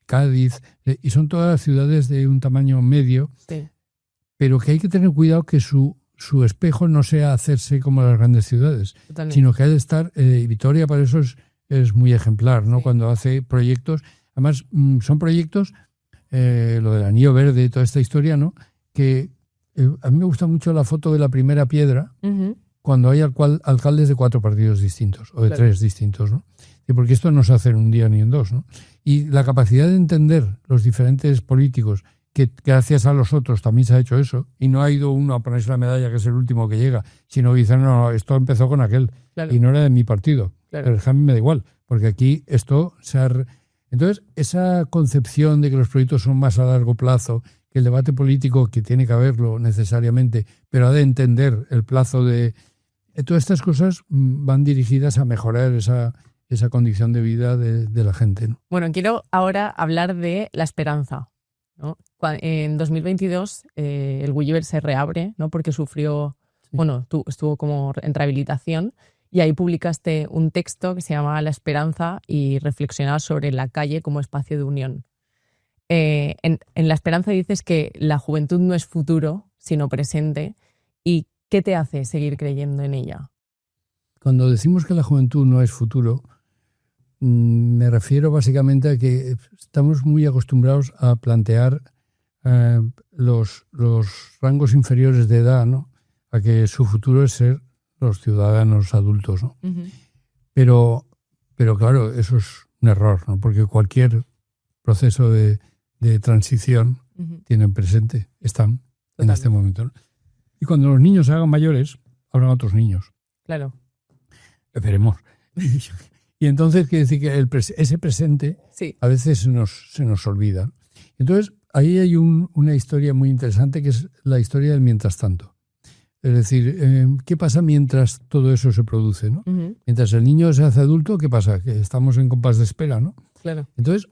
Cádiz, y son todas ciudades de un tamaño medio, sí, pero que hay que tener cuidado que su espejo no sea hacerse como las grandes ciudades, totalmente, sino que ha de estar... Vitoria para eso es muy ejemplar, ¿no? Sí. Cuando hace proyectos, además son proyectos, lo del anillo verde, toda esta historia, ¿no? Que a mí me gusta mucho la foto de la primera piedra, cuando hay alcaldes de 4 partidos distintos, o de 3 distintos, ¿no? Porque esto no se hace en un día ni en 2, ¿no? Y la capacidad de entender los diferentes políticos, que gracias a los otros también se ha hecho eso, y no ha ido uno a ponerse la medalla, que es el último que llega, sino que dicen, no, esto empezó con aquel, y no era de mi partido. Pero a mí me da igual, porque aquí esto se ha... Entonces, esa concepción de que los proyectos son más a largo plazo, que el debate político, que tiene que haberlo necesariamente, pero ha de entender el plazo de... Todas estas cosas van dirigidas a mejorar esa condición de vida de la gente, ¿no? Bueno, quiero ahora hablar de la esperanza, ¿no? En 2022 el Gulliver se reabre, ¿no? Porque sufrió, estuvo como en rehabilitación, y ahí publicaste un texto que se llamaba La esperanza y reflexionabas sobre la calle como espacio de unión. En La esperanza dices que la juventud no es futuro, sino presente. ¿Y qué te hace seguir creyendo en ella? Cuando decimos que la juventud no es futuro, me refiero básicamente a que estamos muy acostumbrados a plantear los rangos inferiores de edad, ¿no? A que su futuro es ser los ciudadanos adultos, ¿no? Pero claro, eso es un error, ¿no? Porque cualquier proceso de transición tienen presente, están en este momento, ¿no? Y cuando los niños se hagan mayores, habrán otros niños. Claro. Veremos. Y entonces quiere decir que ese presente a veces se nos olvida. Entonces, ahí hay una historia muy interesante, que es la historia del mientras tanto. Es decir, ¿qué pasa mientras todo eso se produce, ¿no? Mientras el niño se hace adulto, ¿qué pasa? Que estamos en compás de espera, ¿no? Claro. Entonces,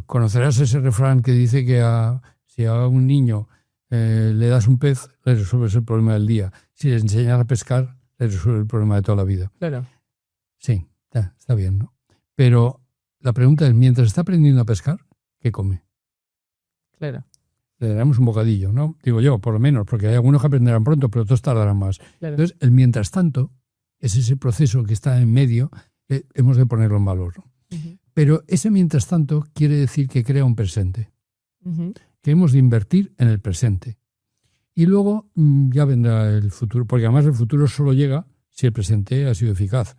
conocerás ese refrán que dice que si a un niño le das un pez, le resuelves el problema del día. Si le enseñas a pescar, le resuelves el problema de toda la vida. Claro. Sí, está bien, ¿no? Pero la pregunta es, mientras está aprendiendo a pescar, ¿qué come? Claro. Le daremos un bocadillo, ¿no? Digo yo, por lo menos, porque hay algunos que aprenderán pronto, pero otros tardarán más. Claro. Entonces, el mientras tanto es ese proceso que está en medio, hemos de ponerlo en valor, ¿no? Pero ese mientras tanto quiere decir que crea un presente, que hemos de invertir en el presente. Y luego ya vendrá el futuro, porque además el futuro solo llega si el presente ha sido eficaz.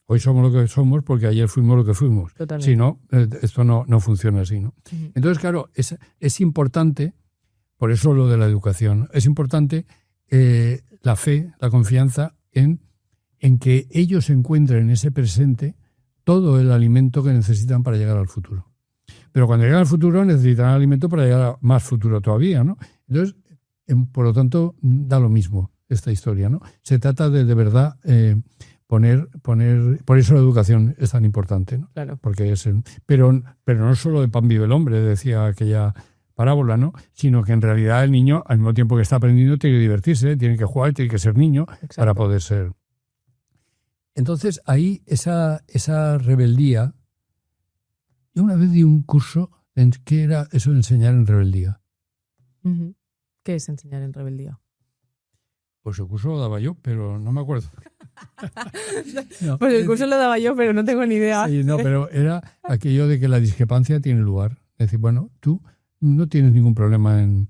Hoy somos lo que somos porque ayer fuimos lo que fuimos. Totalmente. Si no, esto no funciona así, ¿no? Entonces, claro, es importante, por eso lo de la educación, es importante la fe, la confianza en que ellos encuentren en ese presente todo el alimento que necesitan para llegar al futuro. Pero cuando llegan al futuro necesitan alimento para llegar a más futuro todavía, ¿no? Entonces, por lo tanto, da lo mismo esta historia, ¿no? Se trata de verdad poner, por eso la educación es tan importante, ¿no? Claro. Porque pero no solo de pan vive el hombre, decía aquella parábola, ¿no? Sino que en realidad el niño, al mismo tiempo que está aprendiendo, tiene que divertirse, tiene que jugar, tiene que ser niño. Exacto. Para poder ser. Entonces, ahí esa rebeldía. Yo una vez di un curso en qué era eso de enseñar en rebeldía. ¿Qué es enseñar en rebeldía? Pues el curso lo daba yo, pero no me acuerdo. No, pues el curso lo daba yo, pero no tengo ni idea. Sí, no, pero era aquello de que la discrepancia tiene lugar. Es decir, bueno, tú no tienes ningún problema en...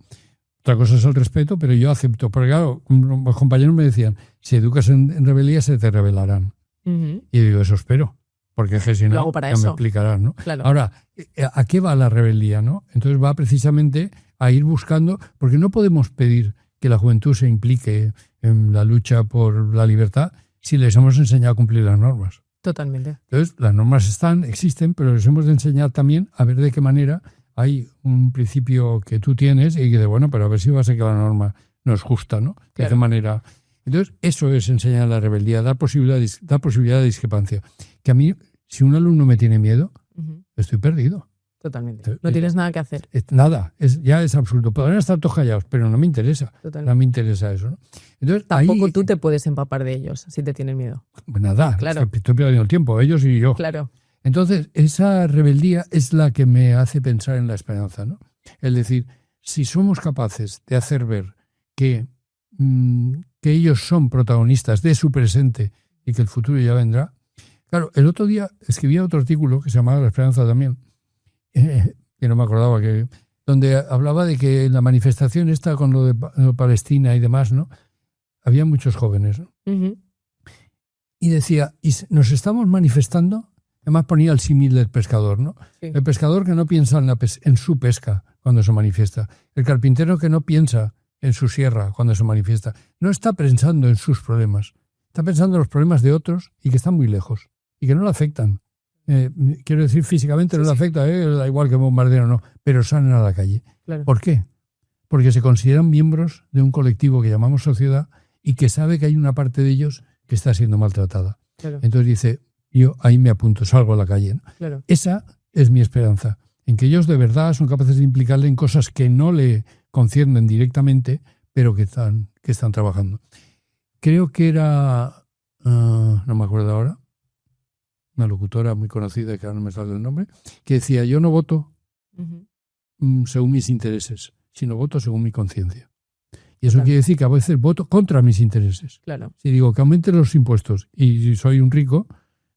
Otra cosa es el respeto, pero yo acepto. Porque claro, los compañeros me decían, si educas en rebeldía se te rebelarán. Y digo, eso espero. Porque es que si no, ya me explicarás, ¿no? Claro. Ahora, ¿a qué va la rebeldía, no? Entonces va precisamente a ir buscando, porque no podemos pedir que la juventud se implique en la lucha por la libertad si les hemos enseñado a cumplir las normas. Totalmente. Entonces, las normas existen, pero les hemos de enseñar también a ver de qué manera hay un principio que tú tienes y que de bueno, pero a ver si va a ser que la norma no es justa, ¿no? Claro. De qué manera. Entonces, eso es enseñar la rebeldía, dar posibilidad de discrepancia. Que a mí, si un alumno me tiene miedo, estoy perdido. Totalmente. No tienes nada que hacer. Nada, ya es absurdo. Podrán estar todos callados, pero no me interesa. Totalmente. No me interesa eso, ¿no? Entonces, tampoco tú te puedes empapar de ellos si te tienen miedo. Nada, claro. Estoy perdiendo el tiempo, ellos y yo. Claro. Entonces, esa rebeldía es la que me hace pensar en la esperanza, ¿no? Es decir, si somos capaces de hacer ver que ellos son protagonistas de su presente y que el futuro ya vendrá, Claro, el otro día escribía otro artículo que se llamaba La Esperanza también, que no me acordaba, donde hablaba de que en la manifestación esta con lo de Palestina y demás, ¿no? Había muchos jóvenes, ¿no? Uh-huh. Y decía, y nos estamos manifestando, además ponía el símil del pescador, ¿no? Sí. El pescador que no piensa en su pesca cuando se manifiesta, el carpintero que no piensa en su sierra cuando se manifiesta, no está pensando en sus problemas, está pensando en los problemas de otros y que están muy lejos y que no le afectan. Quiero decir, físicamente no le afecta, da igual que bombardeo o no, pero salen a la calle. Claro. ¿Por qué? Porque se consideran miembros de un colectivo que llamamos sociedad y que sabe que hay una parte de ellos que está siendo maltratada. Claro. Entonces dice, yo ahí me apunto, salgo a la calle, ¿no? Claro. Esa es mi esperanza, en que ellos de verdad son capaces de implicarle en cosas que no le conciernen directamente, pero que están trabajando. Creo que era, no me acuerdo ahora, una locutora muy conocida, que ahora no me sale el nombre, que decía, yo no voto según mis intereses, sino voto según mi conciencia. Y eso quiere decir que a veces voto contra mis intereses. Claro. Si digo que aumenten los impuestos y si soy un rico,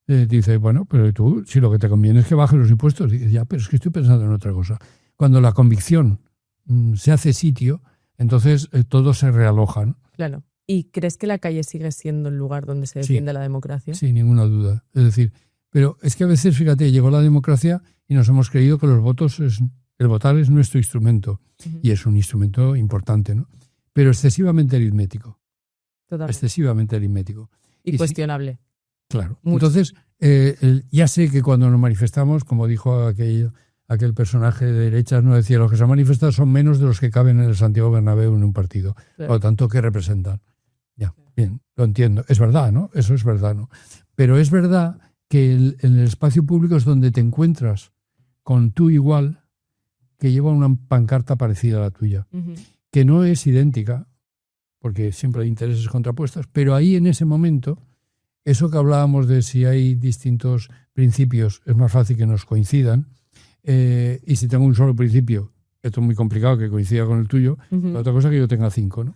dice, bueno, pero tú, si lo que te conviene es que bajes los impuestos, dices, ya, pero es que estoy pensando en otra cosa. Cuando la convicción se hace sitio, entonces todo se realoja, ¿no? Claro. ¿Y crees que la calle sigue siendo el lugar donde se defiende la democracia? Sin ninguna duda. Es decir, pero es que a veces, fíjate, llegó la democracia y nos hemos creído que el votar es nuestro instrumento. Uh-huh. Y es un instrumento importante, ¿no? Pero excesivamente aritmético. Totalmente. Excesivamente aritmético. Y cuestionable. Sí, claro. Mucho. Entonces, ya sé que cuando nos manifestamos, como dijo aquel personaje de derechas, no decía, los que se han manifestado son menos de los que caben en el Santiago Bernabéu en un partido. Claro. Por lo tanto, ¿qué representan? Ya, bien, lo entiendo. Es verdad, ¿no? Eso es verdad, ¿no? Pero es verdad que en el espacio público es donde te encuentras con tu igual que lleva una pancarta parecida a la tuya, que no es idéntica, porque siempre hay intereses contrapuestos, pero ahí en ese momento, eso que hablábamos de si hay distintos principios, es más fácil que nos coincidan, y si tengo un solo principio, esto es muy complicado que coincida con el tuyo, la otra cosa es que yo tenga 5, ¿no?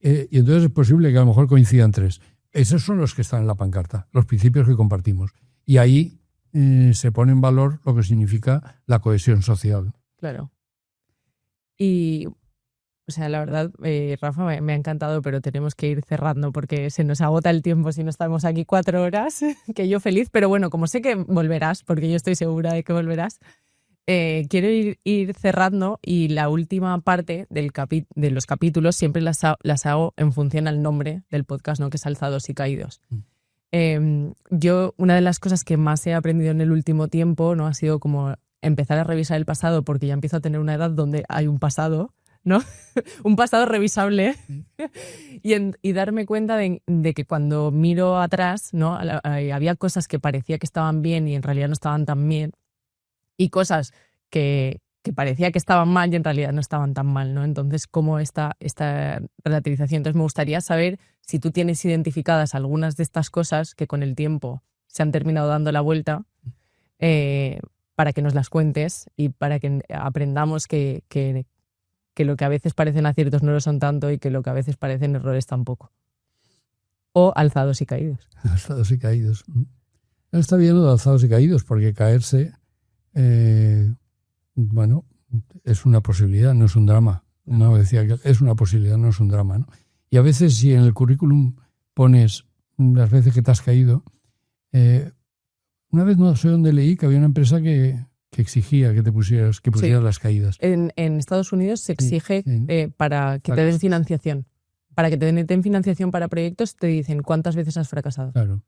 Y entonces es posible que a lo mejor coincidan 3. Esos son los que están en la pancarta, los principios que compartimos. Y ahí se pone en valor lo que significa la cohesión social. Claro. Y, o sea, la verdad, Rafa, me ha encantado, pero tenemos que ir cerrando porque se nos agota el tiempo si no estamos aquí 4 horas, que yo feliz. Pero bueno, como sé que volverás, porque yo estoy segura de que volverás, quiero ir cerrando y la última parte de los capítulos siempre las hago en función al nombre del podcast, ¿no? Que es Alzados y Caídos. Yo, una de las cosas que más he aprendido en el último tiempo, ¿no? Ha sido como empezar a revisar el pasado, porque ya empiezo a tener una edad donde hay un pasado, ¿no? Un pasado revisable. y darme cuenta de que cuando miro atrás, ¿no? Había cosas que parecía que estaban bien y en realidad no estaban tan bien, y cosas que parecía que estaban mal y en realidad no estaban tan mal, ¿no? Entonces, ¿cómo esta relativización? Entonces, me gustaría saber si tú tienes identificadas algunas de estas cosas que con el tiempo se han terminado dando la vuelta, para que nos las cuentes y para que aprendamos que lo que a veces parecen aciertos no lo son tanto y que lo que a veces parecen errores tampoco. O alzados y caídos. Alzados y caídos. Está bien lo de alzados y caídos, porque caerse, bueno, es una posibilidad, no es un drama. Uno decía que es una posibilidad, no es un drama, ¿no? Y a veces, si en el currículum pones las veces que te has caído, una vez no sé dónde leí que había una empresa que exigía que pusieras las caídas. En Estados Unidos se exige para que te den financiación. Para que te den financiación para proyectos, te dicen cuántas veces has fracasado. Claro,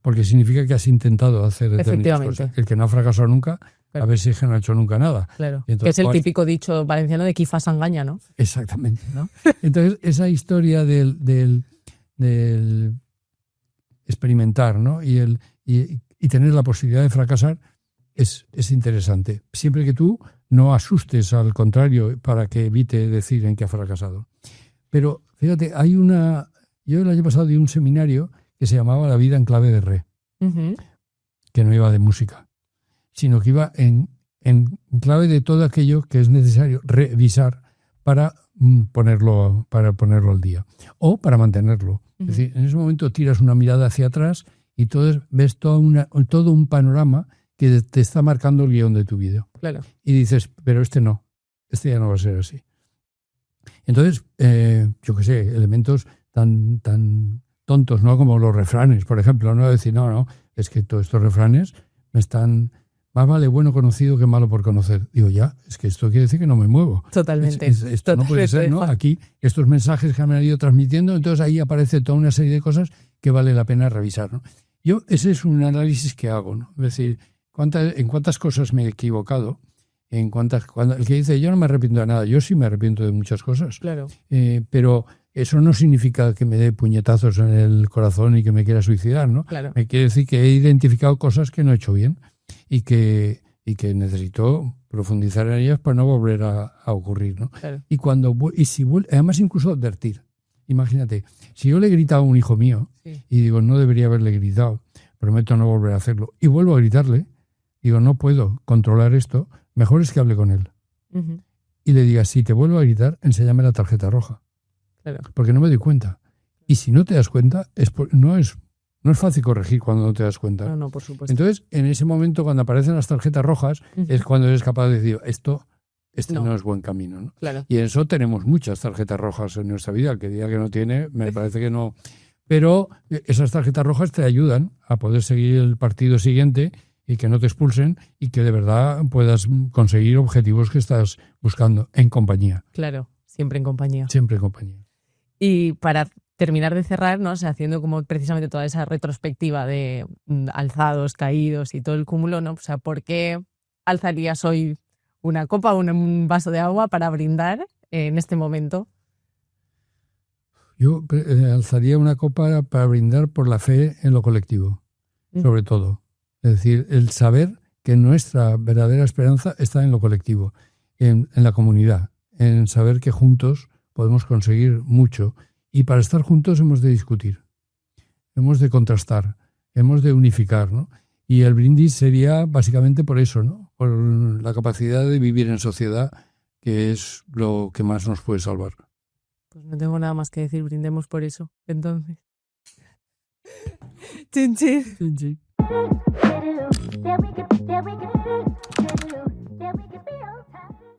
porque significa que has intentado hacer determinadas cosas. El que no ha fracasado nunca, claro. A ver si es que no ha hecho nunca nada. Claro. Entonces, que es el típico dicho valenciano de qui fa s'enganya, ¿no? Exactamente, ¿no? Entonces, esa historia del experimentar, ¿no? Y tener la posibilidad de fracasar es interesante. Siempre que tú no asustes al contrario para que evite decir en qué ha fracasado. Pero fíjate, yo el año pasado di un seminario que se llamaba La vida en clave de re, que no iba de música, sino que iba en clave de todo aquello que es necesario revisar para ponerlo al día o para mantenerlo. Es decir, en ese momento tiras una mirada hacia atrás Y entonces ves todo un panorama que te está marcando el guión de tu vídeo. Claro. Y dices, pero este ya no va a ser así. Entonces, yo qué sé, elementos tan tontos, ¿no? Como los refranes, por ejemplo, ¿no? Decir, no, es que todos estos refranes me están... Más vale bueno conocido que malo por conocer. Digo, ya, es que esto quiere decir que no me muevo. Totalmente. Esto no puede ser, ¿no? Aquí, estos mensajes que me han ido transmitiendo, entonces ahí aparece toda una serie de cosas que vale la pena revisar, ¿no? Ese es un análisis que hago, ¿no? Es decir, en cuántas cosas me he equivocado, cuando el que dice, yo no me arrepiento de nada, yo sí me arrepiento de muchas cosas. Claro. Pero eso no significa que me dé puñetazos en el corazón y que me quiera suicidar, ¿no? Claro. Me quiere decir que he identificado cosas que no he hecho bien y que necesito profundizar en ellas para no volver a ocurrir, ¿no? Claro. Además incluso advertir. Imagínate, si yo le he gritado a un hijo mío y digo, no debería haberle gritado, prometo no volver a hacerlo, y vuelvo a gritarle, digo, no puedo controlar esto, mejor es que hable con él. Uh-huh. Y le diga, si te vuelvo a gritar, enséñame la tarjeta roja. Claro. Porque no me doy cuenta. Y si no te das cuenta, no es fácil corregir cuando no te das cuenta. No, por supuesto. Entonces, en ese momento, cuando aparecen las tarjetas rojas, es cuando eres capaz de decir, este no es buen camino, ¿no? Claro. Y en eso tenemos muchas tarjetas rojas en nuestra vida. El que diga que no tiene, me parece que no. Pero esas tarjetas rojas te ayudan a poder seguir el partido siguiente y que no te expulsen y que de verdad puedas conseguir objetivos que estás buscando en compañía. Claro, siempre en compañía. Siempre en compañía. Y para terminar de cerrar, ¿no? O sea, haciendo como precisamente toda esa retrospectiva de alzados, caídos y todo el cúmulo, ¿no? O sea, ¿por qué alzarías hoy una copa o un vaso de agua para brindar en este momento? Yo alzaría una copa para brindar por la fe en lo colectivo, sobre todo. Es decir, el saber que nuestra verdadera esperanza está en lo colectivo, en la comunidad, en saber que juntos podemos conseguir mucho. Y para estar juntos hemos de discutir, hemos de contrastar, hemos de unificar, ¿no? Y el brindis sería básicamente por eso, ¿no? Por la capacidad de vivir en sociedad, que es lo que más nos puede salvar. Pues no tengo nada más que decir, brindemos por eso, entonces. Chin, chin. Chin, chin.